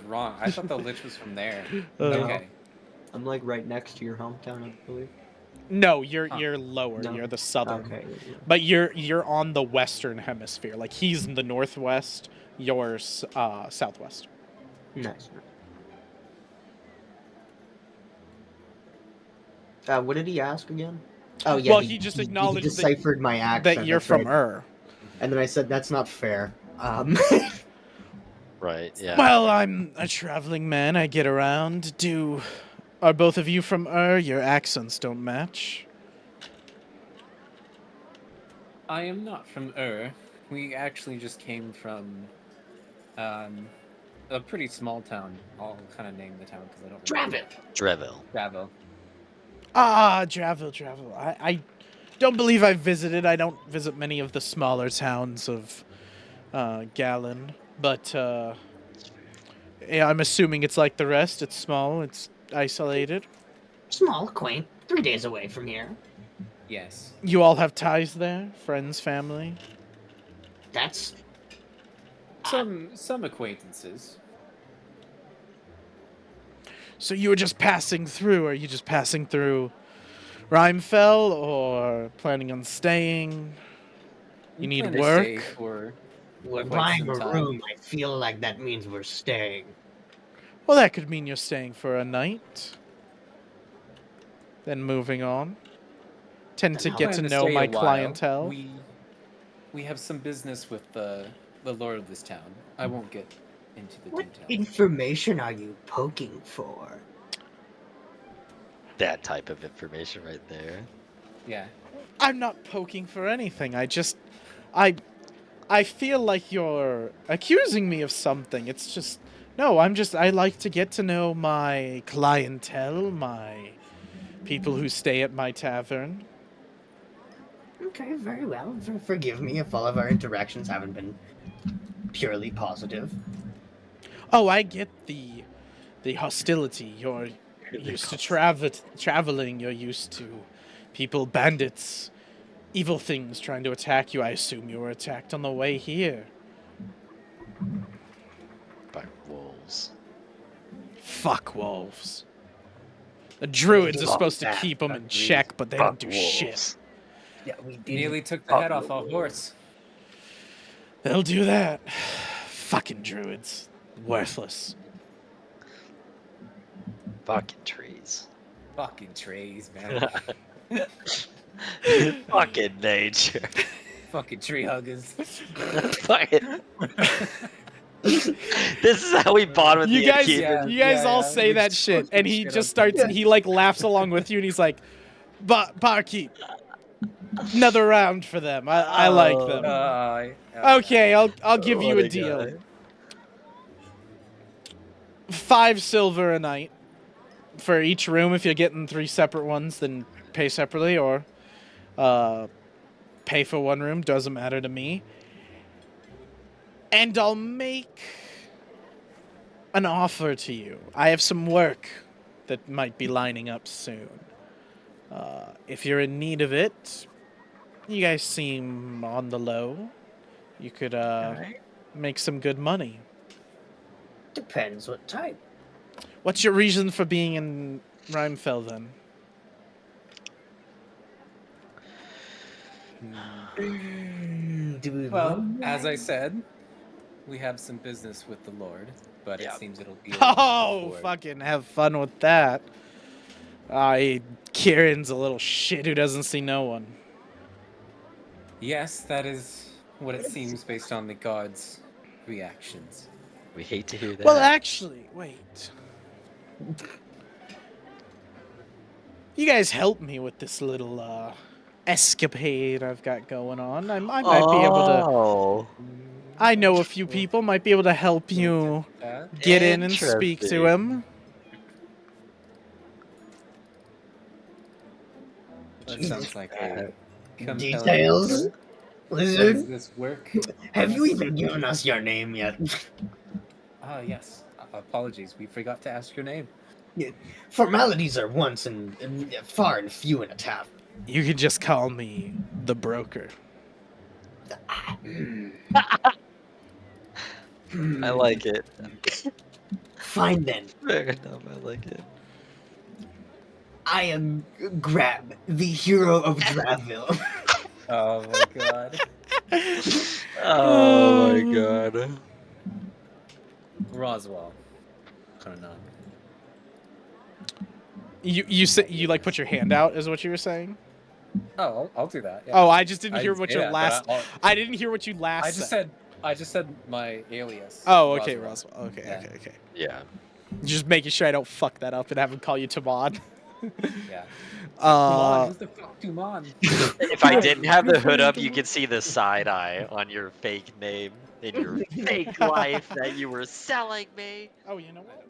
wrong. I thought the lich was from there. Uh, Okay. I'm like right next to your hometown, I believe. No, you're Huh. you're lower. No. You're the southern. Okay. But you're on the western hemisphere. Like he's in the northwest, you're southwest. Nice. What did he ask again? Oh yeah. Well, he just acknowledged he that- deciphered my accent. That you're that's from right. Ur. And then I said that's not fair. Right. Yeah. Well, I'm a traveling man. I get around. Are both of you from Ur? Your accents don't match. I am not from Ur. We actually just came from a pretty small town. I'll kind of name the town because I don't remember. Draville. Draville. Draville. Ah, Draville. I don't believe I've visited. I don't visit many of the smaller towns of Gallon, but yeah, I'm assuming it's like the rest. It's small. It's isolated. Small, quaint. 3 days away from here. Yes. You all have ties there? Friends, family? That's Some acquaintances. So you were just passing through. Are you just passing through Rimefell or planning on staying? You need plan to stay work? for we're quite buying a some time. room. I feel like that means we're staying. Well, that could mean you're staying for a night. Then moving on. Tend to Then I'll get Plan to know stay my a while. clientele. We have some business with the lord of this town. I won't get into the What details. information are you poking for? That type of information right there. Yeah. I'm not poking for anything. I feel like you're accusing me of something. It's just no, I like to get to know my clientele, my people who stay at my tavern. Okay, very well. Forgive me if all of our interactions haven't been purely positive. Oh, I get the hostility. You're used to traveling. You're used to people, bandits, evil things trying to attack you. I assume you were attacked on the way here. By wolves. wolves. Fuck wolves. The druids are Fuck supposed to that. keep them in Agreed. check, but they Fuck don't do shit. wolves. Yeah, we did. Nearly took the Fuck head off the a horse. They'll do that. Fucking druids. Worthless. Fucking trees. Fucking trees, man. Fucking nature. Fucking tree huggers. Fucking. This is how we bond with You the guys, innkeepers. you guys all yeah. say We that just shit, fucking and he shit just on starts. people. He like laughs along with you, and he's like, "Barkeep, another round for them. I like Oh. them." Yeah. Okay, I'll give you What a deal. guy. 5 silver a night for each room. If you're getting 3 separate ones, then pay separately, or pay for 1 room. Doesn't matter to me. And I'll make an offer to you. I have some work that might be lining up soon. If you're in need of it, you guys seem on the low. You could Alright. make some good money. Depends what type. What's your reason for being in Rimefell then? Do we Well, want as I that? said, we have some business with the Lord, but Yeah. it seems it'll be a while Oh, before- fucking have fun with that. Kieran's a little shit who doesn't see no one. Yes, that is what it seems based on the guards' reactions. We hate to hear that. Well, actually, wait. You guys help me with this little escapade I've got going on. I might be able to. Oh. I know a few people might be able to help you get in and speak to him. That sounds like a compelling Details? offer. Does Lizard, this work? have you Yes. even given us your name yet? Ah, yes. Apologies, we forgot to ask your name. Formalities are once and far and few in a tavern. You can just call me the broker. I like it. Fine then. Fair enough, I like it. I am Grab, the hero of Draville. Oh my god. Oh my god. Roswell. Kanan. You say you like put your hand out is what you were saying? Oh, I'll do that. Yeah. Oh, I just didn't I hear didn't what say your that, but last. I'll- I didn't hear what you last. I just said my alias. Oh, okay, Roswell. Okay, Yeah. okay. Yeah. Just making sure I don't fuck that up and have him call you Tamon. Yeah. Uh, Who's the fuck Tumon? If I didn't have the hood up, you could see the side eye on your fake name in your fake life that you were selling me. oh, you know what?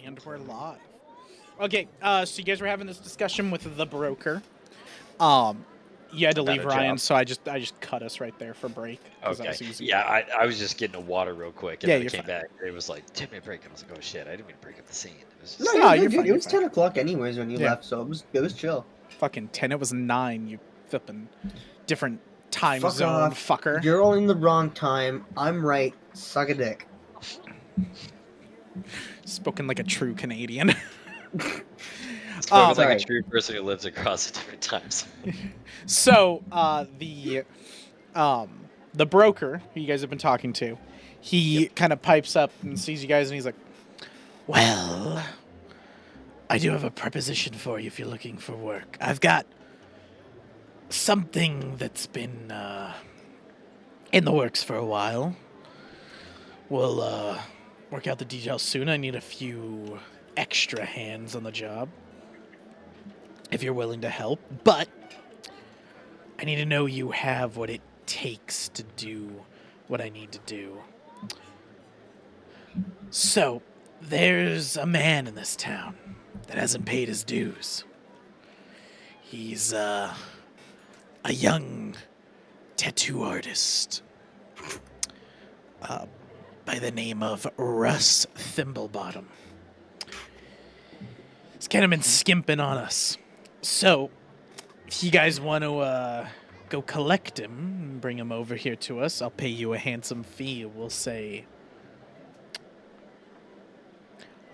And we're live. Okay, so you guys were having this discussion with the broker. You had to About leave a Ryan, job. so I just cut us right there for break. 'cause that Okay. was easy. Yeah, I was just getting a water real quick, and Yeah, then I you're came fine. back. It was like 10-minute break, and I was like, oh shit, I didn't mean to break up the scene. It was No, just, No, you're you're good, dude. fine, It you're was fine. 10 o'clock anyways when you Yeah. left, so it was chill. Fucking 10. It was 9. You flipping different time Fuck zone, off. fucker. You're all in the wrong time. I'm right. Suck a dick. Spoken like a true Canadian. spoken like sorry. a true person who lives across the different times. So, the broker who you guys have been talking to, he kind of pipes up and sees you guys, and he's like, "Well, I do have a proposition for you if you're looking for work. I've got something that's been in the works for a while. We'll work out the details soon. I need a few extra hands on the job, if you're willing to help, but I need to know you have what it takes to do what I need to do. So, there's a man in this town that hasn't paid his dues. He's a young tattoo artist by the name of Russ Thimblebottom. He's kind of been skimping on us. So, if you guys want to go collect him and bring him over here to us, I'll pay you a handsome fee. We'll say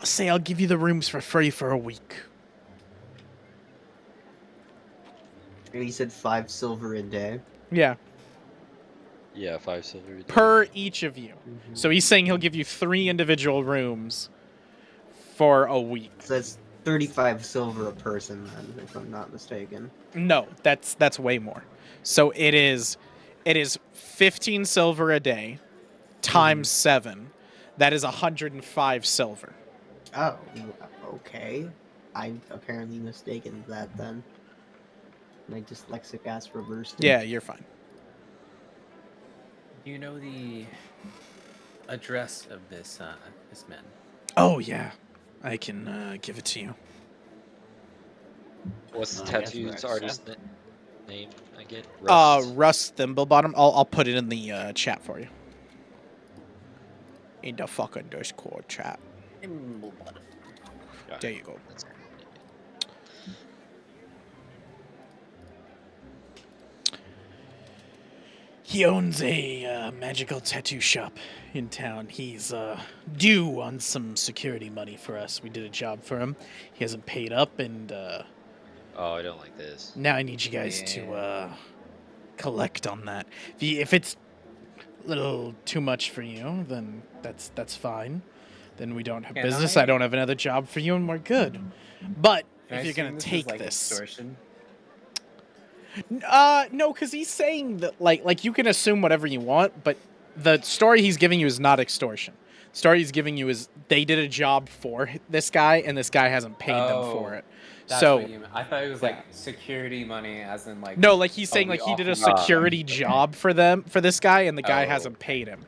say I'll give you the rooms for free for a week. And he said 5 silver a day. Yeah, Yeah, 5 silver. a day. per each of you. Mm-hmm. So he's saying he'll give you 3 individual rooms for a week. So that's 35 silver a person, then, if I'm not mistaken. No, that's way more. So it is 15 silver a day times 7. That is 105 silver. Oh, okay. I'm apparently mistaken that then. My dyslexic ass reversed it. Yeah, you're fine. Do you know the address of this man? Oh yeah, I can give it to you. What's the I guess tattoo's we're artist name again? Russ Thimblebottom. I'll put it in the chat for you. In the fucking Discord chat. Yeah, There you go. that's- He owns a magical tattoo shop in town. He's due on some security money for us. We did a job for him. He hasn't paid up, and Oh, I don't like this. now I need you guys to collect on that. If it's a little too much for you, then that's fine. Then we don't have Can business. I- I don't have another job for you, and we're good. But Can I if you're assume gonna this take is, like, this, extortion? no, because he's saying that like you can assume whatever you want, but the story he's giving you is not extortion. The story he's giving you is they did a job for this guy, and this guy hasn't paid them for it. That's So what you meant. I thought it was yeah. like security money, as in like no, like he's oh, saying we like he did a offer- security job for this guy, and the guy Oh. hasn't paid him.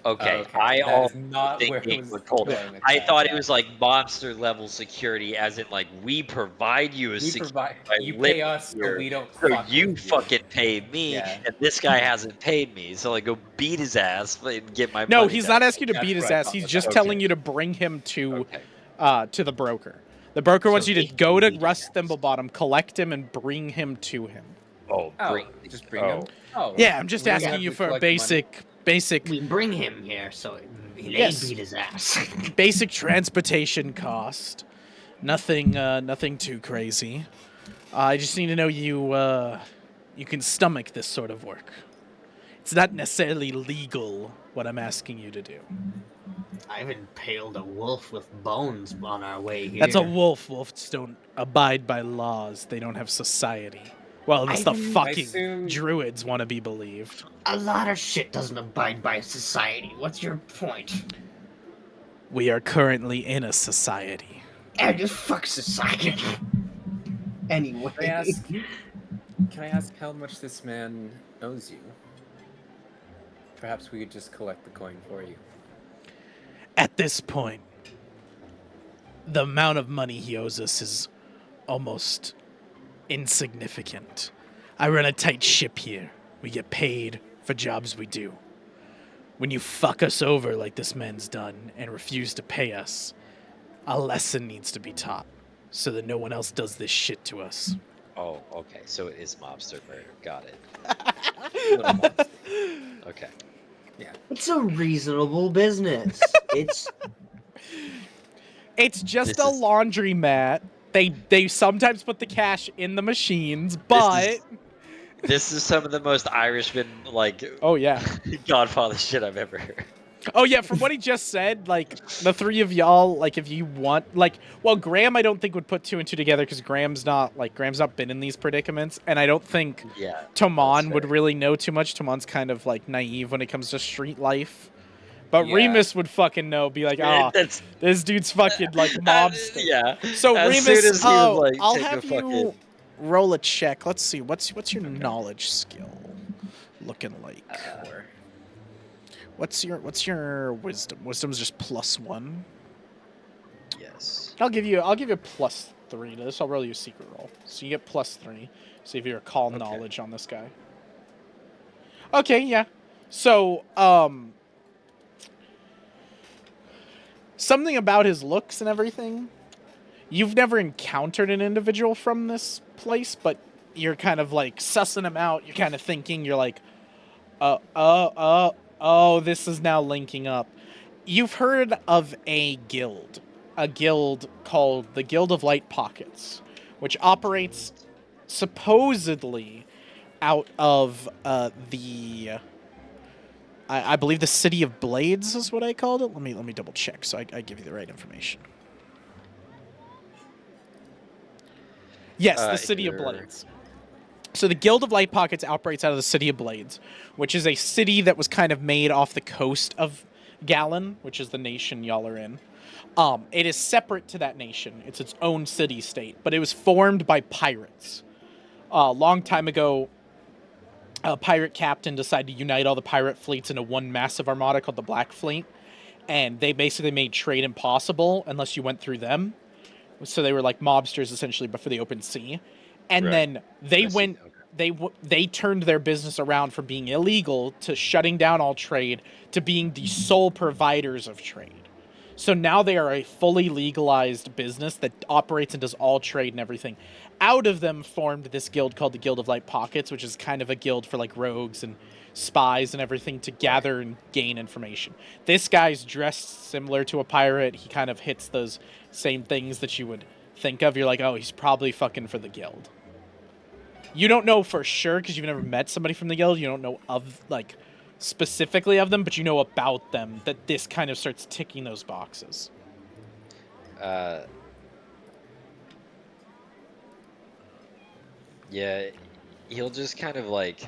Okay, okay. I That also is not where it thinking was told. going with I that, thought yeah. it was like monster level security, as in like we provide you a We security. provide. by You pay living us, here, but we don't. so fuck you with fucking pay me, Yeah. and this guy hasn't paid me. So like, go beat his ass and get my No, money he's back. not asking you to That's beat his what I ass. thought. He's Okay. just telling you to bring him to Okay. to the broker. The broker wants So you to he go can to beat his Russ ass. Thimblebottom, collect him, and bring him to him. Oh, Oh, just bring him. Oh, Yeah, I'm just we asking have you to for a collect the money. basic We bring him here so he Yes. beat his ass. basic transportation cost. Nothing too crazy. I just need to know you can stomach this sort of work. It's not necessarily legal what I'm asking you to do. I've impaled a wolf with bones on our way here. That's a wolf. Wolves don't abide by laws. They don't have society. Well, unless the I fucking assume- druids want to be believed. A lot of shit doesn't abide by society. What's your point? We are currently in a society. And just fuck society. Anyway. Can I ask how much this man owes you? Perhaps we could just collect the coin for you. At this point, the amount of money he owes us is almost insignificant. I run a tight ship here. We get paid for jobs we do. When you fuck us over like this man's done and refuse to pay us, a lesson needs to be taught so that no one else does this shit to us. Oh, okay. So it is mobster murder. Got it. Little monster. Okay. It's a reasonable business. It's It's just This a is- laundromat. They sometimes put the cash in the machines, but This is some of the most Irishman like oh yeah. Godfather shit I've ever heard. Oh yeah, from what he just said, like the three of y'all, like if you want, like, well, Graham, I don't think would put 2 and 2 together because Graham's not been in these predicaments, and I don't think Yeah. Tomon that's would fair. really know too much. Tomon's kind of like naive when it comes to street life, but Yeah. Remus would fucking know, be like, ah, That's this dude's fucking like mobster. yeah. So As Remus, soon as he was like, I'll take a have you fucking- roll a check. Let's see, what's your knowledge skill looking like? Or What's your wisdom? Wisdom's just +1. Yes. I'll give you +3 to this. I'll roll you a secret roll, so you get +3. See if you recall knowledge on this guy. Okay, yeah. So, something about his looks and everything. You've never encountered an individual from this place, but you're kind of like sussing him out. You're kind of thinking, you're like, oh, this is now linking up. you've heard of a guild called the Guild of Light Pockets, which operates supposedly out of I believe the City of Blades is what I called it. Let me double check so I give you the right information. Yes, the City of Blades. So the Guild of Light Pockets operates out of the City of Blades, which is a city that was kind of made off the coast of Gallon, which is the nation y'all are in. It is separate to that nation. It's its own city-state, but it was formed by pirates. A long time ago, a pirate captain decided to unite all the pirate fleets into one massive armada called the Black Fleet, and they basically made trade impossible unless you went through them. So they were like mobsters essentially, but for the open sea. And then they went, they turned their business around from being illegal to shutting down all trade to being the sole providers of trade. So now they are a fully legalized business that operates and does all trade and everything. Out of them formed this guild called the Guild of Light Pockets, which is kind of a guild for like rogues and spies and everything to gather and gain information. This guy's dressed similar to a pirate. He kind of hits those same things that you would think of. You're like, oh, he's probably fucking for the guild. You don't know for sure because you've never met somebody from the guild. You don't know of like specifically of them, but you know about them that this kind of starts ticking those boxes. Yeah, he'll just kind of like.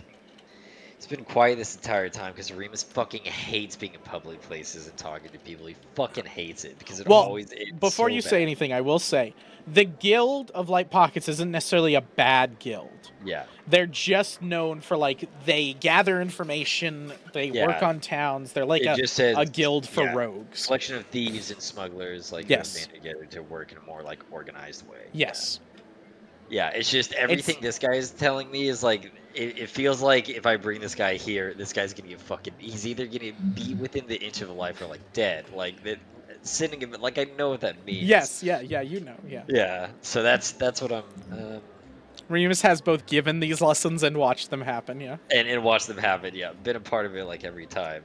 He's been quiet this entire time because Remus fucking hates being in public places and talking to people. He fucking hates it because it always ends before so you bad. say anything, I will say the Guild of Light Pockets isn't necessarily a bad guild. Yeah. They're just known for like they gather information, they work on towns. They're like a guild for rogues. Collection of thieves and smugglers like who band together to work in a more like organized way. Yes. Yeah, it's just everything this guy is telling me is like it feels like if I bring this guy here, this guy's gonna get fucking. He's either gonna be within the inch of life or like dead. Like that, sitting him. Like I know what that means. Yes, yeah, you know, yeah. Yeah, so that's what I'm. Remus has both given these lessons and watched them happen. Yeah. And watch them happen. Yeah, been a part of it like every time.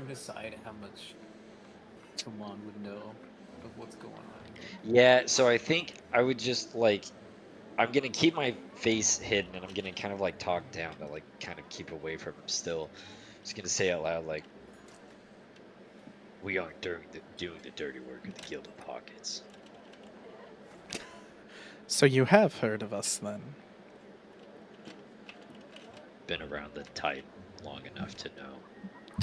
Decide how much someone would know of what's going on. Yeah, so I think I would just like I'm gonna keep my face hidden and I'm gonna kind of like talk down to like kind of keep away from him still. Just gonna say out loud like we aren't doing the dirty work of the Guild of Pockets. So you have heard of us then? Been around the type long enough to know.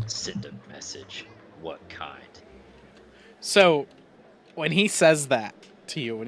Send a message. What kind? So, when he says that to you,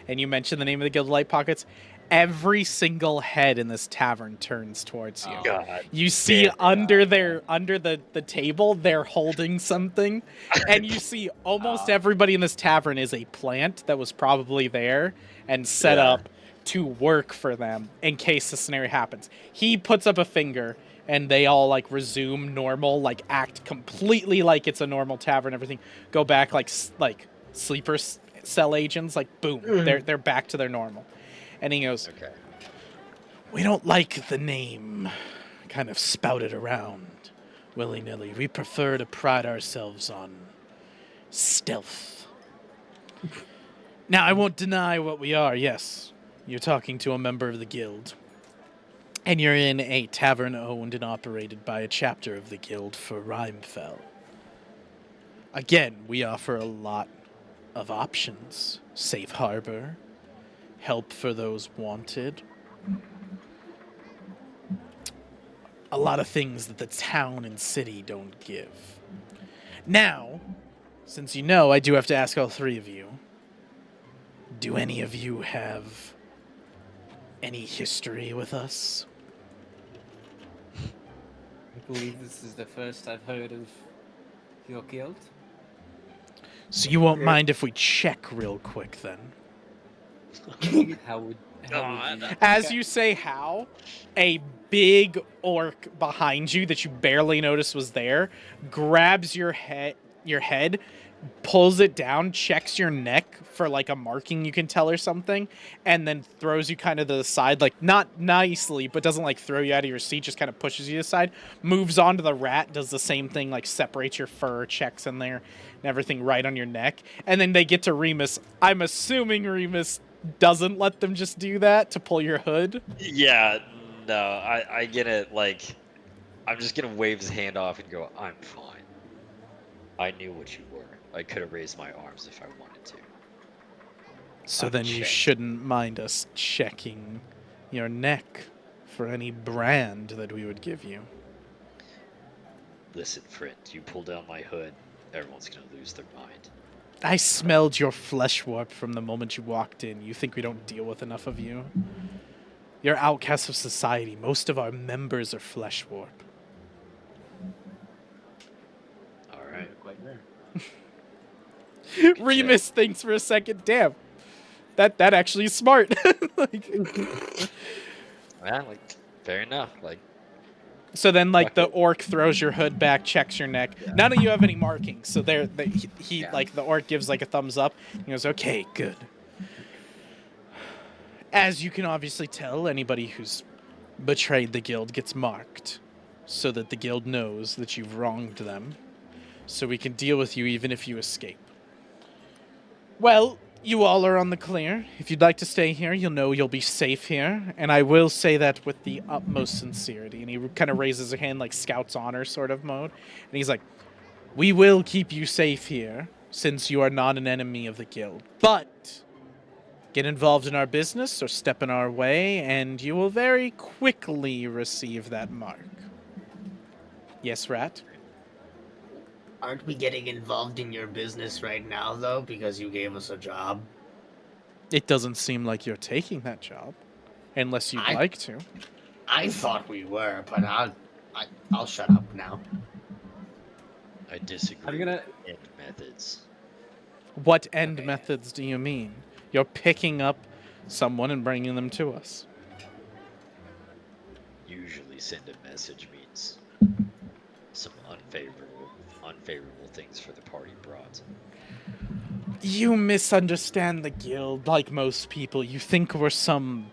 and you mention the name of the Guild of Light Pockets, every single head in this tavern turns towards you. Oh, God. You see under the table, they're holding something, and you see almost everybody in this tavern is a plant that was probably there and set up to work for them in case the scenario happens. He puts up a finger, and they all like resume normal, like act completely like it's a normal tavern. Everything go back like sleeper cell agents. Like boom, they're back to their normal. And he goes, "Okay, we don't like the name kind of spouted around willy nilly. We prefer to pride ourselves on stealth. Now I won't deny what we are. Yes, you're talking to a member of the guild." And you're in a tavern owned and operated by a chapter of the guild for Rimefell. Again, we offer a lot of options. Safe harbor, help for those wanted. A lot of things that the town and city don't give. Now, since you know, I do have to ask all three of you. Do any of you have any history with us? I believe this is the first I've heard of your guild. So you won't mind if we check real quick then? How would As you say how, a big orc behind you that you barely noticed was there grabs your head, pulls it down, checks your neck for like a marking you can tell or something, and then throws you kind of to the side, like not nicely, but doesn't like throw you out of your seat, just kind of pushes you aside, moves on to the rat, does the same thing, like separates your fur, checks in there, and everything right on your neck. And then they get to Remus. I'm assuming Remus doesn't let them just do that to pull your hood. Yeah, no, I get it. Like, I'm just gonna wave his hand off and go, I'm fine. I knew what you were. I could have raised my arms if I wanted to. So I'm then you checked. shouldn't mind us checking your neck for any brand that we would give you. Listen, friend, you pull down my hood, everyone's gonna lose their mind. I smelled your flesh warp from the moment you walked in. You think we don't deal with enough of you? You're outcasts of society. Most of our members are flesh warp. Alright. Quite rare. Remus thinks for a second, damn, that actually is smart. Like, Yeah, like, fair enough. Like, so then, like, the Fuck it. orc throws your hood back, checks your neck. Yeah. None of you have any markings, so he Yeah. like, the orc gives like a thumbs up. He goes, okay, good. As you can obviously tell, anybody who's betrayed the guild gets marked, so that the guild knows that you've wronged them, so we can deal with you even if you escape. Well, you all are on the clear. If you'd like to stay here, you'll know you'll be safe here, and I will say that with the utmost sincerity. And he kind of raises a hand like Scout's Honor sort of mode, and he's like, we will keep you safe here, since you are not an enemy of the guild. But get involved in our business or step in our way, and you will very quickly receive that mark. Yes, Rat? Aren't we getting involved in your business right now, though, because you gave us a job? It doesn't seem like you're taking that job, unless you'd like to. I thought we were, but I'll shut up now. I disagree I'm gonna- with end methods. What end Okay. methods do you mean? You're picking up someone and bringing them to us. Usually send a message means some unfavorable things for the party brought. You misunderstand the guild like most people. You think we're some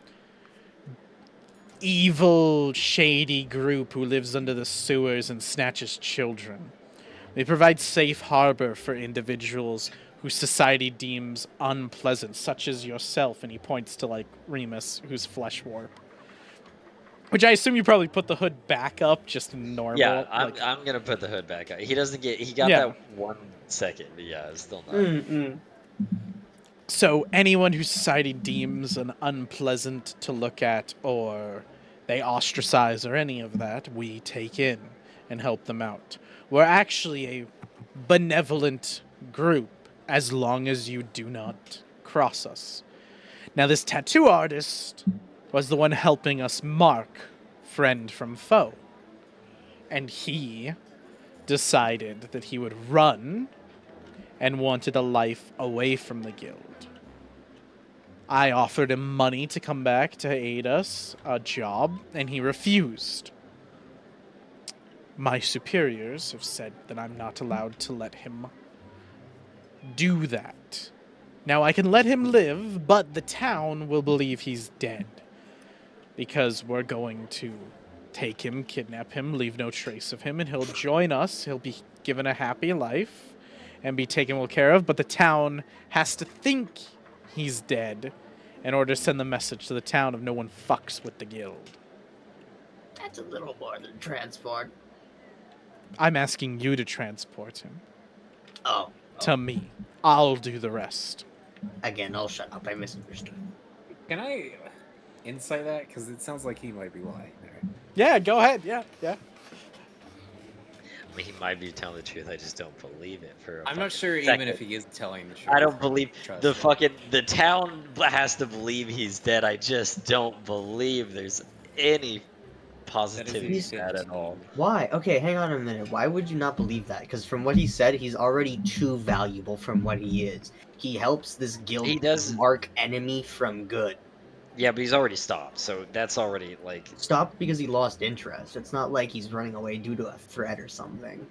evil, shady group who lives under the sewers and snatches children. We provide safe harbor for individuals who society deems unpleasant, such as yourself, and he points to, like, Remus, who's flesh warp. Which I assume you probably put the hood back up, just normal. Yeah, like, I'm gonna put the hood back on. He doesn't get. He got Yeah. that 1 second, but yeah, it's still not. Mm-mm. So anyone who society deems an unpleasant to look at, or they ostracize, or any of that, we take in and help them out. We're actually a benevolent group, as long as you do not cross us. Now, this tattoo artist was the one helping us mark friend from foe. And he decided that he would run and wanted a life away from the guild. I offered him money to come back to aid us, a job, and he refused. My superiors have said that I'm not allowed to let him do that. Now, I can let him live, but the town will believe he's dead. Because we're going to take him, kidnap him, leave no trace of him, and he'll join us. He'll be given a happy life and be taken well care of, but the town has to think he's dead in order to send the message to the town of no one fucks with the guild. That's a little more than transport. I'm asking you to transport him Oh. to me. I'll do the rest. Again, I'll shut up. I misunderstood. Can I insight that? Because it sounds like he might be lying there. Yeah, go ahead. Yeah. I mean, he might be telling the truth. I just don't believe it. I'm not sure second. even if he is telling the truth. I don't believe Trust the him. the town has to believe he's dead. I just don't believe there's any positivity That is in that at all. Why? Okay, hang on a minute. Why would you not believe that? Because from what he said, he's already too valuable from what he is. He helps this guild He does- mark enemy from good. Yeah, but he's already stopped, so that's already like. Stop because he lost interest. It's not like he's running away due to a threat or something.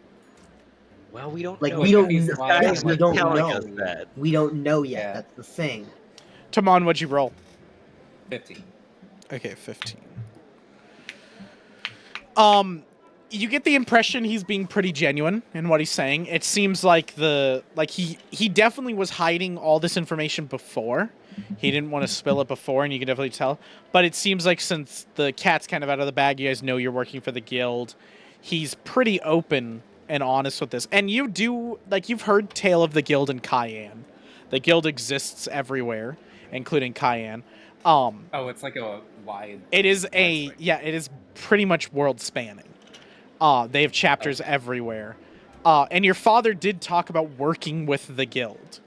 Well, we don't Like know. we yet. don't, He's the lying, fact is we like, don't telling know. us that. We don't know yet. Yeah. That's the thing. Tamon, what'd you roll? 15. Okay, 15. You get the impression he's being pretty genuine in what he's saying. It seems like he definitely was hiding all this information before. He didn't want to spill it before, and you can definitely tell. But it seems like since the cat's kind of out of the bag, you guys know you're working for the guild. He's pretty open and honest with this. And you do, like, you've heard tale of the guild in Cayenne. The guild exists everywhere, including Cayenne. Oh, it's like a wide. It is widespread. it is pretty much world spanning. They have chapters Okay. everywhere. And your father did talk about working with the guild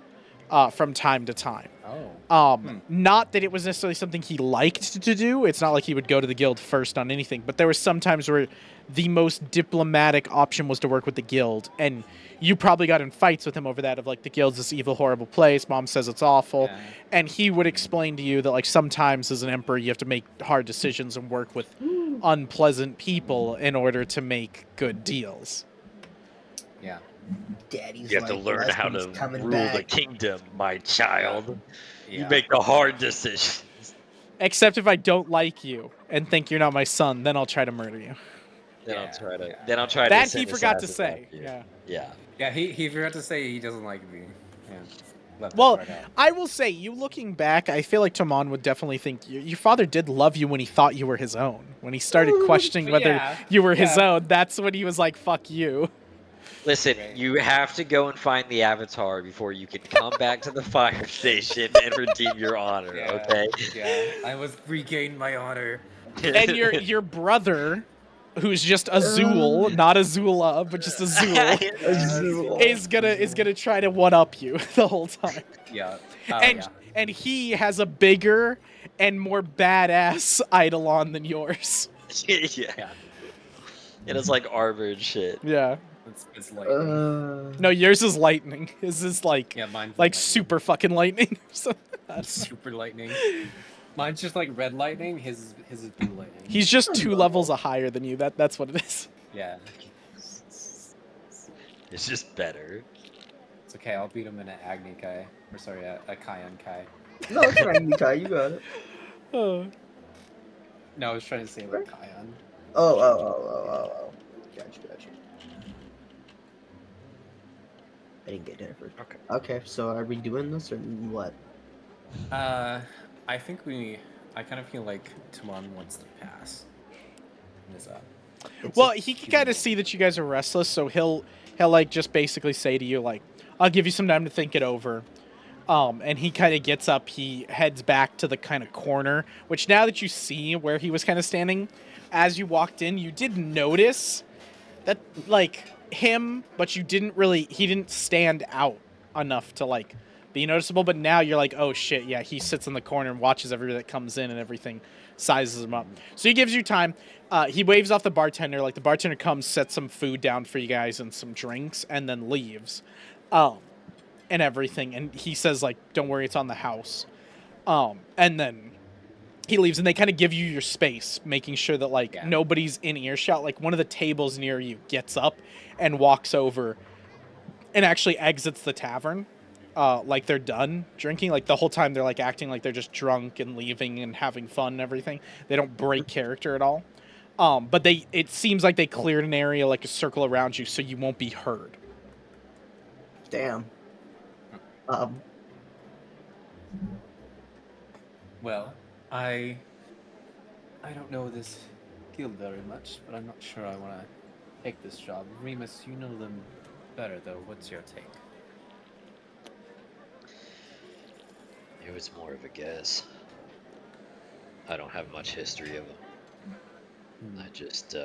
from time to time. Oh. Not that it was necessarily something he liked to do. It's not like he would go to the guild first on anything, but there were some times where the most diplomatic option was to work with the guild, and you probably got in fights with him over that of like the guild's this evil, horrible place. Mom says it's awful. Yeah. And he would explain to you that like sometimes as an emperor you have to make hard decisions and work with unpleasant people in order to make good deals. Yeah. Daddy's You have to like, learn how "Lesbian's to coming rule back." the kingdom, my child. Yeah. You make the hard decisions. Except if I don't like you and think you're not my son, then I'll try to murder you. Then Yeah, I'll try to. yeah. Then I'll try to. That send he forgot to assassins say. after you. Yeah. Yeah. Yeah, he forgot to say he doesn't like me. Yeah. Left that Well, part out. I will say, you looking back, I feel like Tamon would definitely think your father did love you when he thought you were his own. When he started questioning whether Yeah, you were his yeah. own, that's when he was like, fuck you. Listen, Right. you have to go and find the avatar before you can come back to the fire station and redeem your honor. Yeah. Okay. Yeah, I was regained my honor. And your brother, who's just Azul, not Azula, but just Azul, Azul. is gonna try to one up you the whole time. Yeah. Oh, and yeah. and he has a bigger and more badass Eidolon than yours. yeah. Yeah. It is like armor and shit. Yeah. It's lightning. No, yours is lightning. His is like Yeah, mine's like lightning. super fucking lightning. So, Super lightning. Mine's just like red lightning. His is blue lightning. he's just 2 levels higher than you. That's what it is. Yeah. It's just better. It's okay. I'll beat him in an Agni Kai. Or sorry, a Kayan Kai. No, it's fine, Mikai, you got it. Oh. No, I was trying to say like Kayan. Oh. Gotcha. I didn't get that first. Okay. Okay, so are we doing this or what? I think I kind of feel like Timon wants to pass. This up. Well, he can kind of see that you guys are restless, so he'll like just basically say to you like, "I'll give you some time to think it over." And he kind of gets up. He heads back to the kind of corner, which now that you see where he was kind of standing, as you walked in, you did notice that like him, but he didn't stand out enough to like be noticeable. But now you're like, oh shit, yeah, he sits in the corner and watches everybody that comes in and everything, sizes him up. So he gives you time. He waves off the bartender. Like the bartender comes, sets some food down for you guys and some drinks, and then leaves. And everything, and he says like, don't worry, it's on the house. And then he leaves, and they kind of give you your space, making sure that like nobody's in earshot. Like one of the tables near you gets up and walks over and actually exits the tavern, like they're done drinking. Like the whole time they're like acting like they're just drunk and leaving and having fun and everything. They don't break character at all. But it seems like they cleared an area, like a circle around you, so you won't be heard. Damn. Well, I don't know this guild very much, but I'm not sure I want to take this job. Remus, you know them better though. What's your take? It was more of a guess. I don't have much history of them. I just,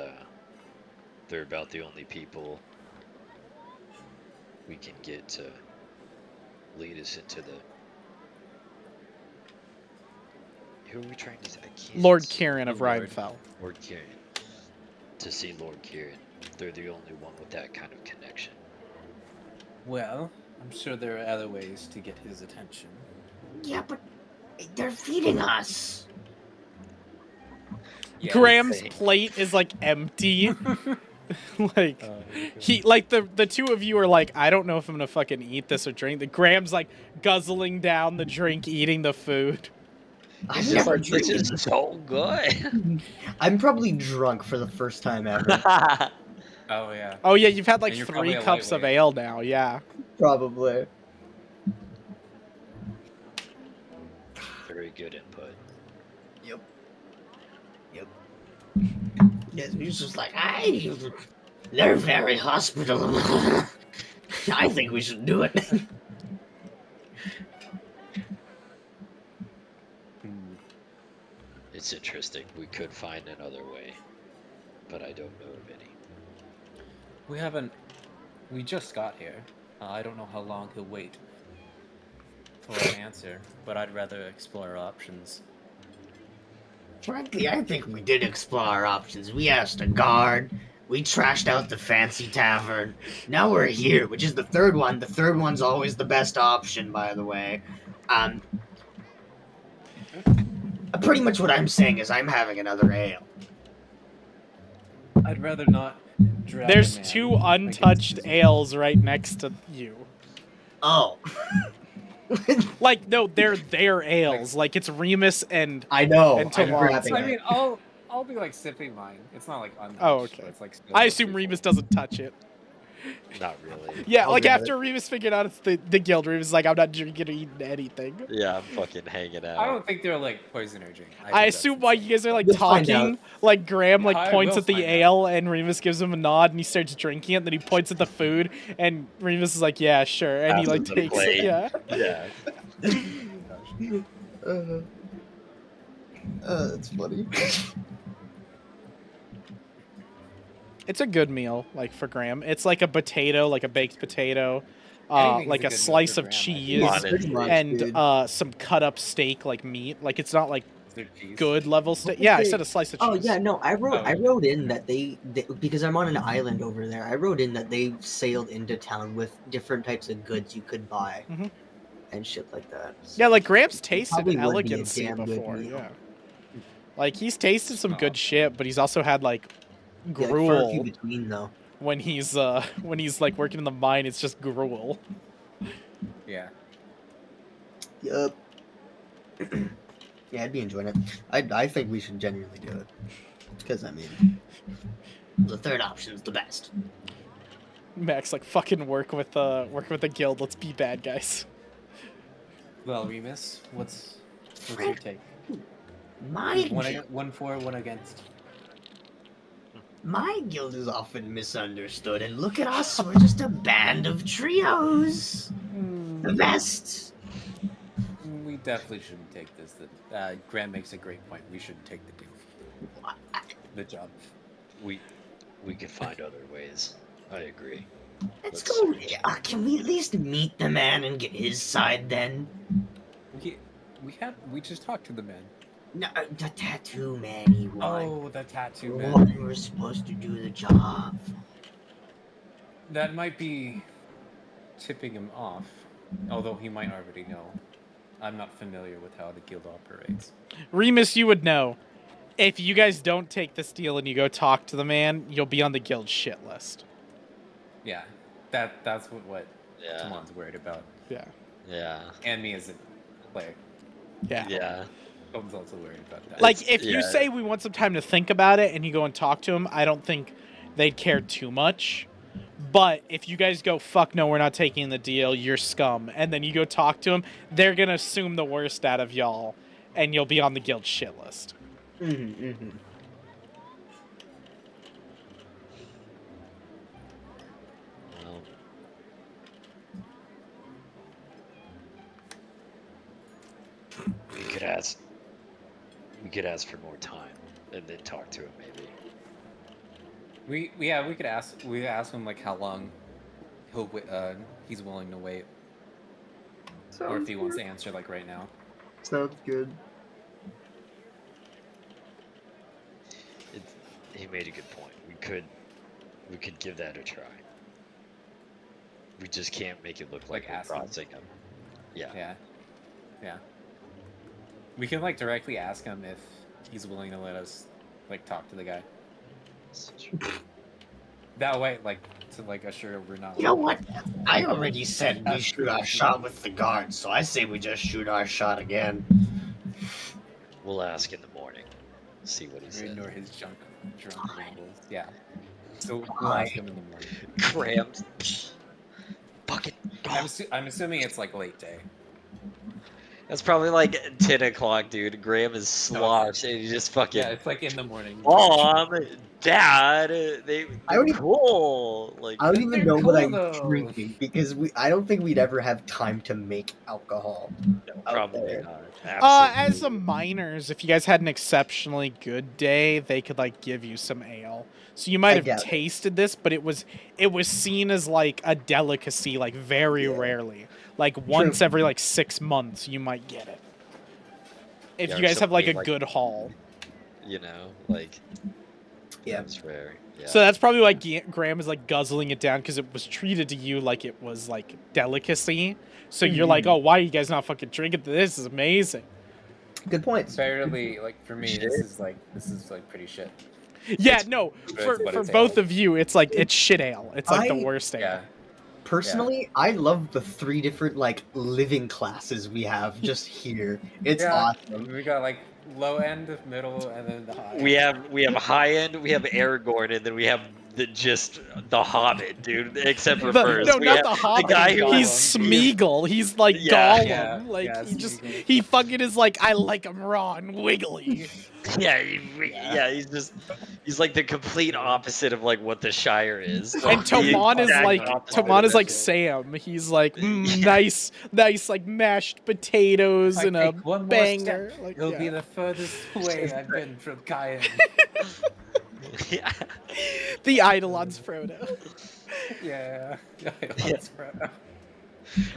they're about the only people we can get to lead us into the... Who are we trying to... I can't Lord see. Kieran of Lord. Rimefell. Lord Kieran. To see Lord Kieran. They're the only one with that kind of connection. Well, I'm sure there are other ways to get his attention. Yeah, but they're feeding us. Yeah, Graham's insane. plate is like empty. Like he like the two of you are like, I don't know if I'm gonna fucking eat this or drink. The Graham's like guzzling down the drink, eating the food. I've It's never like, this drinking. is so good. I'm probably drunk for the first time ever. Oh yeah. Oh yeah, you've had like And you're 3 probably a cups of lightweight. ale now. Yeah. Probably. Very good input. Yep. Yes, he's just like, they're very hospitable. I think we should do it. It's interesting. We could find another way, but I don't know of any. We haven't. We just got here. I don't know how long he'll wait for an answer, but I'd rather explore our options. Frankly, I think we did explore our options. We asked a guard. We trashed out the fancy tavern. Now we're here, which is the third one. The third one's always the best option, by the way. Pretty much what I'm saying is I'm having another ale. I'd rather not drag a There's man 2 against untouched his will. ales right next to you. Oh. Like no, they're their ales. Like it's Remus and I know. And I'm Tomas. grabbing I it. mean, I'll be like sipping mine. It's not like untouched. Oh, okay. But it's like still I a assume free Remus flow. doesn't touch it. Not really. Yeah, I'll like grab after Remus figured out it's the guild, Remus is like, I'm not drinking or eating anything. Yeah, I'm fucking hanging out. I don't think they're like poison or drink. I assume while you guys are like You'll find talking, out. like Graham like I points will at the find out. ale and Remus gives him a nod and he starts drinking it. Then he points at the food and Remus is like, yeah, sure, and he like Passes the takes it. plate. Yeah, Yeah. That's funny. it's a good meal like for Graham. It's like a potato, like a baked potato, Anything's like a a good meal slice for of Graham, I think. cheese Honestly. Pretty much, and dude. some cut up steak like meat. Like it's not like Is there cheese? good level steak. did Yeah, I they- said a slice of cheese. Oh yeah, no, I okay. wrote in that they because I'm on an island over there. I wrote in that they sailed into town with different types of goods you could buy Mhm. and shit like that. Yeah, like Graham's It tasted probably would be a elegancy damn good before. meal. Yeah, like he's tasted some Oh. good shit, but he's also had like Yeah, like, far and few gruel between though. when he's like working in the mine. It's just gruel. Yeah. Yup. Yeah, I'd be enjoying it. I think we should genuinely do it. Because I mean, The third option's the best. Max like fucking work with the guild. Let's be bad guys. Well, Remus, what's your take? My One for, one against. my guild is often misunderstood, and look at us, we're just a band of trios. The best. We definitely shouldn't take this. Graham makes a great point. We shouldn't take the deal. The job. We could find other ways. I agree. Let's Let's go. search. Can we at least meet the man and get his side then? We just talked to the man. No, the tattoo man he won. Oh, the tattoo The man. one who was supposed to do the job. That might be tipping him off, although he might already know. I'm not familiar with how the guild operates. Remus, you would know. If you guys don't take this deal and you go talk to the man, you'll be on the guild shit list. Yeah, that's what Yeah. Timon's worried about, Yeah. Yeah. and me as a player. Yeah. Yeah. Tom's also worried about that. Like if you yeah. say we want some time to think about it and you go and talk to him, I don't think they'd care too much. But if you guys go, fuck no, we're not taking the deal, you're scum, and then you go talk to him, they're gonna assume the worst out of y'all, and you'll be on the guild shit list. Well, we could ask for more time and then talk to him maybe. We could ask him like how long he's willing to wait, or if he wants to answer like right now. Sounds good. He made a good point. We could give that a try. We just can't make it look like Like we're ask him. crossing him. Yeah. Yeah. We can like directly ask him if he's willing to let us like talk to the guy. that way, like to like assure we're not. You know what? I already said we shoot our shot with the guard, so I say we just shoot our shot again. We'll ask in the morning. See what he We says. ignore his drunk rambles. Yeah. So we'll ask him in the morning. Grams. Fucking. I'm assuming it's like late day. That's probably like 10 o'clock, dude. Graham is sloshed and he just fucking. Yeah, it's like in the morning. Mom, Dad, I they're don't even- cool. Like, I don't even They're know what cool, I'm though. drinking because I don't think we'd ever have time to make alcohol. no, out probably there. not. As a Absolutely. miners, if you guys had an exceptionally good day, they could like give you some ale. So you might I have doubt it. tasted this, but it was seen as like a delicacy, like very Yeah. rarely. Like once every like 6 months, you might get it. If Yeah, you or guys have like a somebody, like, good haul. You know, like, Yeah. that's rare. Yeah. So that's probably why Graham is like guzzling it down because it was treated to you like it was like delicacy. So you're like, oh, why are you guys not fucking drinking this? This is amazing. Good points. Fairly, like for me, Shit. this is like pretty shit. Yeah, It's- no, but for it's both ale. of you, it's like it's shit ale. It's like the worst ale. Yeah. Personally, I love the 3 different like living classes we have just here. It's Yeah. awesome. We got like low end, middle, and then the high. we have high end, we have Aragorn, and then we have the Hobbit, dude. Except for first, No, we not have the Hobbit. guy who He's Gollum. Smeagol. He's like Yeah. Gollum. Yeah, Like yeah, he just Smeagol. he fucking is like I like him raw and wiggly. He's like the complete opposite of like what the Shire is. And Like, the Tomon is exact like opposite Tomon of is that like shit. Sam. He's like Yeah. nice like mashed potatoes If I and a take one more banger. step, Like it'll be yeah. the furthest away I've been from Cayenne. Yeah. The Eidolon's Frodo. Yeah.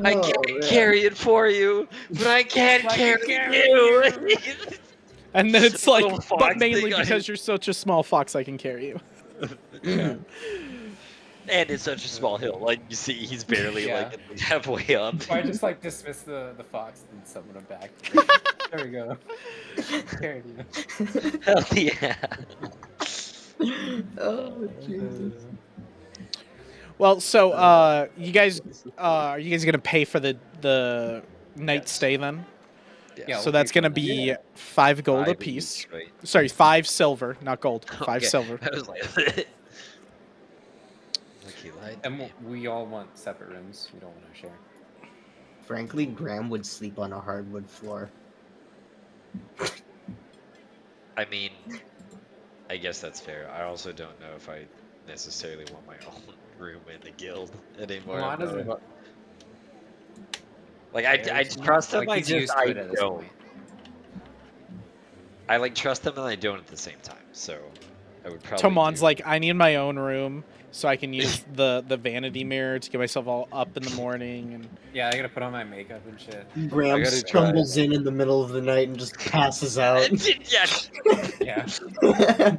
I Oh, can't man. carry it for you, but I can't I carry can carry you. And then it's like, Little but fox mainly thing, because you're such a small fox, I can carry you. Yeah. And it's such a small hill. Like you see, he's barely Yeah. like halfway up. If I just like dismiss the fox and summon him back. There we go. Carried you. Hell yeah. Oh Jesus. Well, so you guys, are you guys gonna pay for the night Yes. stay then? Yeah, So we'll that's pay for gonna that. be 5 gold 5 apiece. each, right? Sorry, 5 silver, not gold. 5 Okay. silver. I was like, okay, light. And we all want separate rooms. We don't want to share. Frankly, Graham would sleep on a hardwood floor. I mean, I guess that's fair. I also don't know if I necessarily want my own room in the guild anymore. Why doesn't- but- Like I trust him. I he's just used to I it at this don't. point. I like trust him and I don't at the same time. So I would probably. Tomon's do- like, I need my own room so I can use the vanity mirror to get myself all up in the morning and Yeah, I gotta put on my makeup and shit. Graham gotta stumbles in the middle of the night and just passes out. yeah. Yeah.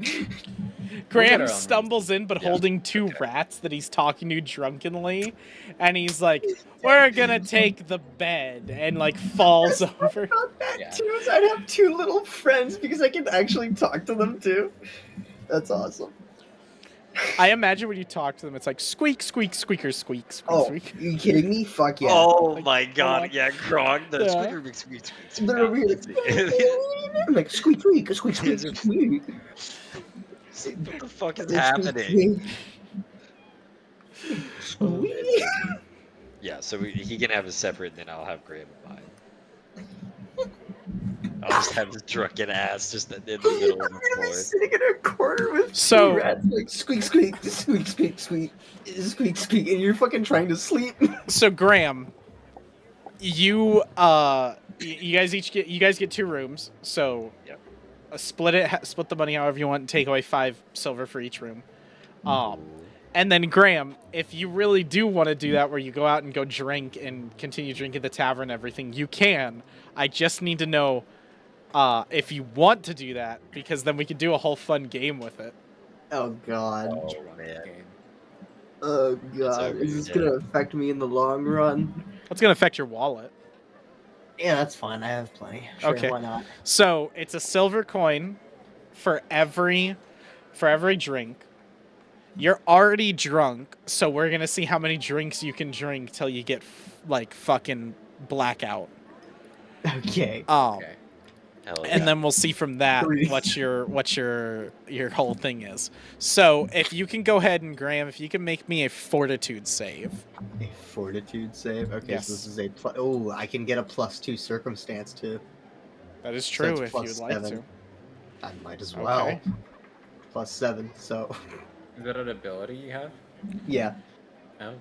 Graham our own stumbles in, but Yeah, holding 2 okay. rats that he's talking to drunkenly, and he's like, "We're gonna take the bed," and like falls over. About that Yeah. too, is I'd have 2 little friends because I can actually talk to them too. That's awesome. I imagine when you talk to them, it's like squeak, squeak, squeaker, squeak, squeak, Oh, squeak. you kidding me? Fuck yeah. Oh Like, my god! on. Yeah, Grog, the Yeah. squeaker, squeak, squeak, They're over here squeak. I'm like squeak squeak squeak squeak squeak. What the fuck is happening? Squeak. Yeah, so he can have a separate, and then I'll have Graham and mine. I'll just have his drunken ass just in the middle of I'm the gonna be floor. sitting in a corner with So- 2 rats like squeak squeak squeak squeak squeak squeak squeak, and you're fucking trying to sleep. So Graham, you you guys get 2 rooms. So Yep. split the money however you want, and take away 5 silver for each room. And then Graham, if you really do want to do that, where you go out and go drink and continue drinking at the tavern and everything, you can. I just need to know if you want to do that, because then we could do a whole fun game with it. Oh god. Oh man. Game. Oh god. over, Is this yeah. gonna affect me in the long run? That's gonna affect your wallet. Yeah, that's fine. I have plenty. Sure, Okay. why not? So it's a silver coin for every drink. You're already drunk, so we're gonna see how many drinks you can drink till you get like fucking blackout. Okay. Okay. Hell And yeah. then we'll see from that Three. what your whole thing is. So if you can go ahead and Graham, if you can make me a fortitude save. A fortitude save. Okay, Yes. so this is a oh, I can get a +2 circumstance too. That is So true it's if you'd like +7. to. I might as well. Okay. +7. So Is that an ability you have? yeah. Oh,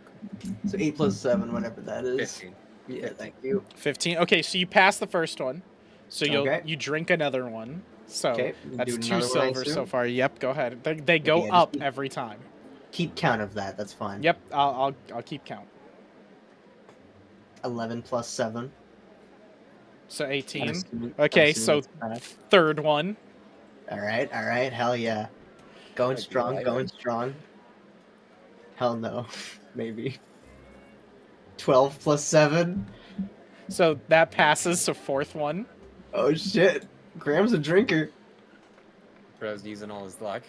So 8 + 7, whatever that is. 15. Yeah, 15. thank you. 15. Okay, so you pass the first one. So Okay. you drink another one. So Okay, we can that's do 2 another one, I silver so assume? far. Yep, go ahead. They go Okay, I just up keep- every time. Keep count of that. That's fine. Yep, I'll keep count. 11 + 7. So 18. I'm Okay, assuming so that's bad. third one. All right. Hell yeah. Going Might be strong. lighter. Going strong. Hell no. Maybe. 12 + 7. So that passes. So fourth one. Oh shit. Graham's a drinker. Bro's using all his luck.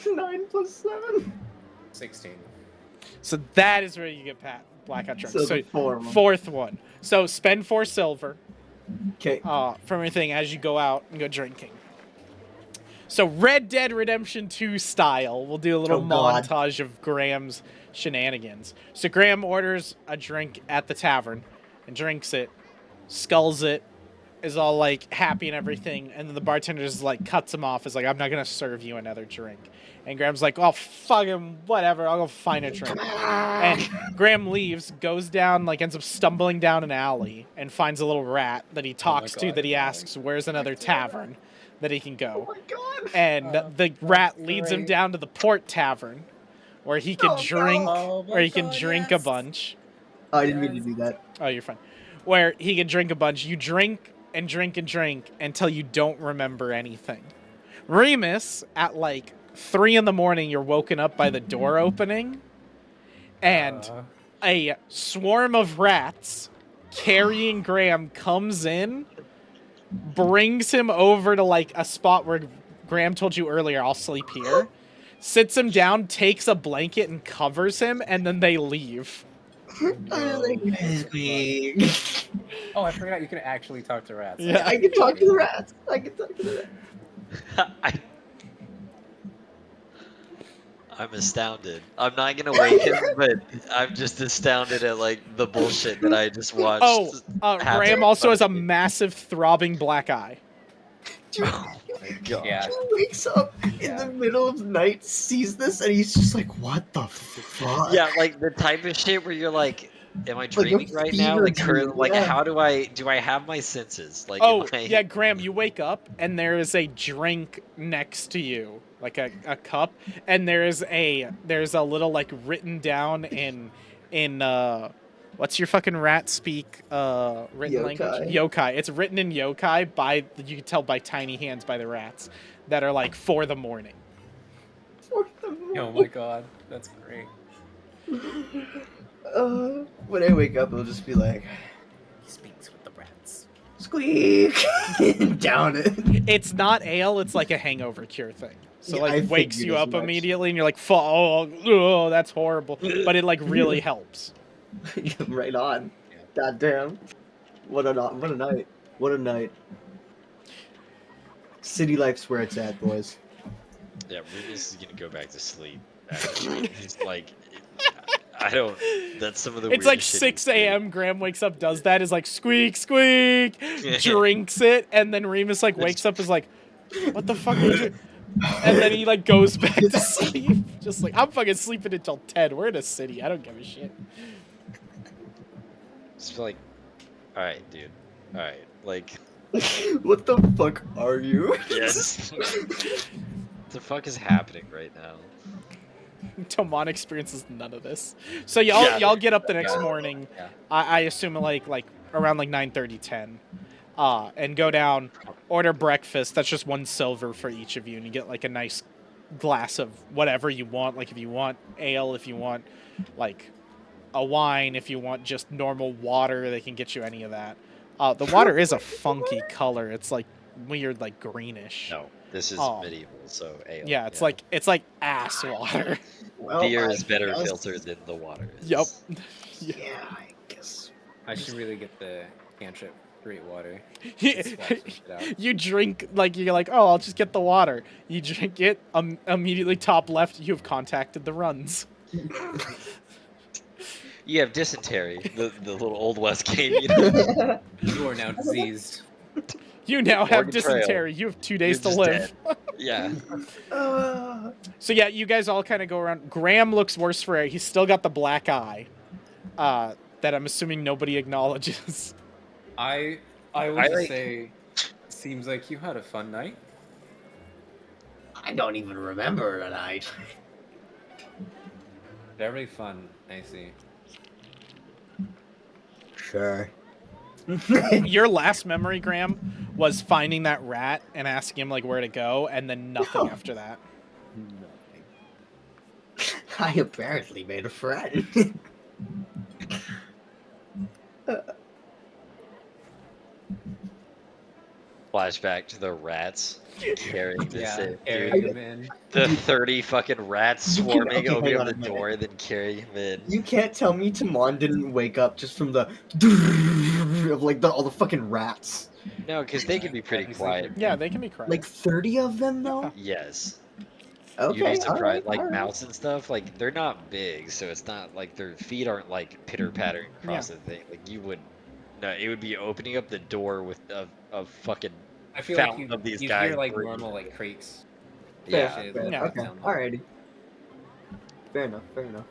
9 + 7. 16. So that is where you get blackout drunk. So So the four one. fourth one. So spend 4 silver Okay. from everything as you go out and go drinking. So Red Dead Redemption 2 style, we'll do a little Oh, God. montage of Graham's shenanigans. So Graham orders a drink at the tavern and drinks it, sculls it, is all like happy and everything, and then the bartender just like cuts him off, is like, I'm not gonna serve you another drink. And Graham's like, oh fuck him, whatever, I'll go find a drink. And Graham leaves, goes down, like ends up stumbling down an alley and finds a little rat that he talks to, God, that he no. asks where's another tavern that he can go. Oh my god. And the rat leads him great. down to the port tavern where he can Oh, no. drink Oh my where he can God, drink yes. a bunch. Oh, I didn't mean to do that. Oh, you're fine. Where he can drink a bunch. You drink and drink and drink until you don't remember anything. Remus, at like 3 in the morning, you're woken up by the door opening, and a swarm of rats carrying Graham comes in, brings him over to like a spot where Graham told you earlier, I'll sleep here, sits him down, takes a blanket and covers him, and then they leave. Oh, I forgot you can actually talk to rats. Yeah. I can talk to the rats. I'm astounded. I'm not gonna wake him, but I'm just astounded at like the bullshit that I just watched. Oh, happen Graham in also front has a of me. massive throbbing black eye. Oh my god. Yeah. He wakes up in the middle of the night, sees this, and he's just like, "What the fuck?" Yeah, like the type of shit where you're like, am I dreaming right now? fever Like, dream, like yeah. how do I have my senses? Like, Oh, am I... yeah, Graham, you wake up and there is a drink next to you, like a cup, and there's a little like written down in what's your fucking rat speak written language? Yokai. It's written in yokai by, you can tell by tiny hands by the rats that are like for the morning. Oh my god, that's great. When I wake up, it'll just be like, He speaks with the rats. squeak, down it. It's not ale, it's like a hangover cure thing. So Yeah, like I wakes figured you as up much. immediately and you're like, oh, that's horrible. But it like really helps. Right on. Goddamn. What a night. What a night. City life's where it's at, boys. Yeah, Remus is gonna go back to sleep. He's like, I don't. That's some of the. It's like weirdest shit 6 he's doing. a.m. Graham wakes up, does that, is like squeak, squeak, drinks it, and then Remus like wakes up, is like, what the fuck are you doing? And then he like goes back to sleep. Just like, I'm fucking sleeping until 10. We're in a city. I don't give a shit. Just like, all right, dude. All right, like, What the fuck are you? yes. What the fuck is happening right now? Tomon experiences none of this. So y'all get up the next Yeah. morning. Yeah. I assume like around like 9:30, 10. And go down, order breakfast. That's just 1 silver for each of you, and you get like a nice glass of whatever you want. Like if you want ale, if you want like a wine, if you want just normal water, they can get you any of that. The water is a funky color. It's like weird like greenish. No, this is Oh. medieval, so ale. Yeah, it's like ass water. Well, beer I is better guess- filtered than the water is. Yep. Yeah, I guess. I should really get the cantrip create water. you Swap some shit out. drink like you're like, oh, I'll just get the water. You drink it. Immediately top left, you have contacted the runs. You have dysentery, the little old west game. You know? You are now diseased. You now have Morgan Trail. dysentery. You have 2 days You're to just live. Yeah. So yeah, you guys all kind of go around. Graham looks worse for it. He's still got the black eye. That I'm assuming nobody acknowledges. I would I just like- say, seems like you had a fun night. I don't even remember tonight. Very fun, I see. Sure. Your last memory, Graham, was finding that rat and asking him like where to go, and then nothing after that. Nothing. I apparently made a friend. Flashback to the rats carrying this Yeah, in. carrying Dude, him in. the 30 fucking rats You can- swarming, okay, hang opening on up a the minute. door, then carrying him in. You can't tell me Timon didn't wake up just from the of like all the fucking rats. No, because they can be pretty quiet. Yeah, they can be crying. Like 30 of them though? Yes. Okay. You'd be surprised. alright, Like alright. mouse and stuff, like they're not big, so it's not like their feet aren't like pitter pattering across the thing. Like you would, no, it would be opening up the door with a fucking I feel like fountain of these you guys. hear like breathing. normal like creaks. Fair, Yeah. Shit, fair. Yeah. Okay. Alrighty. Fair enough, fair enough.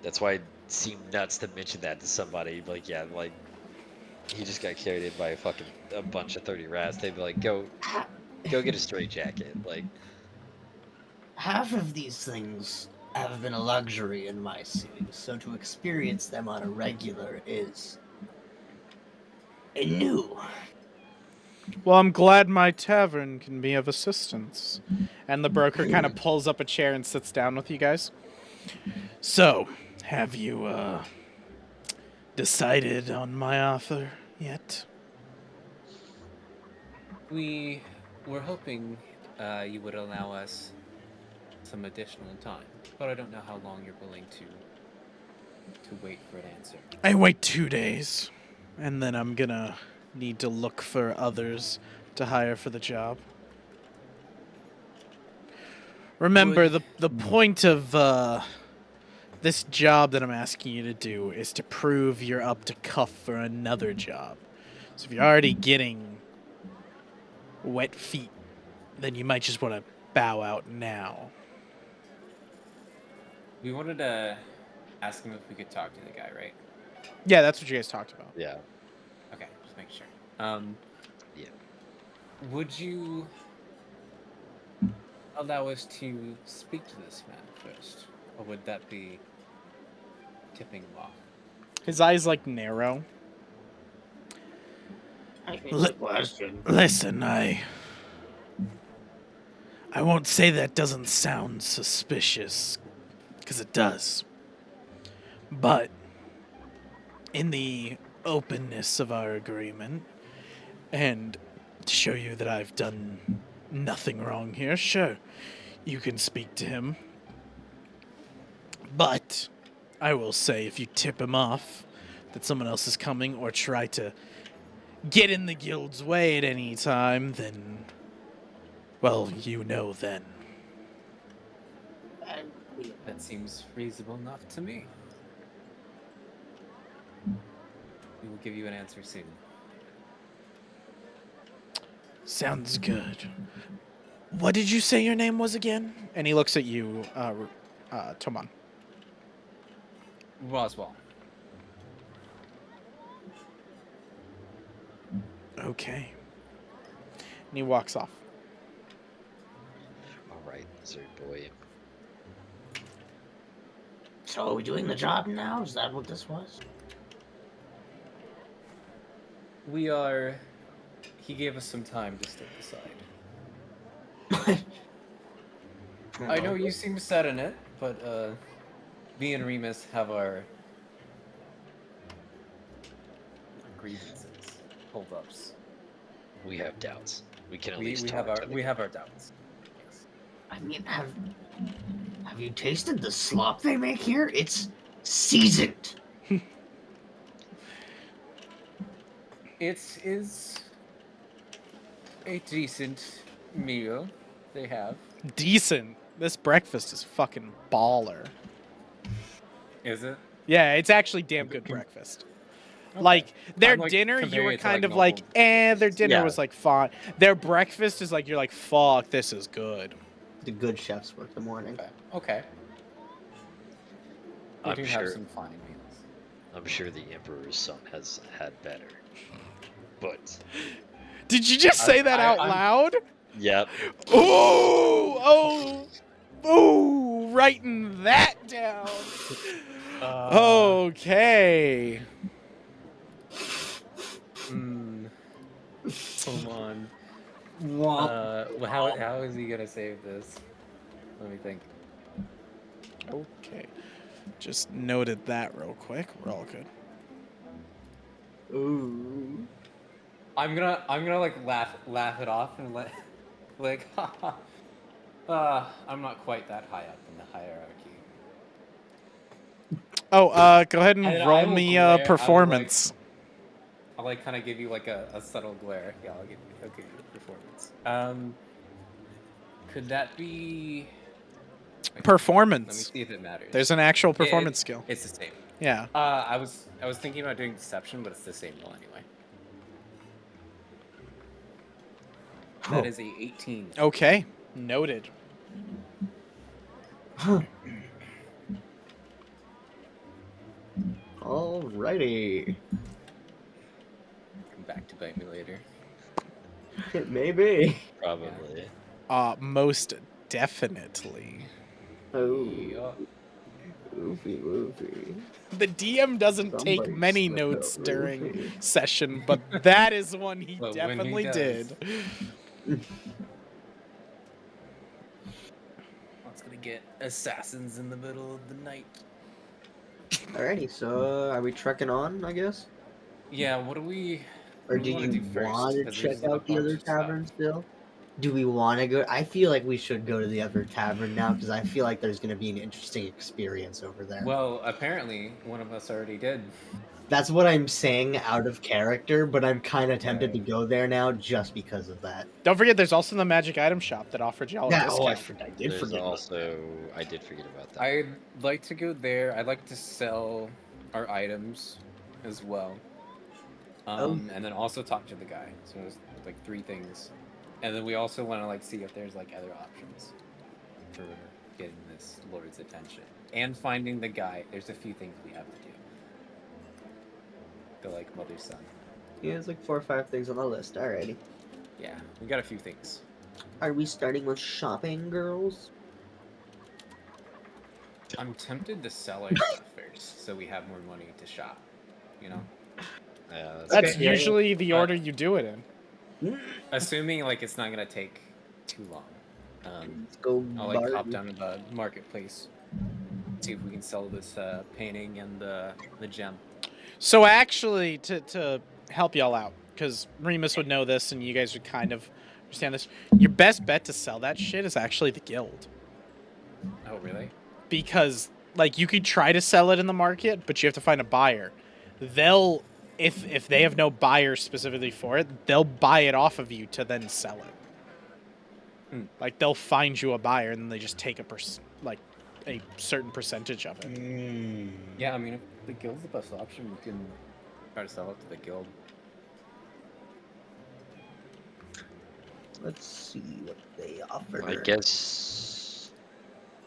That's why it seemed nuts to mention that to somebody. Like, yeah, like he just got carried in by a bunch of 30 rats. They'd be like, go get a straight jacket. Like, Half of these things have been a luxury in my city, so to experience them on a regular is new. Well, I'm glad my tavern can be of assistance. And the broker kind of pulls up a chair and sits down with you guys. So, have you decided on my offer yet? We were hoping you would allow us some additional time, but I don't know how long you're willing to wait for an answer. I wait 2 days, and then I'm gonna need to look for others to hire for the job. Remember, the point of this job that I'm asking you to do is to prove you're up to cuff for another job. So if you're already getting wet feet, then you might just want to bow out now. We wanted to ask him if we could talk to the guy, right? Yeah, that's what you guys talked about. yeah. Okay, just make sure. Yeah. Would you allow us to speak to this man first, or would that be tipping him off? His eyes like narrow. I think it's a question. Listen, I won't say that doesn't sound suspicious, because it does. But in the openness of our agreement, and to show you that I've done nothing wrong here, sure, you can speak to him. But I will say, if you tip him off that someone else is coming, or try to get in the guild's way at any time, then, well, you know then. That seems reasonable enough to me. We will give you an answer soon. Sounds good. What did you say your name was again? And he looks at you, Toman. Roswell. Okay. And he walks off. All right, lizard boy. So are we doing the job now? Is that what this was? We are. He gave us some time to step aside. I know you seem set in it, but me and Remus have our grievances, hold-ups. We have doubts. We can at We least have talk our to we the have our doubts. Yes. I mean, have you tasted the slop they make here? It's seasoned. It is a decent meal they have. Decent. This breakfast is fucking baller. Is it? Yeah, it's actually damn good breakfast. Okay. Like their I'm, like, dinner, you comparing were it to, kind like, of like, normal their breakfasts. dinner Yeah. was like fine. Their breakfast is like, you're like, fuck, this is good. The good chefs work the morning. Okay. They I'm do have sure. some fine meals. I'm sure the Emperor's son has had better. But Did you just say that out I'm- loud? yep. Oh, writing that down. Okay. Come on. Womp. Well, how is he gonna save this? Let me think. Okay. Just noted that real quick. We're all good. Ooh. I'm gonna like laugh it off and like I'm not quite that high up in the hierarchy. Oh, go ahead And and then I roll will me glare- performance. I'll like kind of give you like a subtle glare. Yeah, I'll give you performance. Could that be? Wait, let me Performance. see if it matters. There's an actual performance It- skill. It's the same. Yeah. I was thinking about doing deception, but it's the same roll anyway. That is a 18. Okay. Noted. Alrighty. Come back to bite me later. Maybe. Probably. Most definitely. Oh. Yeah. Woofy, woofy. The DM doesn't take Somebody many slipped notes up during roofy. session, but that is one he But when he definitely does. did. It's gonna get assassins in the middle of the night. Alrighty, so are we trekking on, I guess? Yeah, what do we? Or What do wanna you do first? want to 'Cause check there's, like, a out the bunch other of stuff. tavern still? Do we want to go? I feel like we should go to the other tavern now because I feel like there's going to be an interesting experience over there. Well, apparently one of us already did. That's what I'm saying out of character, but I'm kind of tempted to Right. go there now just because of that. Don't forget, there's also the magic item shop that offered y'all a I discount. did There's forget about also I did forget about that. I'd like to go there. I'd like to sell our items as well. And then also talk to the guy. So there's like 3 things. And then we also want to like see if there's like other options for getting this lord's attention and finding the guy. There's a few things we have to do. The like mother son. Yeah, it's like 4 or 5 things on the list. Alrighty. Yeah, we got a few things. Are we starting with shopping, girls? I'm tempted to sell our stuff first, so we have more money to shop. You know, Yeah, That's Okay, yeah, usually the But- order you do it in. assuming like it's not gonna take too long. Let's go. I'll like hop bargain. down to the marketplace, see if we can sell this painting and the gem. So actually, to help y'all out, because Remus would know this and you guys would kind of understand this, your best bet to sell that shit is actually the guild. Oh, really? Because, like, you could try to sell it in the market, but you have to find a buyer. They'll, if they have no buyer specifically for it, they'll buy it off of you to then sell it. Hmm. Like, they'll find you a buyer and then they just take a certain percentage of it. Yeah, I mean, if the guild's the best option, we can try to sell it to the guild. Let's see what they offer. I guess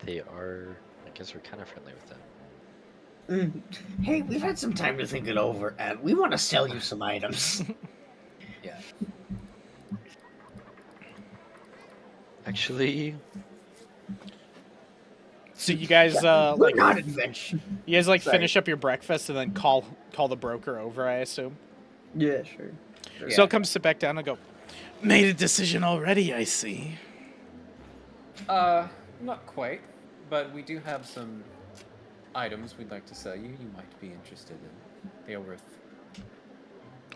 they are. I guess we're kind of friendly with them. Hey, we've had some time to think it over, and we want to sell you some items. Yeah. Actually, So you guys, We're like, not adventure. you guys, like, Sorry. finish up your breakfast and then call the broker over, I assume? Yeah, sure. So Yeah. he'll come sit back down and go, made a decision already, I see. Not quite, but we do have some items we'd like to sell you. You might be interested in. They are worth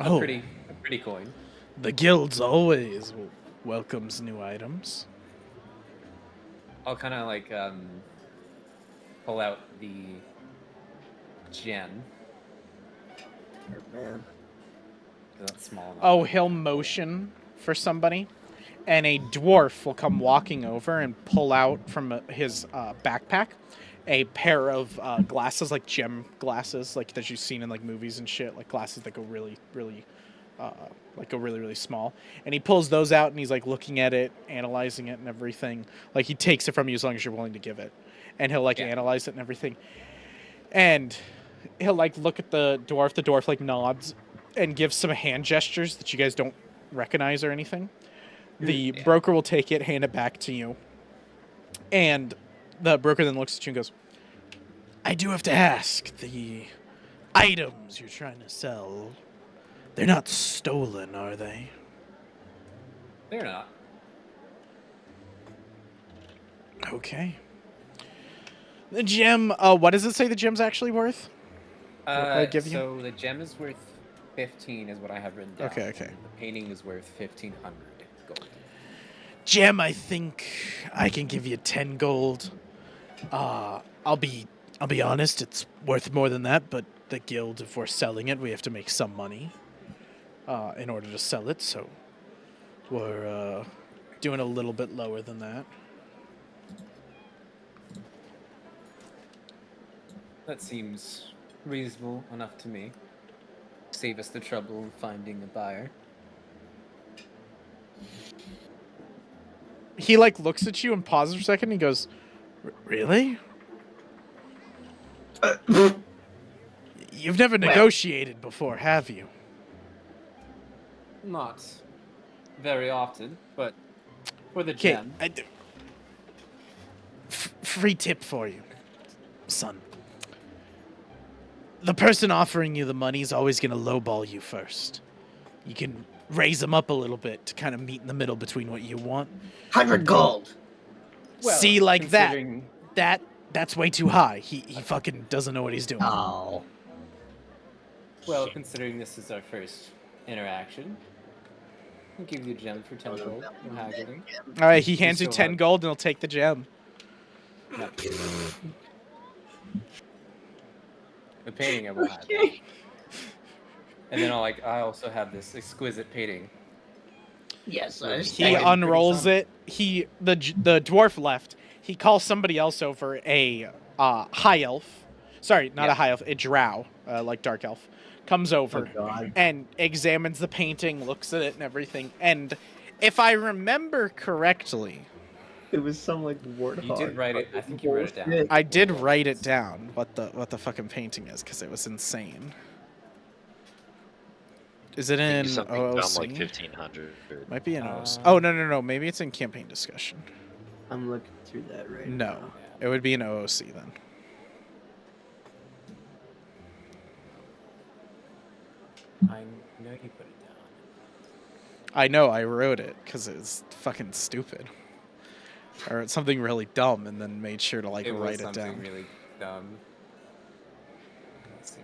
a pretty coin. The guild's always welcomes new items. I'll kind of like pull out the gem. Man. 'Cause that's small enough. Oh, he'll motion for somebody, and a dwarf will come walking over and pull out from his backpack a pair of glasses, like gem glasses, like that you've seen in like movies and shit, like glasses that go really, really, like go really, really small. And he pulls those out and he's like looking at it, analyzing it, and everything. Like he takes it from you as long as you're willing to give it, and he'll like analyze it and everything. And he'll like look at the dwarf. The dwarf like nods and gives some hand gestures that you guys don't recognize or anything. The broker will take it, hand it back to you, and the broker then looks at you and goes, I do have to ask, the items you're trying to sell, they're not stolen, are they? They're not. Okay. The gem, what does it say the gem's actually worth? What did I give you? So the gem is worth 15 is what I have written down. Okay. The painting is worth 1,500 gold. Gem, I think I can give you 10 gold. I'll be honest, it's worth more than that, but the guild, if we're selling it, we have to make some money in order to sell it, so we're doing a little bit lower than that. That seems reasonable enough to me. Save us the trouble of finding a buyer. He like looks at you and pauses for a second and he goes, really? You've never negotiated before, have you? Not very often, but for the gem. Free tip for you, son. The person offering you the money is always going to lowball you first. You can raise them up a little bit to kind of meet in the middle between what you want. 100 gold. Well, See, like that. considering- That's way too high. He fucking doesn't know what he's doing. Oh. Well, considering this is our first interaction, I'll give you a gem for 10 gold. No haggling. All right, he hands you still 10 have- gold and he'll take the gem. No. The painting I will have. And then I also have this exquisite painting. Yes, He unrolls it. The dwarf left. He calls somebody else over, a high elf. Sorry, not a high elf, a drow, like dark elf. Comes over and examines the painting, looks at it and everything. And if I remember correctly, It was some like warthog. You did write it. I think you wrote it down. I did write it down what the fucking painting is because it was insane. Is it in Something OOC? down like 1,500. Might be in OOC. Oh no! Maybe it's in campaign discussion. I'm looking through that right No, now. it would be in OOC then. I know you put it down. I know I wrote it because it was fucking stupid, or it's something really dumb, and then made sure to like It was write it something down. really dumb. Let's see.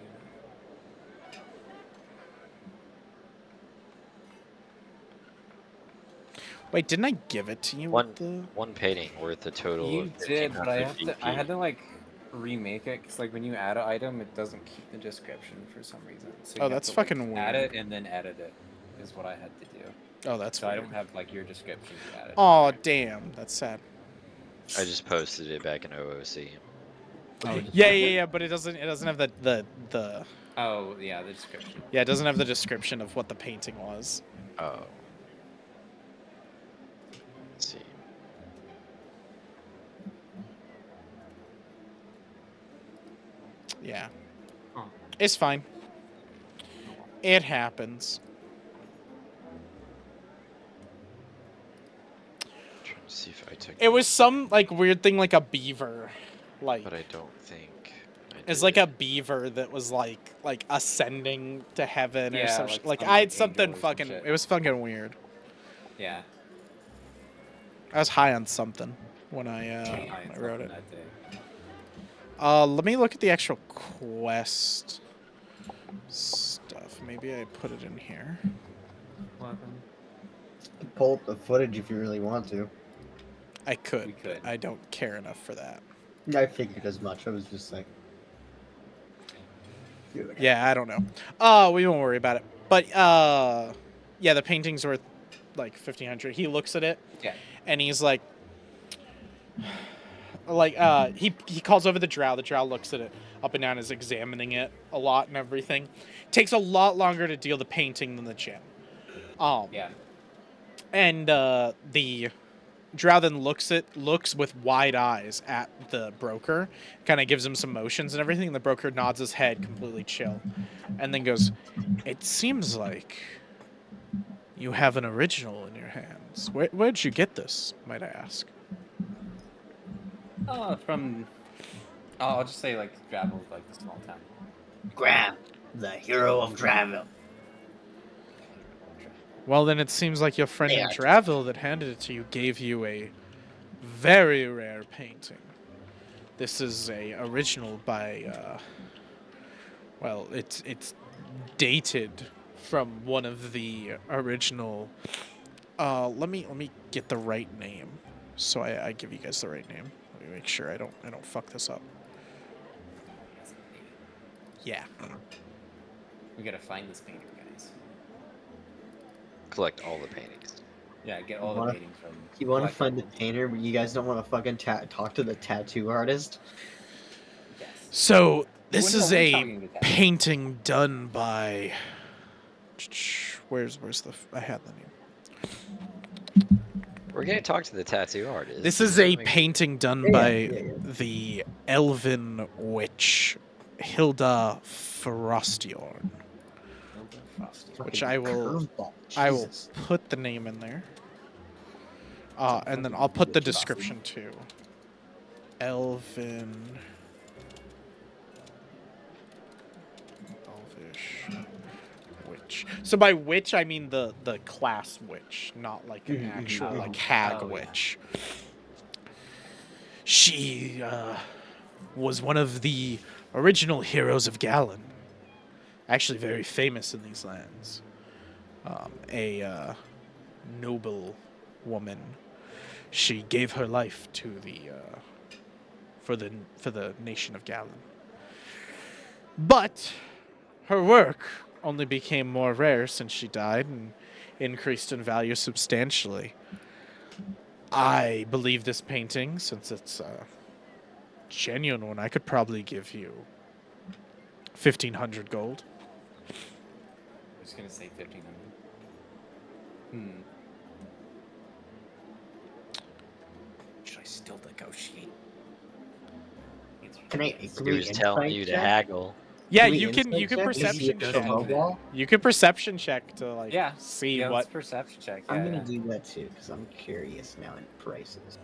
Wait, didn't I give it to you? One painting worth a total You of did, but I had 1,550. to like remake it because like when you add an item, it doesn't keep the description for some reason. So you Oh, have that's to, like, fucking Add weird. it and then edit it is what I had to do. Oh, that's So I weird. don't have like your description added. Oh, damn, that's sad. I just posted it back in OOC. Yeah, but it doesn't have the Oh yeah, the description. yeah, it doesn't have the description of what the painting was. Oh. Let's see. Yeah. Huh. It's fine. It happens. Trying to see if I took It was some like weird thing like a beaver. Like but I don't think it's like a beaver that was like ascending to heaven or Yeah, some like shit. Like some I had angel something or some fucking shit. it was fucking weird. Yeah. I was high on something when I I wrote it. That day. Let me look at the actual quest stuff. Maybe I put it in here. Welcome. Pull up the footage if you really want to. I could, We but could. I don't care enough for that. I figured as much. I was just like, dude. Yeah, I don't know. We won't worry about it. But yeah, the painting's worth like 1,500. He looks at it Yeah. and he's like, he calls over the drow. The drow looks at it up and down, is examining it a lot and everything. Takes a lot longer to deal the painting than the gem. Yeah. And the drow then looks with wide eyes at the broker, kind of gives him some motions and everything. And the broker nods his head, completely chill, and then goes, "It seems like you have an original in your hands. Where'd you get this, might I ask?" From. Oh, I'll just say like Draville, like the small town. Graham, the hero of Draville. Well, then it seems like your friend in Yeah. Draville that handed it to you gave you a very rare painting. This is a original by, well, it's dated from one of the original. Let me get the right name, so I give you guys the right name. Let me make sure I don't fuck this up. Yeah. We gotta find this painting, guys. Collect all the paintings. Yeah, get all Wanna- the paintings from. You want to collect find the all them. painter, but you guys don't want to fucking talk to the tattoo artist? Yes. So this Well, no, is we're a talking to that. painting done by. Where's the? I had the name. We're gonna talk to the tattoo artist. This is a Make sure- painting done Yeah, by yeah. the elven witch Hilda Frostjorn, which I will Jesus. put the name in there. And then I'll put the description too. Elvish witch. So by witch I mean the class witch, not like an actual Oh. like hag Oh, yeah. witch. She was one of the original heroes of Gallon. Actually very famous in these lands. A noble woman. She gave her life to the for the nation of Gallon. But her work only became more rare since she died and increased in value substantially. I believe this painting, since it's a genuine one, I could probably give you 1,500 gold. I'm just gonna say 1,500. Should I still negotiate? Can He was telling you to haggle. Yeah, Can we you can insight check? perception Is he check. a lowball? You can perception check to like Yeah. see Yeah, what. let's perception check. Yeah, I'm gonna yeah. do that too because I'm curious now in prices.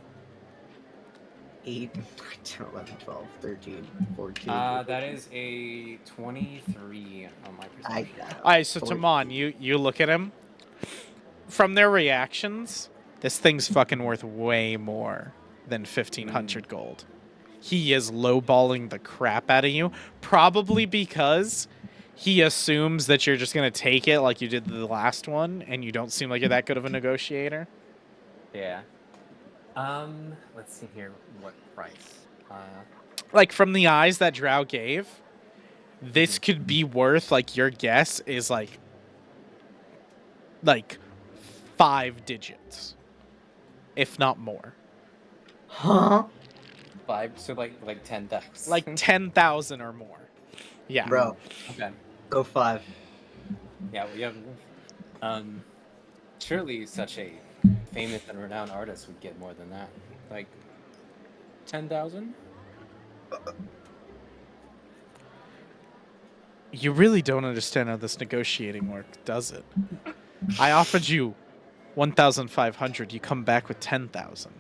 8, 9, 10, 11, 12, 13, 14. That is a 23 on my I perception. got Alright, so 14. Taman, you look at him. From their reactions, this thing's fucking worth way more than 1,500 gold. He is lowballing the crap out of you, probably because he assumes that you're just gonna take it like you did the last one, and you don't seem like you're that good of a negotiator. Yeah. Let's see here. What price? Like from the eyes that Drow gave, this could be worth like your guess is like 5 digits, if not more. Huh? 5, so like 10,000. Like 10,000 or more. Yeah. Bro, Okay. go 5. Yeah, we have. Surely such a famous and renowned artist would get more than that. Like 10,000. You really don't understand how this negotiating works, does it? I offered you 1,500. You come back with 10,000.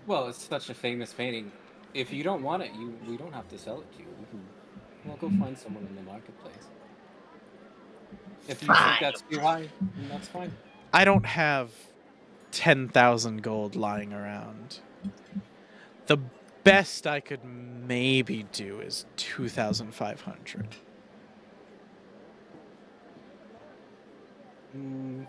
Well, it's such a famous painting. If you don't want it, we don't have to sell it to you. We'll go find someone in the marketplace. If you think Fine. that's too high, then that's fine. I don't have 10,000 gold lying around. The best I could maybe do is 2,500. Mm,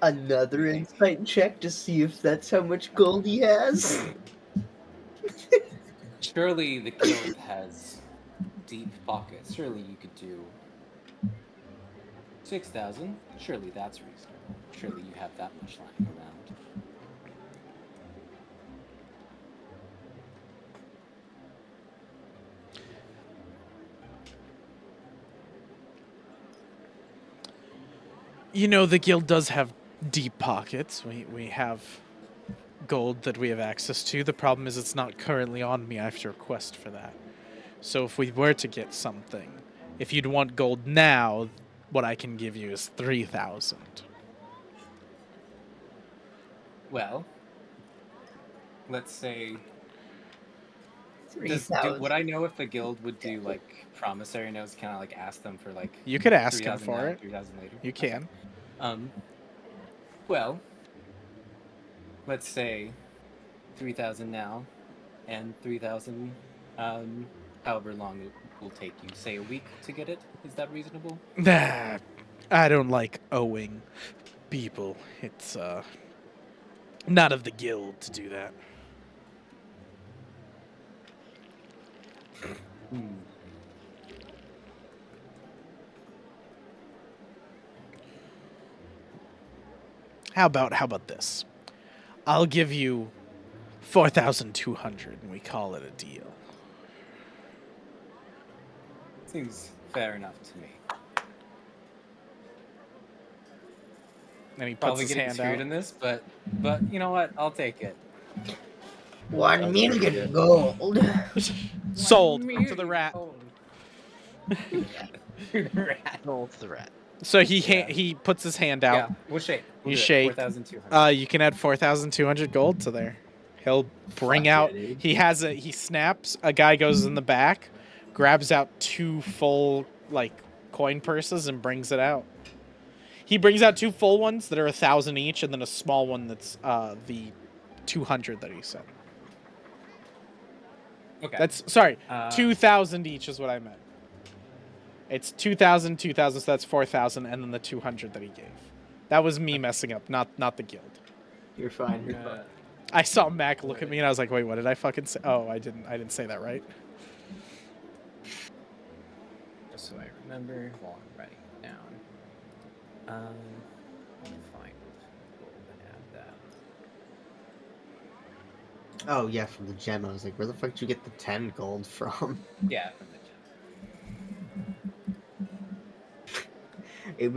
Another insight check to see if that's how much gold he has. surely the guild has deep pockets. Surely you could do 6,000. Surely that's reasonable. Surely you have that much lying around. You know, the guild does have deep pockets. We have gold that we have access to. The problem is it's not currently on me. I have to request for that. So if we were to get something, if you'd want gold now, what I can give you is 3,000. Well, let's say would 3,000. I know if the guild would do like promissory notes? Can I like ask them for like You could ask him 3,000 for now, it. 3,000 later? You Okay. can. Well, let's say 3,000 now, and 3,000. However long it will take you. Say a week to get it. Is that reasonable? Nah, I don't like owing people. It's not of the guild to do that. Hmm. How about this? I'll give you 4,200 and we call it a deal. Seems fair enough to me. And he puts Probably his getting hand screwed out. in this, but you know what? I'll take it. 1 million gold. Sold to the rat. Rat. No, it's the rat. So Yeah. he puts his hand out. Yeah, we'll shake. We'll You do it. shake. 4,200. You can add 4,200 gold to there. He'll bring Fuck yeah, out. dude. He snaps. A guy goes in the back, grabs out 2 full like coin purses and brings it out. He brings out 2 full ones that are 1,000 each, and then a small one that's the 200 that he said. Okay. That's sorry, Uh, 2,000 each is what I meant. It's 2,000, 2,000, so that's 4,000, and then the 200 that he gave. That was me messing up, not the guild. You're fine. You're fine. I saw Mac look at me and I was like, wait, what did I fucking say? Oh, I didn't say that right. just so I remember while I'm writing it down. Let me find gold and add that. Oh yeah, from the gem. I was like, where the fuck did you get the 10 gold from? Yeah, from the gem. It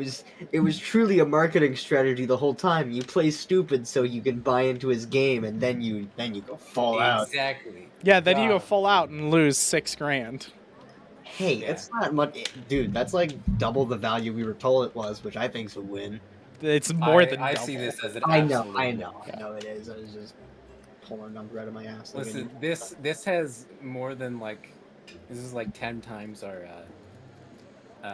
was truly a marketing strategy the whole time. You play stupid so you can buy into his game, and then you go full out. Exactly. Yeah, then you go God. full out and lose 6 grand. Hey, Yeah. it's not much, dude. That's like double the value we were told it was, which I think's a win. It's more than I double. see this as an I know absolute win. it is. I was just pulling a number out of my ass. like Listen, an- this has more than like this is like 10 times our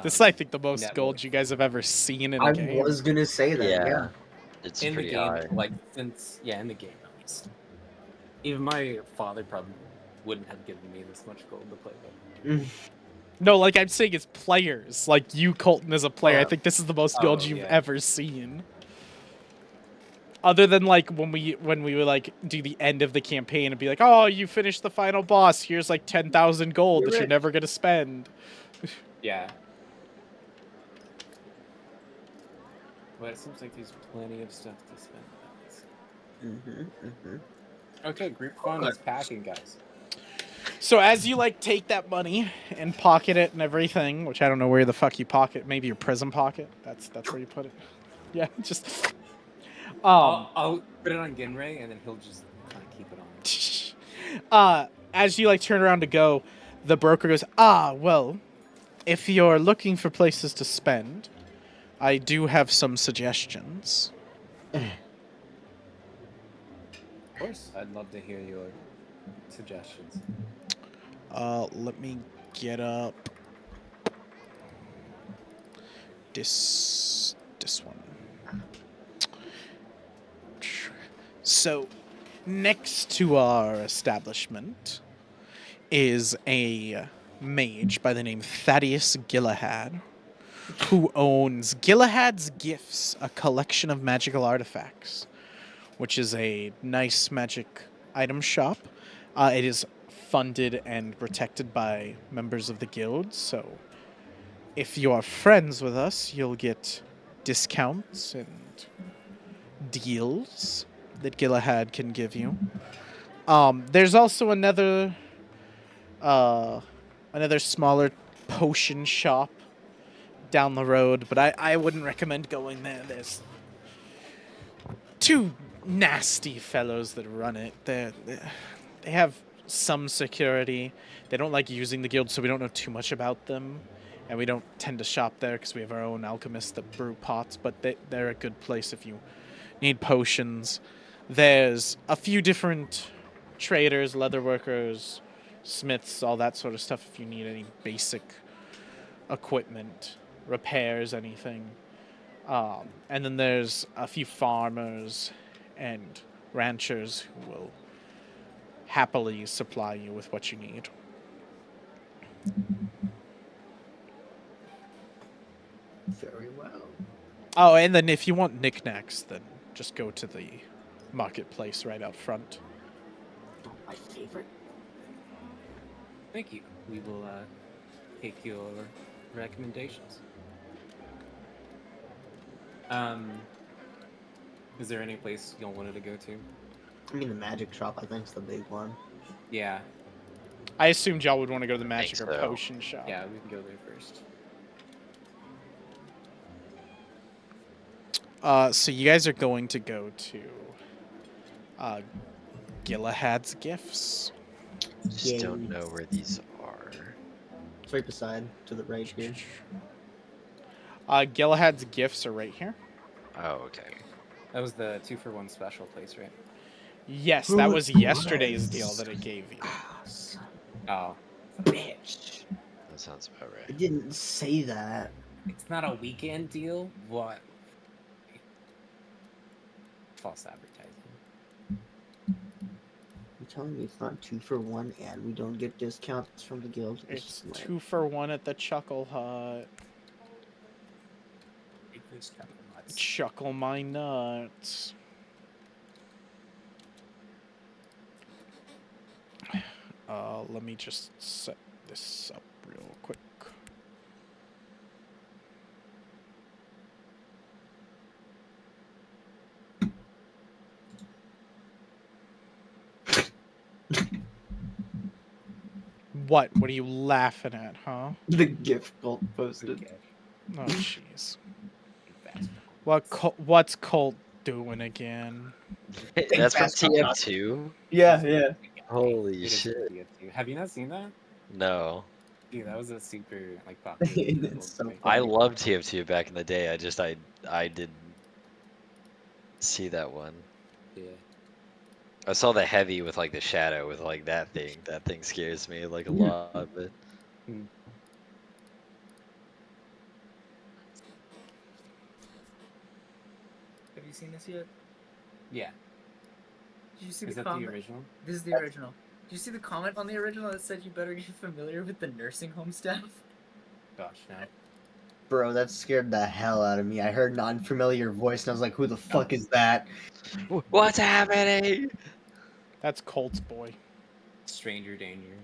This is, I think, the most net gold worth. you guys have ever seen in a I game. was gonna say that. Yeah. It's in the pretty game, high. like since in the game at least. Even my father probably wouldn't have given me this much gold to play with. No, like I'm saying, it's players. Like you, Colton, as a player. I Yeah. think this is the most gold Oh, you've yeah. ever seen. Other than like when we would like do the end of the campaign and be like, oh, you finished the final boss. Here's like 10,000 gold You're that you're rich. never gonna spend. Yeah. But it seems like there's plenty of stuff to spend. Okay, group fun is packing, guys. So as you like take that money and pocket it and everything, which I don't know where the fuck you pocket, maybe your prison pocket. That's where you put it. Yeah, just. I'll put it on Ginray and then he'll just kind of keep it on. As you like turn around to go, the broker goes, well, if you're looking for places to spend, I do have some suggestions. Of course, I'd love to hear your suggestions. Let me get up this one. So, next to our establishment is a mage by the name Thaddeus Gillahad, who owns Gilahad's Gifts, a collection of magical artifacts, which is a nice magic item shop. It is funded and protected by members of the guild, so if you are friends with us, you'll get discounts and deals that Gilahad can give you. There's also another smaller potion shop down the road, but I wouldn't recommend going there. There's two nasty fellows that run it. They have some security. They don't like using the guild, so we don't know too much about them. And we don't tend to shop there because we have our own alchemists that brew pots, but they're a good place if you need potions. There's a few different traders, leatherworkers, smiths, all that sort of stuff if you need any basic equipment, repairs, anything. And then there's a few farmers and ranchers who will happily supply you with what you need. Very well. Oh, and then if you want knickknacks, then just go to the marketplace right out front. My favorite. Thank you. We will take your recommendations. Is there any place y'all wanted to go to? I mean, the magic shop, I think, is the big one. Yeah. I assumed y'all would want to go to the magic or so. potion shop. Yeah, we can go there first. So you guys are going to go to Gilahad's Gifts. Just don't know where these are. It's right beside, to the right here. Gilahad's Gifts are right here. Oh, okay. That was the 2-for-1 special place, right? Yes, that was yesterday's deal that it gave you. Oh. Bitch. That sounds about It right. didn't say that. It's not a weekend deal? What? False advertising. You're telling me it's not 2-for-1 and we don't get discounts from the guild? It's like... 2-for-1 at the Chuckle Hut. Chuckle my nuts. Let me just set this up real quick. What? What are you laughing at, huh? The gift Colt posted. Oh, jeez. What's Colt doing again? That's from fast food. TF2? Yeah. Holy It is shit. TF2. Have you not seen that? No. Dude, that was a super popular. It's so thing. I funny. loved TF2 back in the day. I didn't see that one. Yeah. I saw the heavy with like the shadow with like that thing. That thing scares me like a lot, but Have you seen this yet? Yeah. Did you see Is the that the comment? original? This is the original. Did you see the comment on the original that said you better get familiar with the nursing home staff? Gosh, no. Bro, that scared the hell out of me. I heard an unfamiliar voice and I was like, who the fuck is that? what's happening? That's Colt's boy. Stranger danger.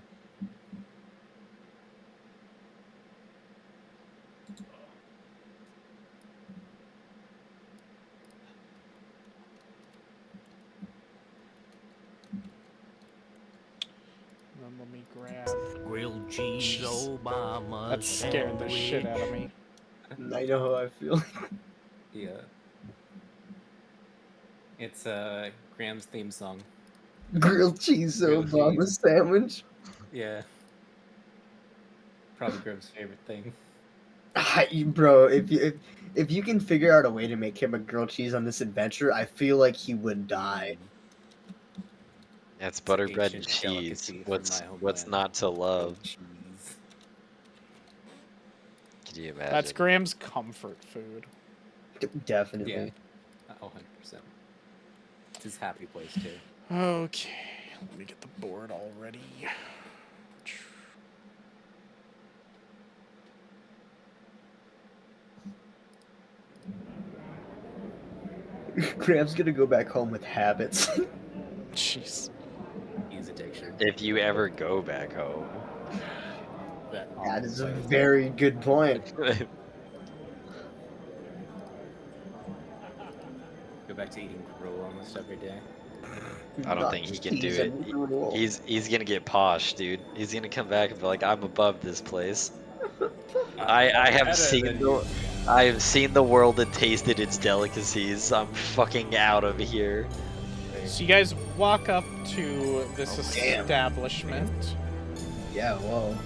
Let me grab. Grilled cheese, Jeez. Obama. That scared the shit out of me. I know how I feel. Yeah. It's Graham's theme song. Grilled cheese Grilled Obama cheese. sandwich. Yeah. Probably Graham's favorite thing. Bro, if you can figure out a way to make him a grilled cheese on this adventure, I feel like he would die. That's It's butter bread and ancient cheese. delicacy from What's my what's homeland. not to love? Grilled cheese. Can you imagine? That's Graham's comfort food. Definitely. Yeah. Oh, 100%. It's his happy place, too. Okay, let me get the board all ready. Graham's gonna go back home with habits. Jeez. Use addiction. If you ever go back home. That is a very good point. Go back to eating gruel almost every day. I don't think he can do it. He's gonna get posh, dude. He's gonna come back and be like, I'm above this place. I have seen the world and tasted its delicacies. I'm fucking out of here. So you guys walk up to this damn. establishment, Yeah, whoa.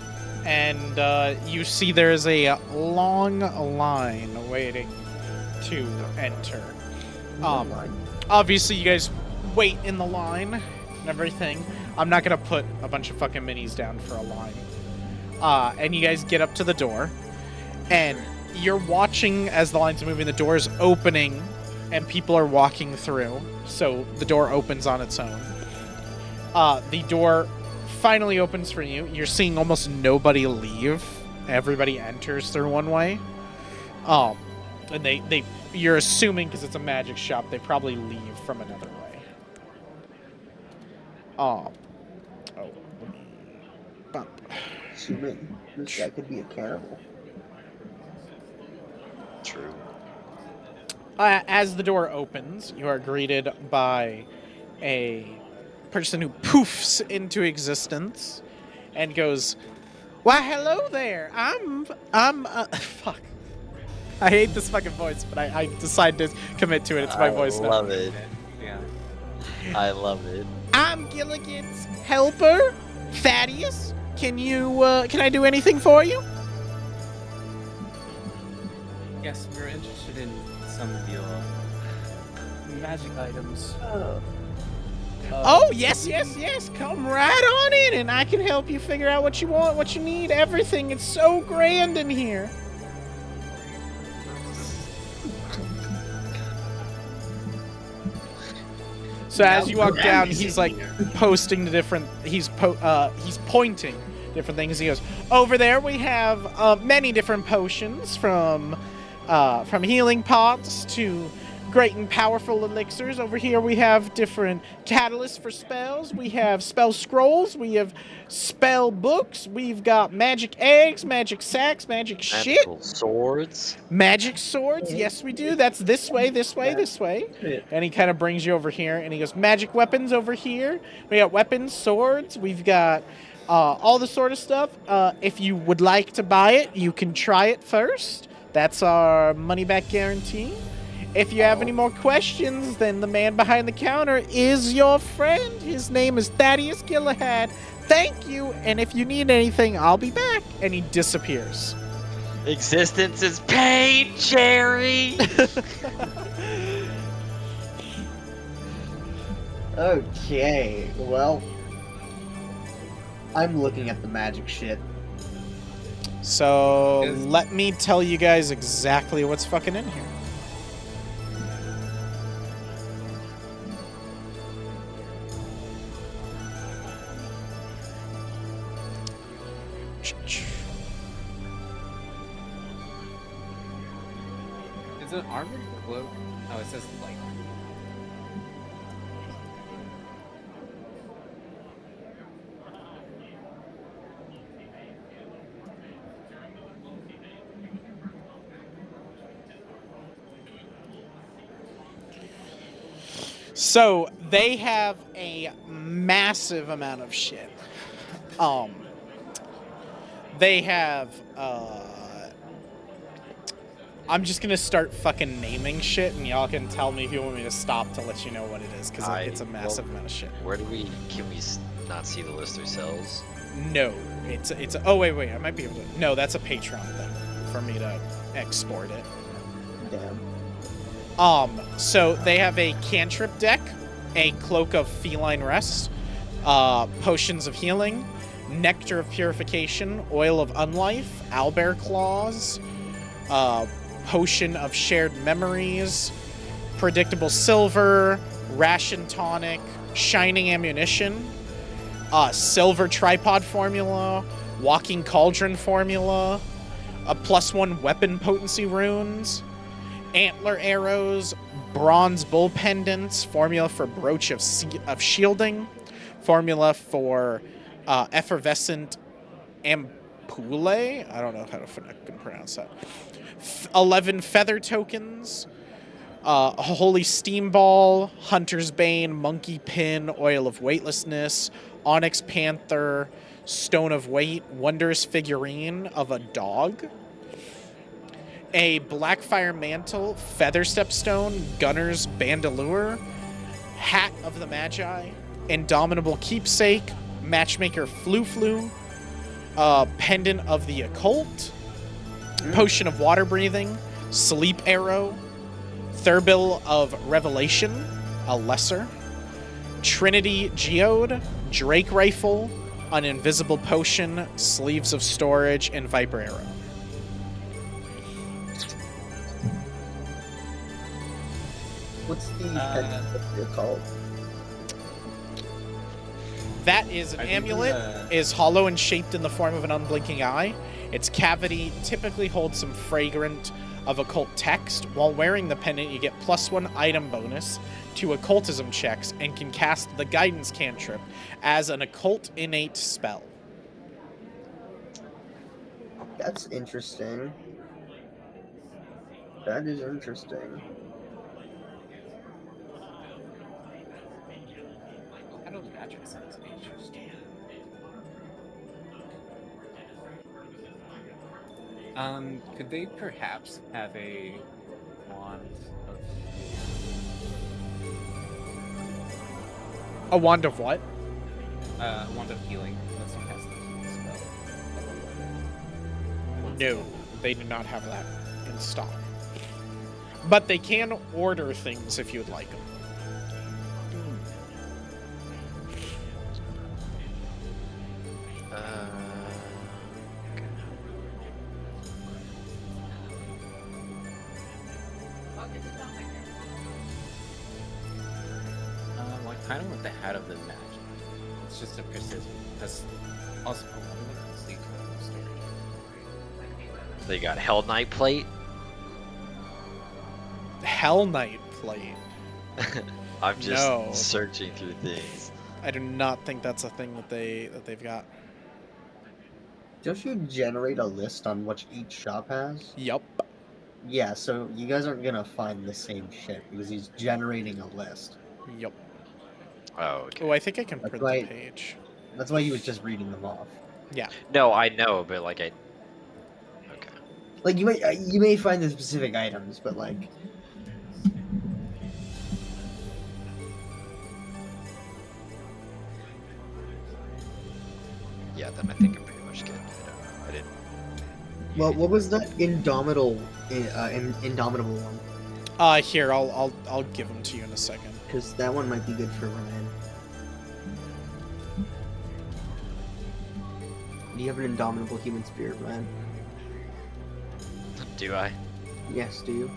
and you see there's a long line waiting to enter. Obviously you guys wait in the line and everything. I'm not gonna put a bunch of fucking minis down for a line. And you guys get up to the door, and you're watching as the line's moving, the door's opening, and people are walking through. So the door opens on its own. The door finally opens for you. You're seeing almost nobody leave. Everybody enters through one way. And you're assuming, because it's a magic shop, they probably leave from another way. Let me bump. Assuming this guy could be a cannibal. True. As the door opens, you are greeted by a person who poofs into existence and goes, "Why, hello there. Fuck. I hate this fucking voice, but I decided to commit to it. It's my voice now. I love it. Yeah. I love it. I'm Gilligan's helper, Thaddeus. Can I do anything for you? Yes, we're interested in some of your magic items. Oh, yes. Come right on in, and I can help you figure out what you want, what you need, everything. It's so grand in here. So as you walk down, he's like posting the different. He's pointing different things. He goes, over there we have many different potions, from healing pots to great and powerful elixirs. Over here we have different catalysts for spells. We have spell scrolls. We have spell books. We've got magic eggs, magic sacks, magic shit. Magical swords. Magic swords. Yes, we do. That's this way, this way, this way. And he kind of brings you over here, and he goes, magic weapons over here. We got weapons, swords. We've got all the sort of stuff. If you would like to buy it, you can try it first. That's our money-back guarantee. If you have any more questions, then the man behind the counter is your friend. His name is Thaddeus Gillahad. Thank you, and if you need anything, I'll be back. And he disappears. Existence is pain, Jerry. Okay, well, I'm looking at the magic shit. So let me tell you guys exactly what's fucking in here. Is it armored cloak? Oh, it says light. So they have a massive amount of shit. They have I'm just gonna start fucking naming shit, and y'all can tell me if you want me to stop to let you know what it is, because it's a massive amount of shit. Can we not see the list ourselves? No, it's oh wait, I might be able to. No, that's a Patreon thing for me to export it. Damn. So they have a cantrip deck, a cloak of feline rest, potions of healing, nectar of purification, oil of unlife, owlbear claws, potion of shared memories, predictable silver, ration tonic, shining ammunition, silver tripod formula, walking cauldron formula, a +1 weapon potency runes, antler arrows, bronze bull pendants, formula for brooch of shielding, formula for effervescent ampulle. I don't know how to pronounce that. 11 feather tokens, a holy steam ball, hunter's bane, monkey pin, oil of weightlessness, onyx panther, stone of weight, wondrous figurine of a dog, a blackfire mantle, feather stepstone, gunner's bandolier, hat of the magi, indomitable keepsake, matchmaker flu, pendant of the occult, potion of water breathing, sleep arrow, thurbil of revelation, a lesser, trinity geode, drake rifle, an invisible potion, sleeves of storage, and viper arrow. What's the called? That is an I think amulet, is hollow and shaped in the form of an unblinking eye. Its cavity typically holds some fragrant of occult text. While wearing the pendant, you get +1 item bonus to occultism checks and can cast the guidance cantrip as an occult innate spell. That's interesting. That is interesting. I don't imagine it sounds interesting. Could they perhaps have a wand of A wand of what? wand of healing? Let's see, cast the healing spell. No, they do not have that in stock. But they can order things if you'd like them. Well, I kind of want the hat of the magic. It's just a precision. That's also cool. Let's see the story. They got Hell Knight plate. Hell Knight plate. I'm just No. searching through things. I do not think that's a thing that they've got. Don't you generate a list on what each shop has? Yup. Yeah, so you guys aren't gonna find the same shit because he's generating a list. Yup. Oh, okay. Oh, I think I can That's print right. the page. That's why he was just reading them off. Yeah. No, I know, but like okay. Like you may find the specific items, but like Yeah, then I think I'm pretty much good. I didn't. well, what was that indomitable one? Here, I'll give them to you in a second. Because that one might be good for Ryan. Do you have an indomitable human spirit, Ryan? Do I? Yes, do you?